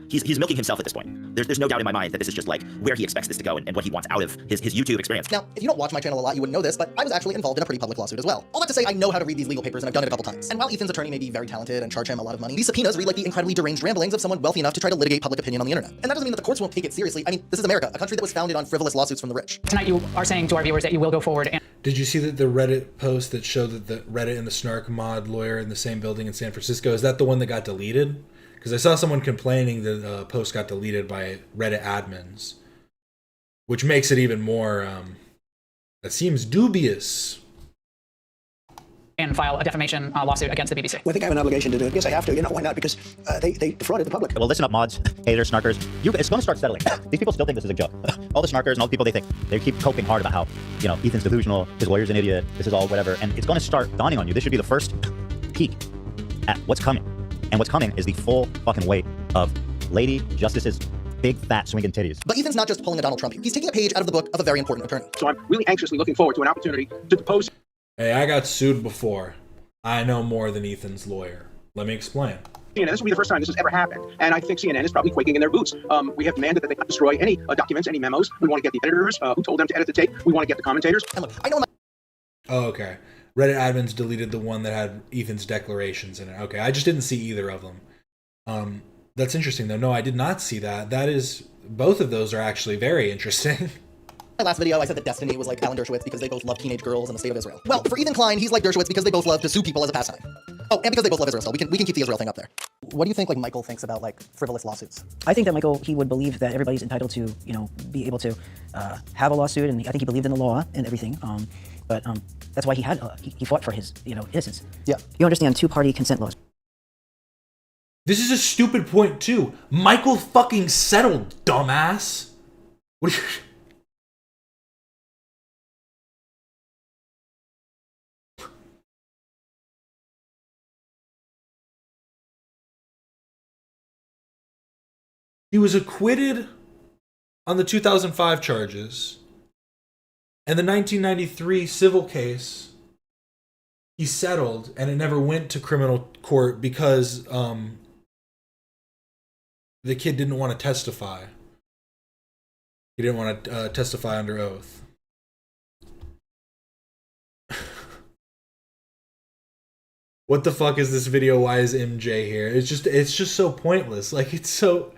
He's milking himself at this point. There's no doubt in my mind that this is just like where he expects this to go and what he wants out of his YouTube experience. Now, if you don't watch my channel a lot, you wouldn't know this, but I was actually involved in a pretty public lawsuit as well. All that to say, I know how to read these legal papers, and I've done it a couple times. And while Ethan's attorney may be very talented and charge him a lot of money, these subpoenas read like the incredibly deranged ramblings of someone wealthy enough to try to litigate public opinion on the internet. And that doesn't mean that the courts won't take it seriously. I mean, this is America, a country that was founded on frivolous lawsuits from the rich. Tonight you are saying to our viewers that you will go forward and... Did you see that the Reddit post that showed that the Reddit and the snark mod lawyer in the same building in San Francisco, is that the one that got deleted? Because I saw someone complaining that the post got deleted by Reddit admins, which makes it even more, that seems dubious. And file a defamation lawsuit against the BBC. Well, I think I have an obligation to do it. Yes, I have to. Why not? Because they defrauded the public. Well, listen up, mods, haters, snarkers. It's going to start settling. These people still think this is a joke. All the snarkers and all the people they keep coping hard about how, Ethan's delusional, his lawyer's an idiot, this is all whatever. And it's going to start dawning on you. This should be the first peek at what's coming. And what's coming is the full fucking weight of Lady Justice's big fat swinging titties. But Ethan's not just pulling a Donald Trump here. He's taking a page out of the book of a very important attorney. So I'm really anxiously looking forward to an opportunity to depose. Hey, I got sued before. I know more than Ethan's lawyer. Let me explain. CNN, this will be the first time this has ever happened. And I think CNN is probably quaking in their boots. We have demanded that they not destroy any documents, any memos. We want to get the editors who told them to edit the tape. We want to get the commentators. And look, I know Oh, okay. Reddit admins deleted the one that had Ethan's declarations in it. Okay, I just didn't see either of them. That's interesting, though. No, I did not see that. Both of those are actually very interesting. My last video, I said that Destiny was like Alan Dershowitz because they both love teenage girls in the state of Israel. Well, for Ethan Klein, he's like Dershowitz because they both love to sue people as a pastime. Oh, and because they both love Israel, so we can keep the Israel thing up there. What do you think Michael thinks about frivolous lawsuits? I think that Michael, he would believe that everybody's entitled to, be able to have a lawsuit, and I think he believed in the law and everything. But that's why he fought for his, innocence. Yeah. You understand two-party consent laws. This is a stupid point, too. Michael fucking settled, dumbass. What are you... He was acquitted on the 2005 charges, and the 1993 civil case, he settled, and it never went to criminal court because the kid didn't want to testify. He didn't want to testify under oath. What the fuck is this video? Why is MJ here? It's just so pointless. Like, it's so...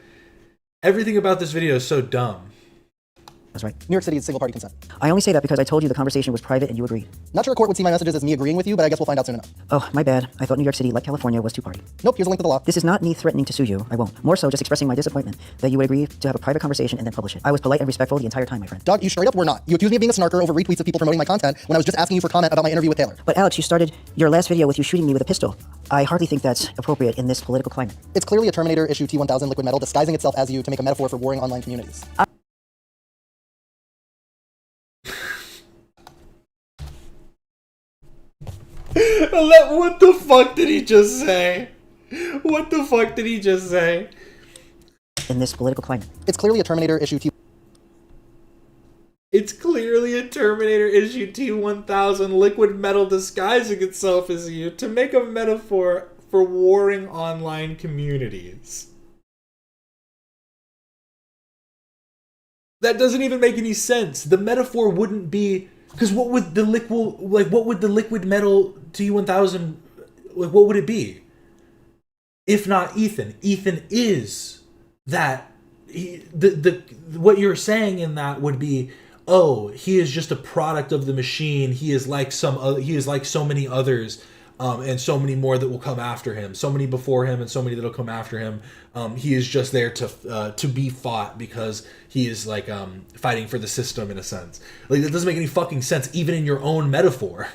Everything about this video is so dumb. That's right. New York City is single-party consent. I only say that because I told you the conversation was private and you agreed. Not sure a court would see my messages as me agreeing with you, but I guess we'll find out soon enough. Oh, my bad. I thought New York City, like California, was two-party. Nope, here's a link to the law. This is not me threatening to sue you. I won't. More so just expressing my disappointment that you would agree to have a private conversation and then publish it. I was polite and respectful the entire time, my friend. Dog, you straight up were not. You accused me of being a snarker over retweets of people promoting my content when I was just asking you for comment about my interview with Taylor. But Alex, you started your last video with you shooting me with a pistol. I hardly think that's appropriate in this political climate. It's clearly a Terminator issue T-1000 liquid metal disguising itself as you to make a metaphor for warring online communities. What the fuck did he just say? What the fuck did he just say? In this political climate. It's clearly a Terminator issue It's clearly a Terminator issue T-1000 liquid metal disguising itself as you to make a metaphor for warring online communities. That doesn't even make any sense. The metaphor wouldn't be, because what would the liquid metal T-1000, like, what would it be? If not Ethan. Ethan is that. What you're saying in that would be, oh, he is just a product of the machine. He is like so many others, and so many more that will come after him. So many before him, and so many that'll come after him. He is just there to be fought because he is like fighting for the system in a sense. Like, that doesn't make any fucking sense, even in your own metaphor.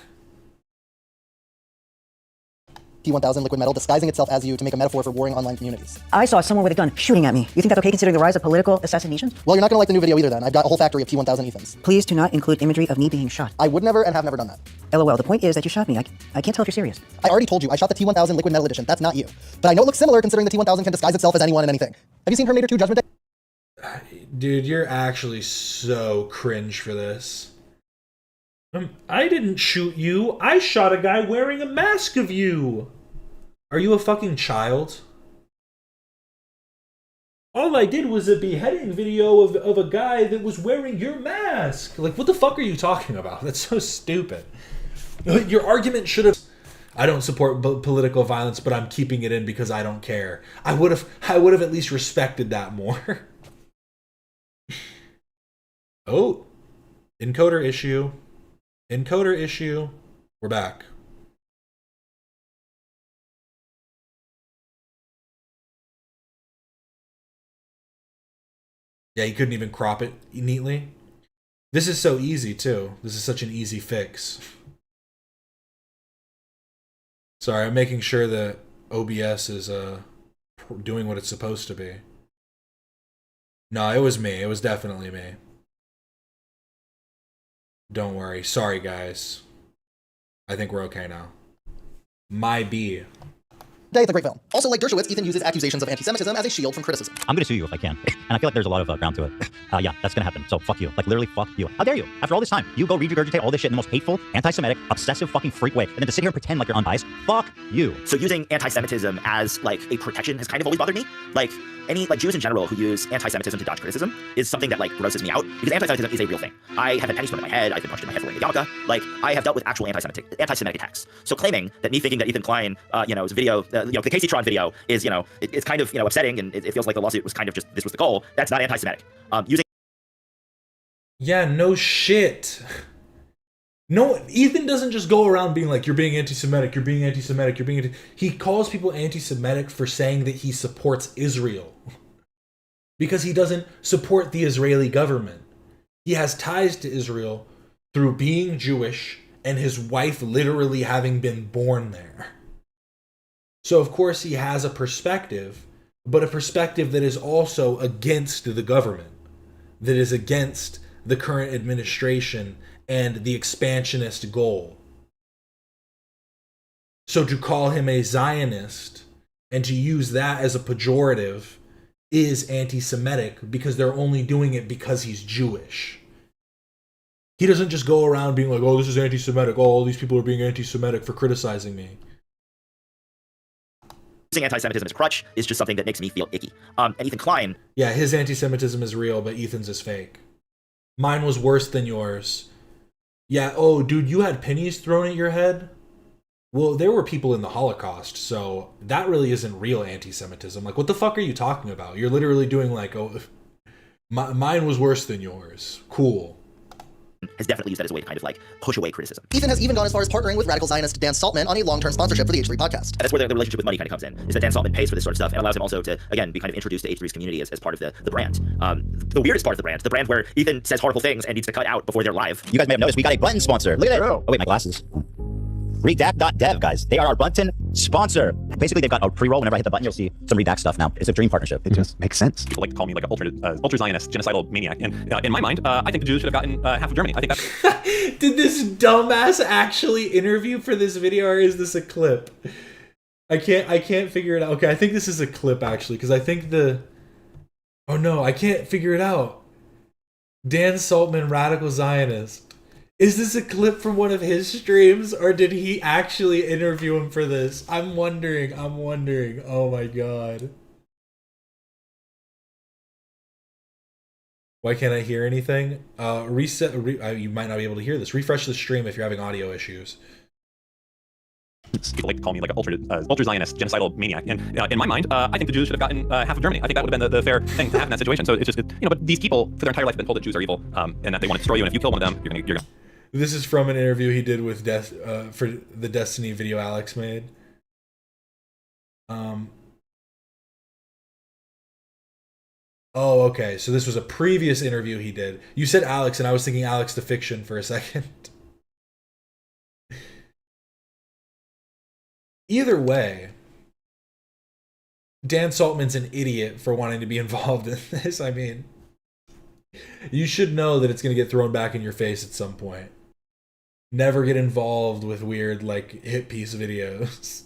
T-1000 liquid metal disguising itself as you to make a metaphor for warring online communities. I saw someone with a gun shooting at me. You think that's okay considering the rise of political assassinations? Well, you're not gonna like the new video either then. I've got a whole factory of T-1000 Ethans. Please do not include imagery of me being shot. I would never and have never done that. LOL, the point is that you shot me. I can't tell if you're serious. I already told you, I shot the T-1000 liquid metal edition. That's not you. But I know it looks similar considering the T-1000 can disguise itself as anyone and anything. Have you seen Terminator 2 Judgment Day? Dude, you're actually so cringe for this. I didn't shoot you. I shot a guy wearing a mask of you. Are you a fucking child? All I did was a beheading video of a guy that was wearing your mask. Like, what the fuck are you talking about? That's so stupid. Your argument should have... I don't support political violence, but I'm keeping it in because I don't care. I would have at least respected that more. Oh, encoder issue. Encoder issue. We're back. Yeah, he couldn't even crop it neatly. This is so easy, too. This is such an easy fix. Sorry, I'm making sure that OBS is doing what it's supposed to be. No, it was me. It was definitely me. Don't worry. Sorry, guys. I think we're okay now. My B. Day, it's a great film. Also, like Dershowitz, Ethan uses accusations of anti-Semitism as a shield from criticism. I'm gonna sue you if I can. And I feel like there's a lot of ground to it. Yeah, that's gonna happen. So fuck you. Like, literally fuck you. How dare you? After all this time, you go regurgitate all this shit in the most hateful, anti-Semitic, obsessive fucking freak way, and then to sit here and pretend like you're unbiased? Fuck you. So using anti-Semitism as like a protection has kind of always bothered me. Like Jews in general who use anti-Semitism to dodge criticism is something that like grosses me out because anti-Semitism is a real thing. I have had pennies thrown in my head. I've been punched in my head for wearing a yarmulke. Like, I have dealt with actual anti-Semitic attacks. So claiming that me thinking that Ethan Klein, is a video, the Casey Tron video is, it's kind of, upsetting, and it feels like the lawsuit was kind of just, this was the goal. That's not anti-Semitic. Using. Yeah, no shit. No, Ethan doesn't just go around being like, you're being anti-Semitic, you're being anti-Semitic, you're being He calls people anti-Semitic for saying that he supports Israel. Because he doesn't support the Israeli government. He has ties to Israel through being Jewish and his wife literally having been born there. So of course he has a perspective, but a perspective that is also against the government, that is against the current administration and the expansionist goal. So to call him a Zionist and to use that as a pejorative is anti-Semitic because they're only doing it because he's Jewish. He doesn't just go around being like, oh, this is anti-Semitic. Oh, all these people are being anti-Semitic for criticizing me. Using anti-Semitism as a crutch is just something that makes me feel icky. And Ethan Klein. Yeah, his anti-Semitism is real, but Ethan's is fake. Mine was worse than yours. Yeah, oh, dude, you had pennies thrown at your head? Well, there were people in the Holocaust, so that really isn't real anti-Semitism. Like, what the fuck are you talking about? You're literally doing like, oh, Mine was worse than yours. Cool. Has definitely used that as a way to kind of like push away criticism. Ethan has even gone as far as partnering with radical Zionist Dan Saltman on a long-term sponsorship for the H3 podcast. And that's where the relationship with money kind of comes in, is that Dan Saltman pays for this sort of stuff and allows him also to, again, be kind of introduced to H3's community as part of the brand. The weirdest part of the brand where Ethan says horrible things and needs to cut out before they're live. You guys may have noticed we got a button sponsor. Look at that. Oh, wait, my glasses. Redact.dev, guys. They are our button sponsor. Basically, they've got a pre-roll. Whenever I hit the button, you'll see some Redact stuff now. It's a dream partnership. It just makes sense. People like to call me like an ultra-Zionist, genocidal maniac. And in my mind, I think the Jews should have gotten half of Germany. I think that's... Did this dumbass actually interview for this video, or is this a clip? I can't figure it out. Okay, I think this is a clip, actually, because I think oh no, I can't figure it out. Dan Saltman, radical Zionist. Is this a clip from one of his streams, or did he actually interview him for this? I'm wondering. Oh my god. Why can't I hear anything? You might not be able to hear this. Refresh the stream if you're having audio issues. People like to call me like an ultra-Zionist, genocidal maniac. And in my mind, I think the Jews should have gotten half of Germany. I think that would have been the fair thing to have in that situation. So it's just, but these people, for their entire life, have been told that Jews are evil and that they want to destroy you. And if you kill one of them, you're gonna. This is from an interview he did with for the Destiny video Alex made. Oh, okay. So this was a previous interview he did. You said Alex, and I was thinking Alex the Fiction for a second. Either way, Dan Saltman's an idiot for wanting to be involved in this. I mean, you should know that it's going to get thrown back in your face at some point. Never get involved with weird, like, hit piece videos.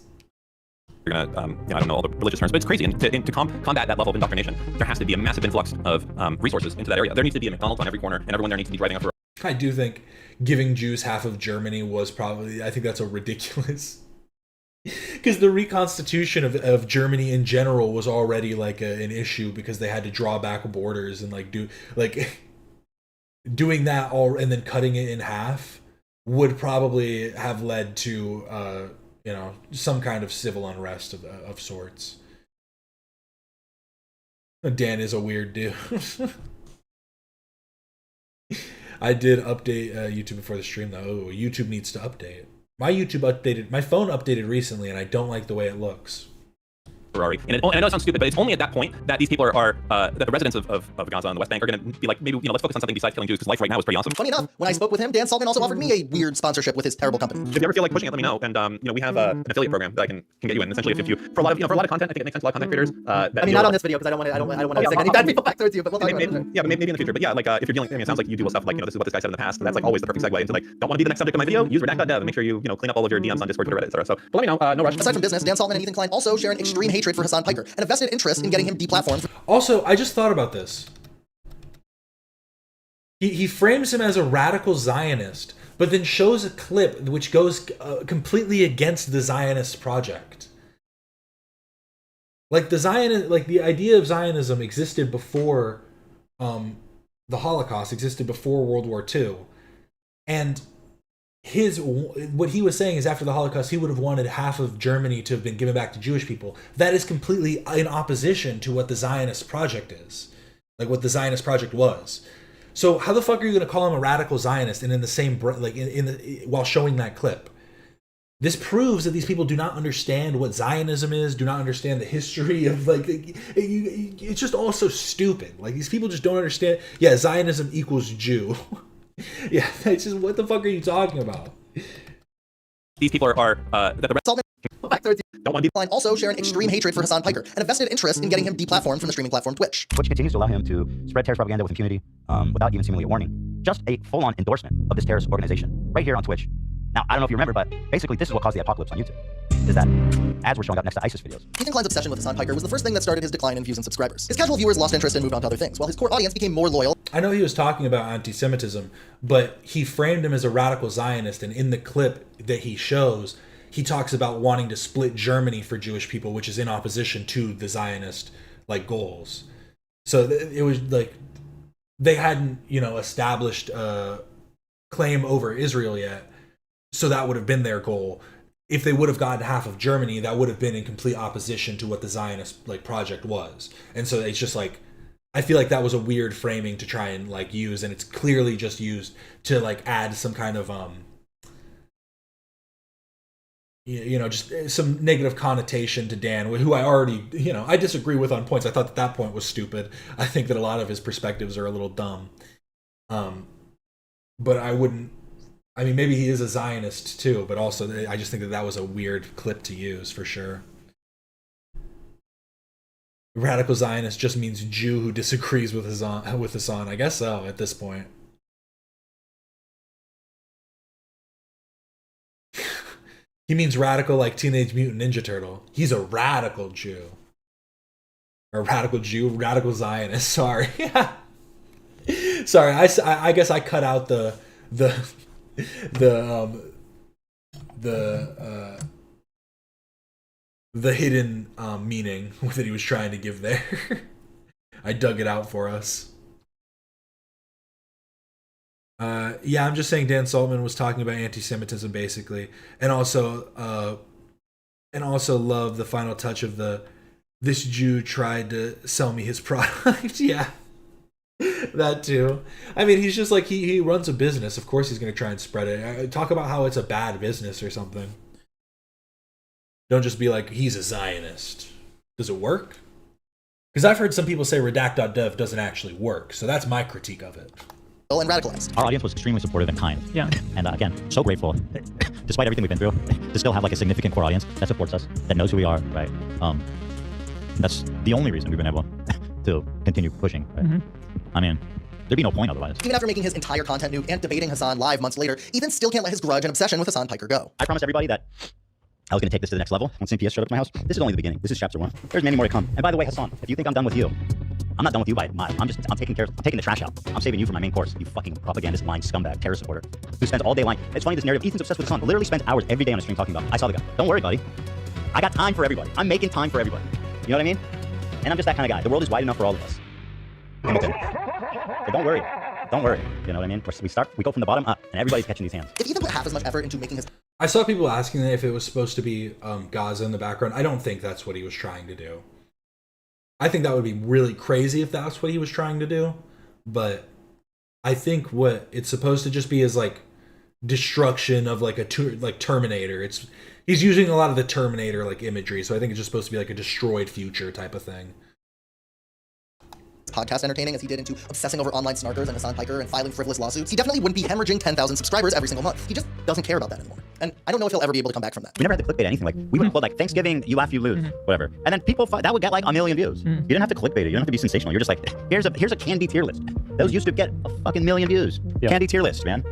You're gonna, I don't know all the religious terms, but it's crazy. And to combat that level of indoctrination, there has to be a massive influx of resources into that area. There needs to be a McDonald's on every corner, and everyone there needs to be driving up for. I do think giving Jews half of Germany was probably, I think that's a ridiculous. Because the reconstitution of Germany in general was already like an issue because they had to draw back borders and doing that all and then cutting it in half would probably have led to some kind of civil unrest of sorts. Dan is a weird dude. I did update YouTube before the stream though. Oh, YouTube needs to update. My phone updated recently, and I don't like the way it looks. Ferrari. And I know it sounds stupid, but it's only at that point that these people that the residents of Gaza and the West Bank are going to be like, maybe, let's focus on something besides killing Jews, because life right now is pretty awesome. Funny enough, when I spoke with him, Dan Saltman also offered me a weird sponsorship with his terrible company. If you ever feel like pushing it, let me know. And we have an affiliate program that I can get you in. Essentially, if you for a lot of content, I think it makes sense. A lot of content creators. Not on this video because I don't want to send any bad people back towards you. But we'll talk about it. Yeah, but maybe in the future. But yeah, like if you're dealing, it sounds like you do stuff like this is what this guy said in the past. And that's like always the perfect segue into like, don't want to be the next subject of my video. Use redact.dev and make sure you clean up all of your DMs on Discord, Twitter, Reddit, etc. So, but let me know. No rush. Aside from business, Dan Saltman and Ethan Klein also share an extreme hatred for Hassan Piker and a vested interest in getting him deplatformed. Also, I just thought about this. He frames him as a radical Zionist, but then shows a clip which goes completely against the Zionist project. Like the idea of Zionism existed before the Holocaust, existed before World War II, and what he was saying is after the Holocaust, he would have wanted half of Germany to have been given back to Jewish people. That is completely in opposition to what the Zionist project is, like what the Zionist project was. So how the fuck are you going to call him a radical Zionist and in the same while showing that clip? This proves that these people do not understand what Zionism is, do not understand the history of it's just all so stupid. Like these people just don't understand. Yeah, Zionism equals Jew. Yeah, it's just, what the fuck are you talking about? These people are that the rest don't want to be also share an extreme hatred for Hassan Piker and a vested interest in getting him deplatformed from the streaming platform Twitch. Twitch continues to allow him to spread terrorist propaganda with impunity without even seemingly a warning. Just a full-on endorsement of this terrorist organization right here on Twitch. Now, I don't know if you remember, but basically this is what caused the apocalypse on YouTube. Is that ads were showing up next to ISIS videos. Ethan Klein's obsession with Hassan Piker was the first thing that started his decline in views and subscribers. His casual viewers lost interest and moved on to other things, while his core audience became more loyal. I know he was talking about anti-Semitism, but he framed him as a radical Zionist, and in the clip that he shows, he talks about wanting to split Germany for Jewish people, which is in opposition to the Zionist goals. So it was like they hadn't, established a claim over Israel yet. So that would have been their goal. If they would have gotten half of Germany, that would have been in complete opposition to what the Zionist project was. And so it's just like I feel like that was a weird framing to try and like use, and it's clearly just used to like add some kind of just some negative connotation to Dan, who I already, I disagree with on points. I thought that point was stupid. I think that a lot of his perspectives are a little dumb. But I wouldn't. I mean, maybe he is a Zionist too, but also I just think that was a weird clip to use for sure. Radical Zionist just means Jew who disagrees with Hassan. I guess so at this point. He means radical like Teenage Mutant Ninja Turtle. He's a radical Jew. Or radical Jew, radical Zionist. Sorry. Sorry, I guess I cut out the hidden meaning that he was trying to give there. I dug it out for us. Yeah, I'm just saying Dan Saltman was talking about anti-Semitism basically, and also love the final touch of this Jew tried to sell me his product. Yeah, that too. I mean, he's just like he runs a business. Of course, he's gonna try and spread it. Talk about how it's a bad business or something. Don't just be like he's a Zionist. Does it work? Because I've heard some people say redact.dev doesn't actually work. So that's my critique of it. And radicalized. Our audience was extremely supportive and kind. Yeah. And again, so grateful, despite everything we've been through, to still have like a significant core audience that supports us, that knows who we are, right? That's the only reason we've been able to continue pushing, right? I mean, there'd be no point otherwise. Even after making his entire content nuke and debating Hassan live months later, Ethan still can't let his grudge and obsession with Hassan Piker go. I promised everybody that I was going to take this to the next level. When CPS showed up to my house, this is only the beginning. This is chapter 1. There's many more to come. And by the way, Hassan, if you think I'm done with you, I'm not done with you I'm taking the trash out. I'm saving you from my main course, you fucking propagandist, lying scumbag, terror supporter, who spends all day lying. It's funny, this narrative, Ethan's obsessed with Hassan, literally spends hours every day on a stream talking about, I saw the guy. Don't worry, buddy. I got time for everybody. I'm making time for everybody. You know what I mean? And I'm just that kind of guy. The world is wide enough for all of us. Hamilton. So don't worry. Don't worry. You know what I mean? We go from the bottom up, and everybody's catching these hands. If Ethan put half as much effort into making his... I saw people asking if it was supposed to be Gaza in the background. I don't think that's what he was trying to do. I think that would be really crazy if that's what he was trying to do. But I think what it's supposed to just be is like destruction of like like Terminator. He's using a lot of the Terminator like imagery, so I think it's just supposed to be like a destroyed future type of thing. Podcast entertaining as he did into obsessing over online snarkers and Hassan Piker and filing frivolous lawsuits, he definitely wouldn't be hemorrhaging 10,000 subscribers every single month. He just doesn't care about that anymore. And I don't know if he'll ever be able to come back from that. We never had to clickbait anything. Like, we would upload like Thanksgiving, you laugh, you lose, whatever. And then people, that would get like 1 million views. You didn't have to clickbait it. You don't have to be sensational. You're just like, here's a candy tier list. Those used to get a fucking 1 million views. Yeah. Candy tier list, man.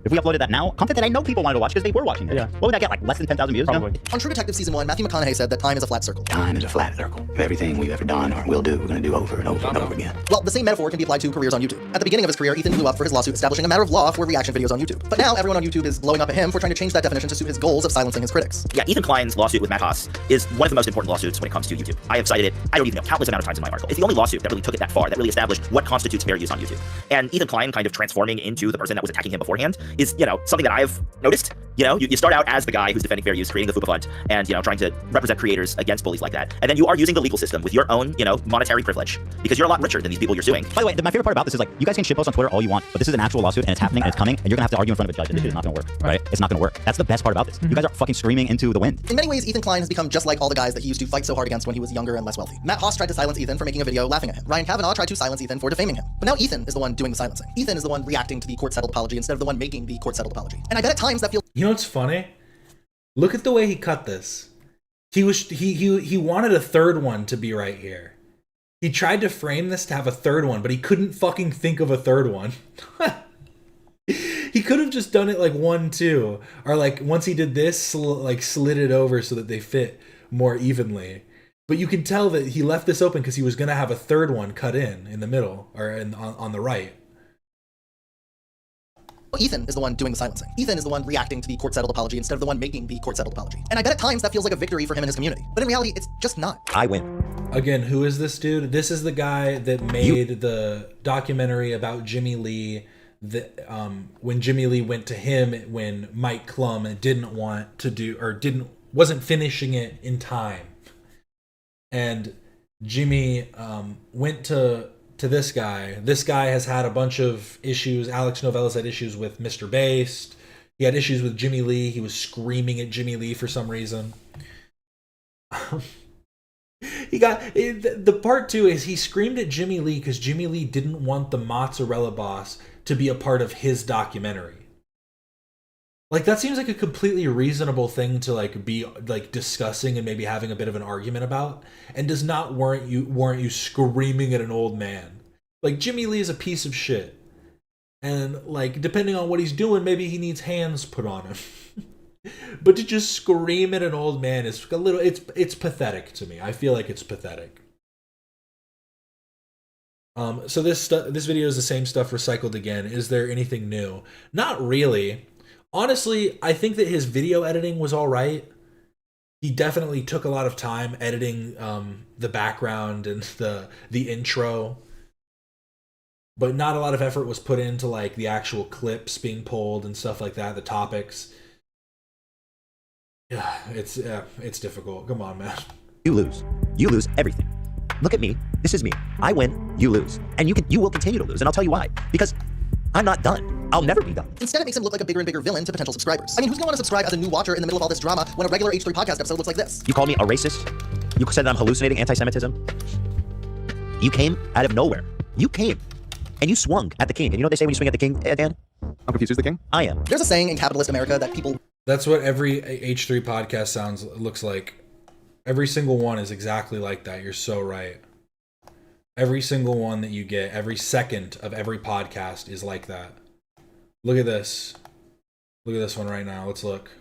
If we uploaded that now, content that I know people wanted to watch because they were watching it. Yeah. What would that get, like less than 10,000 views? Probably. No? On True Detective Season 1, Matthew McConaughey said that time is a flat circle. Time is a flat circle. Everything we've ever done or will do, we're going to do over and over and over again. Well, the same metaphor can be applied to careers on YouTube. At the beginning of his career, Ethan blew up for his lawsuit establishing a matter of law for reaction videos on YouTube. But now everyone on YouTube is blowing up at him for trying to change that definition to suit his goals of silencing his critics. Yeah, Ethan Klein's lawsuit with Matt Haas is one of the most important lawsuits when it comes to YouTube. I have cited it, I don't even know, countless amount of times in my article. It's the only lawsuit that really took it that far, that really established what constitutes fair use on YouTube. And Ethan Klein kind of transforming into the person that was attacking him beforehand is, something that I've noticed. You start out as the guy who's defending fair use, creating the FUPA fund, and, trying to represent creators against bullies like that. And then you are using the legal system with your own, monetary privilege, because you're a lot richer than these people you're suing. By the way, my favorite part about this is like, you guys can shitpost on Twitter all you want, but this is an actual lawsuit and it's happening and it's coming, and you're gonna have to argue in front of a judge that this shit is not gonna work, right? It's not gonna work. That's the best part about this. You guys are fucking screaming into the wind. In many ways, Ethan Klein has become just like all the guys that he used to fight so hard against when he was younger and less wealthy. Matt Haas tried to silence Ethan for making a video laughing at him. Ryan Kavanaugh tried to silence Ethan for defaming him. But now Ethan is the one doing the silencing. Ethan is the one reacting to the court-settled apology instead of the one making the court-settled apology. And I bet at times that feels... You know what's funny? Look at the way he cut this. He wanted a third one to be right here. He tried to frame this to have a third one, but he couldn't fucking think of a third one. He could have just done it like 1, 2, or like once he did this, slid it over so that they fit more evenly. But you can tell that he left this open because he was gonna have a third one cut in the middle or on the right. Ethan is the one doing the silencing. Ethan is the one reacting to the court-settled apology instead of the one making the court-settled apology. And I bet at times that feels like a victory for him and his community. But in reality, it's just not. I win. Again, who is this dude? This is the guy that made the documentary about Jimmy Lee. When Jimmy Lee went to him when Mike Klum wasn't finishing it in time. And Jimmy went to to this guy. This guy has had a bunch of issues. Alex Novell has had issues with Mr. Based. He had issues with Jimmy Lee. He was screaming at Jimmy Lee for some reason. He got the part two is he screamed at Jimmy Lee because Jimmy Lee didn't want the mozzarella boss to be a part of his documentary. Like, that seems like a completely reasonable thing to like be like discussing and maybe having a bit of an argument about, and does not warrant you screaming at an old man. Like, Jimmy Lee is a piece of shit, and like, depending on what he's doing, maybe he needs hands put on him. But to just scream at an old man is a little, it's pathetic to me. I feel like it's pathetic. So this video is the same stuff recycled again. Is there anything new? Not really. Honestly, I think that his video editing was all right. He definitely took a lot of time editing the background and the intro, but not a lot of effort was put into like the actual clips being pulled and stuff like that, the topics. Yeah, it's difficult. Come on, man. You lose. You lose everything. Look at me. This is me. I win, you lose. And you will continue to lose, and I'll tell you why. Because I'm not done. I'll never be done. Instead, it makes him look like a bigger and bigger villain to potential subscribers. I mean, who's gonna want to subscribe as a new watcher in the middle of all this drama when a regular H3 podcast episode looks like this? You call me a racist? You said that I'm hallucinating anti-Semitism? You came out of nowhere. You came, and you swung at the king. And you know what they say when you swing at the king, Dan? I'm confused. Who's the king? I am. There's a saying in capitalist America that people... That's what every H3 podcast looks like. Every single one is exactly like that. You're so right. Every single one that you get, every second of every podcast is like that. Look at this. Look at this one right now. Let's look.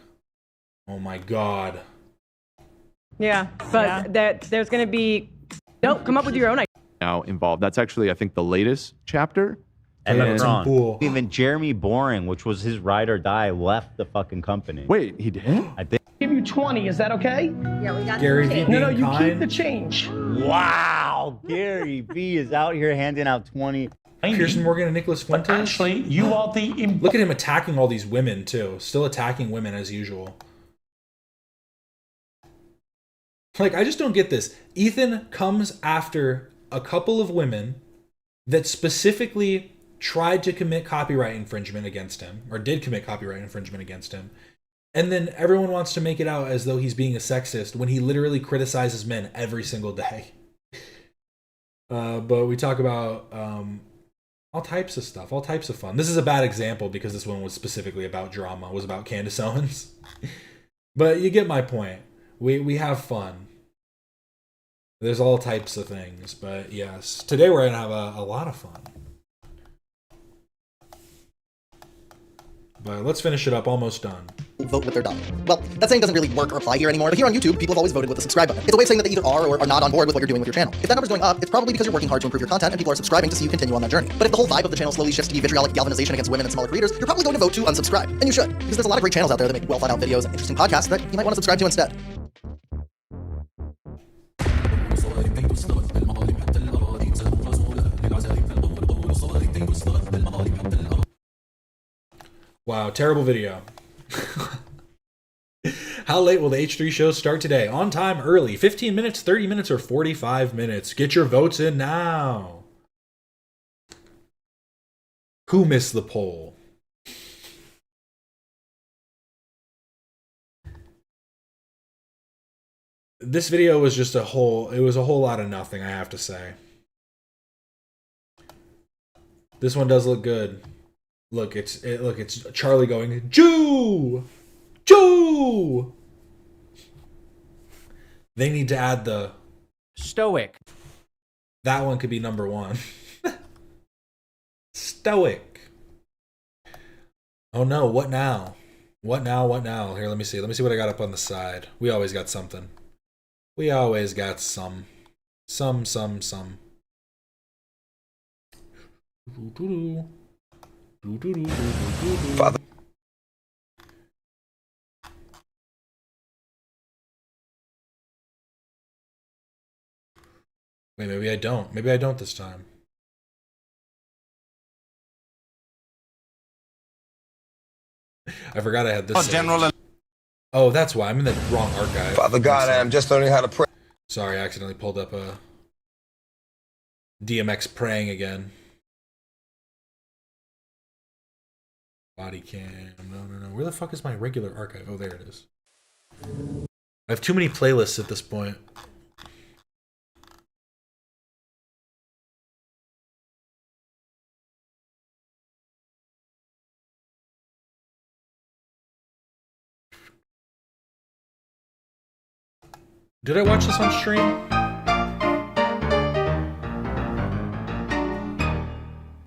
Oh my God. Yeah, but there's going to be... No, come up with your own idea. Now involved. That's actually, I think, the latest chapter. And even Jeremy Boring, which was his ride or die, left the fucking company. Wait, he did? I think. Give you 20, is that okay? Yeah, we got Gary V. No, you kind. keep the change. Wow, Gary V is out here handing out 20. Pearson Morgan and Nicholas Fuentes. Actually, you are the... Look at him attacking all these women, too. Still attacking women as usual. Like, I just don't get this. Ethan comes after a couple of women that specifically tried to commit copyright infringement against him, or did commit copyright infringement against him. And then everyone wants to make it out as though he's being a sexist when he literally criticizes men every single day. But we talk about all types of stuff, all types of fun. This is a bad example because this one was specifically about drama, was about Candace Owens. But you get my point. We have fun. There's all types of things, but yes. Today we're going to have a lot of fun. But let's finish it up. Almost done. Vote with their dollar. Well, that saying doesn't really work or apply here anymore, but here on YouTube, people have always voted with the subscribe button. It's a way of saying that they either are or are not on board with what you're doing with your channel. If that number's going up, it's probably because you're working hard to improve your content and people are subscribing to see you continue on that journey. But if the whole vibe of the channel slowly shifts to be vitriolic galvanization against women and smaller creators, you're probably going to vote to unsubscribe. And you should, because there's a lot of great channels out there that make well thought out videos and interesting podcasts that you might want to subscribe to instead. Wow, terrible video. How late will the H3 show start today? On time, early. 15 minutes, 30 minutes, or 45 minutes? Get your votes in now. Who missed the poll? This video was just a whole lot of nothing, I have to say. This one does look good. Look, it's Charlie going, Jew! Jew! They need to add the stoic. That one could be number one. Stoic. Oh no, what now? What now? What now? Here, let me see. Let me see what I got up on the side. We always got something. We always got some. Some. Father. Wait, maybe I don't. Maybe I don't this time. I forgot I had this. Oh, that's why. I'm in the wrong archive. Father God, I am just learning how to pray. Sorry, I accidentally pulled up a DMX praying again. Body cam. No. Where the fuck is my regular archive? Oh, there it is. I have too many playlists at this point. Did I watch this on stream?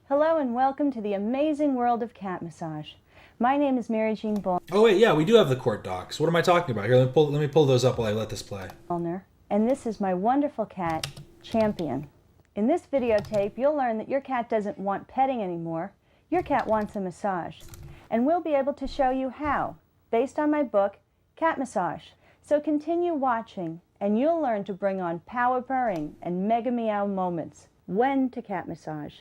Hello and welcome to the amazing world of cat massage. My name is Mary Jean Oh wait, yeah, we do have the court docs. What am I talking about? Here, let me pull those up while I let this play. Bullner, and this is my wonderful cat, Champion. In this videotape, you'll learn that your cat doesn't want petting anymore. Your cat wants a massage. And we'll be able to show you how, based on my book, Cat Massage. So continue watching, and you'll learn to bring on power purring and mega meow moments. When to cat massage.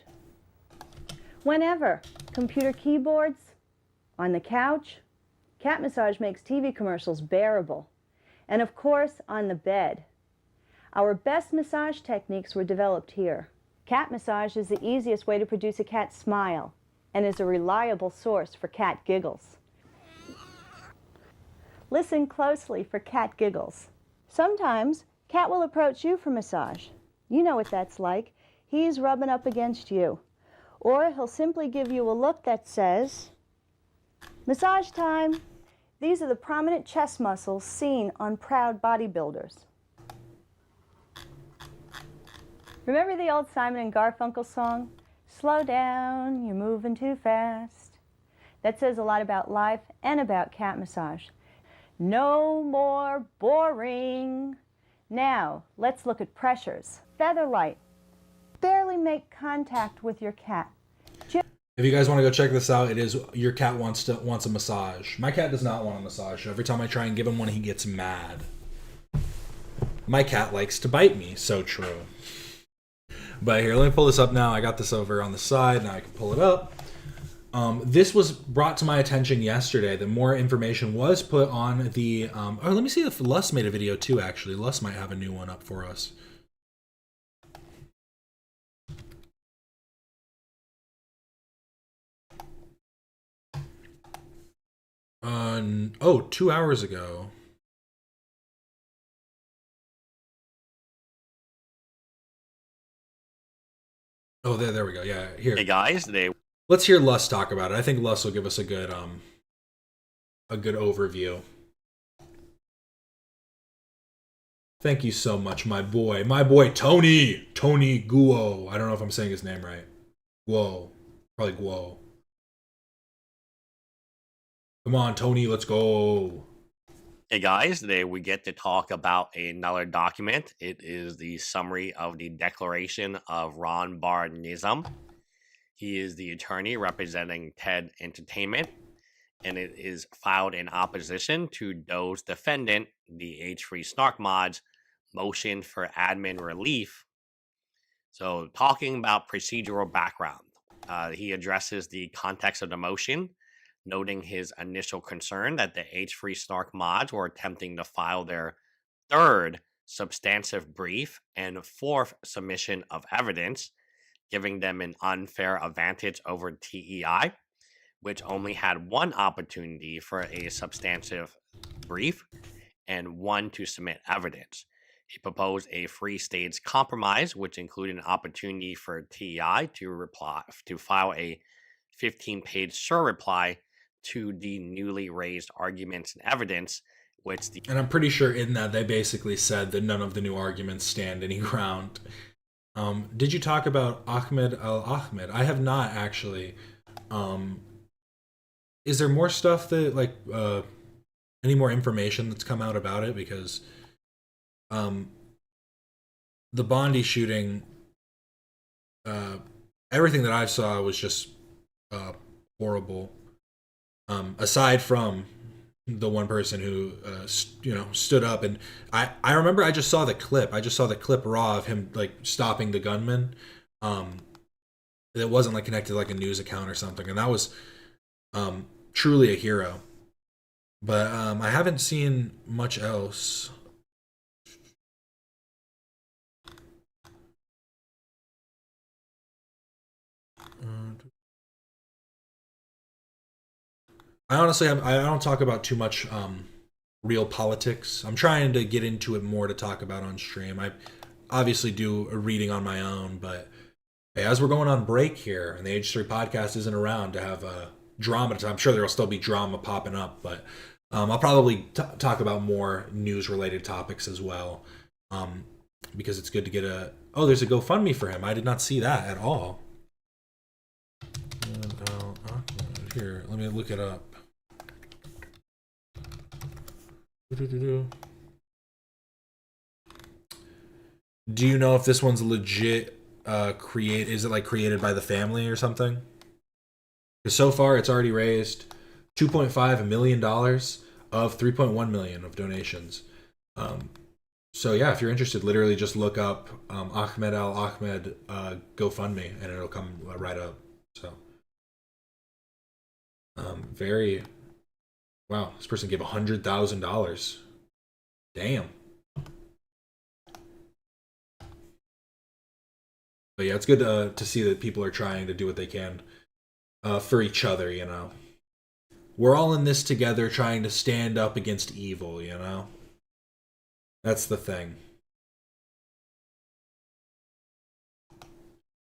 Whenever. Computer keyboards, on the couch. Cat massage makes TV commercials bearable. And of course, on the bed. Our best massage techniques were developed here. Cat massage is the easiest way to produce a cat smile and is a reliable source for cat giggles. Listen closely for cat giggles. Sometimes, cat will approach you for massage. You know what that's like. He's rubbing up against you. Or he'll simply give you a look that says, massage time. These are the prominent chest muscles seen on proud bodybuilders. Remember the old Simon and Garfunkel song? Slow down, you're moving too fast. That says a lot about life and about cat massage. No more boring. Now, let's look at pressures. Feather light. Barely make contact with your cat. If you guys want to go check this out, it is your cat wants a massage. My cat does not want a massage. Every time I try and give him one, he gets mad. My cat likes to bite me. So true. But here, let me pull this up now. I got this over on the side. Now I can pull it up. This was brought to my attention yesterday. That more information was put on the... oh, let me see if Lus made a video too, actually. Lus might have a new one up for us. Oh, 2 hours ago. Oh, there we go. Yeah, here. Hey guys, Let's hear Lus talk about it. I think Lus will give us a good overview. Thank you so much, my boy Tony Guo. I don't know if I'm saying his name right. Guo, probably Guo. Come on, Tony, let's go. Hey guys, today we get to talk about another document. It is the summary of the Declaration of Ron Bar-Nizam. He is the attorney representing TED Entertainment, and it is filed in opposition to Doe's defendant, the H3 Snark Mod's motion for admin relief. So, talking about procedural background, he addresses the context of the motion, noting his initial concern that the H3 Snark mods were attempting to file their third substantive brief and fourth submission of evidence, giving them an unfair advantage over TEI, which only had one opportunity for a substantive brief and one to submit evidence. He proposed a three-stage compromise, which included an opportunity for TEI to file a 15-page surreply to the newly raised arguments and evidence, and I'm pretty sure in that they basically said that none of the new arguments stand any ground. Did you talk about Ahmed Al-Ahmed? I have not actually. Is there more stuff that any more information that's come out about it? Because the Bondi shooting, everything that I saw was just horrible. Aside from the one person who stood up, and I remember I just saw the clip. I just saw the clip raw of him stopping the gunman. It wasn't connected to a news account or something, and that was truly a hero. But I haven't seen much else. I honestly I don't talk about too much real politics. I'm trying to get into it more to talk about on stream. I obviously do a reading on my own, but hey, as we're going on break here and the H3 podcast isn't around to have drama, I'm sure there'll still be drama popping up, but I'll probably talk about more news related topics as well, because it's good to get there's a GoFundMe for him. I did not see that at all. Here, let me look it up. Do you know if this one's legit is it like created by the family or something? Because so far it's already raised $2.5 million of 3.1 million of donations. So yeah, if you're interested, literally just look up Ahmed Al Ahmed GoFundMe and it'll come right up. So wow, this person gave $100,000. Damn. But yeah, it's good to see that people are trying to do what they can for each other, you know. We're all in this together trying to stand up against evil, you know. That's the thing.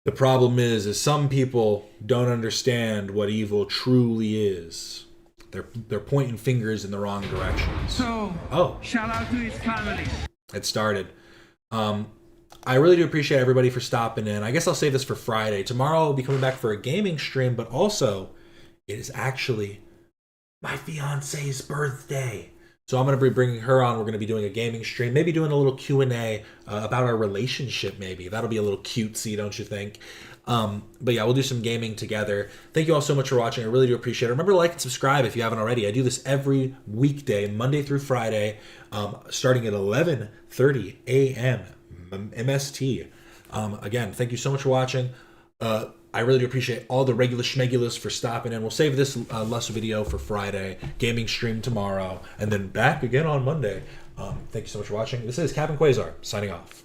The problem is some people don't understand what evil truly is. They're pointing fingers in the wrong directions. So, shout out to his family. It started. I really do appreciate everybody for stopping in. I guess I'll save this for Friday. Tomorrow I'll be coming back for a gaming stream, but also it is actually my fiance's birthday. So I'm going to be bringing her on. We're going to be doing a gaming stream, maybe doing a little Q&A about our relationship maybe. That'll be a little cutesy, don't you think? But yeah, we'll do some gaming together. Thank you all so much for watching. I really do appreciate it. Remember to like and subscribe if you haven't already. I do this every weekday, Monday through Friday, starting at 11:30 a.m. MST. Again, thank you so much for watching. I really do appreciate all the regular schmegulars for stopping in. We'll save this Lust video for Friday, gaming stream tomorrow, and then back again on Monday. Thank you so much for watching. This is Captain Quasar, signing off.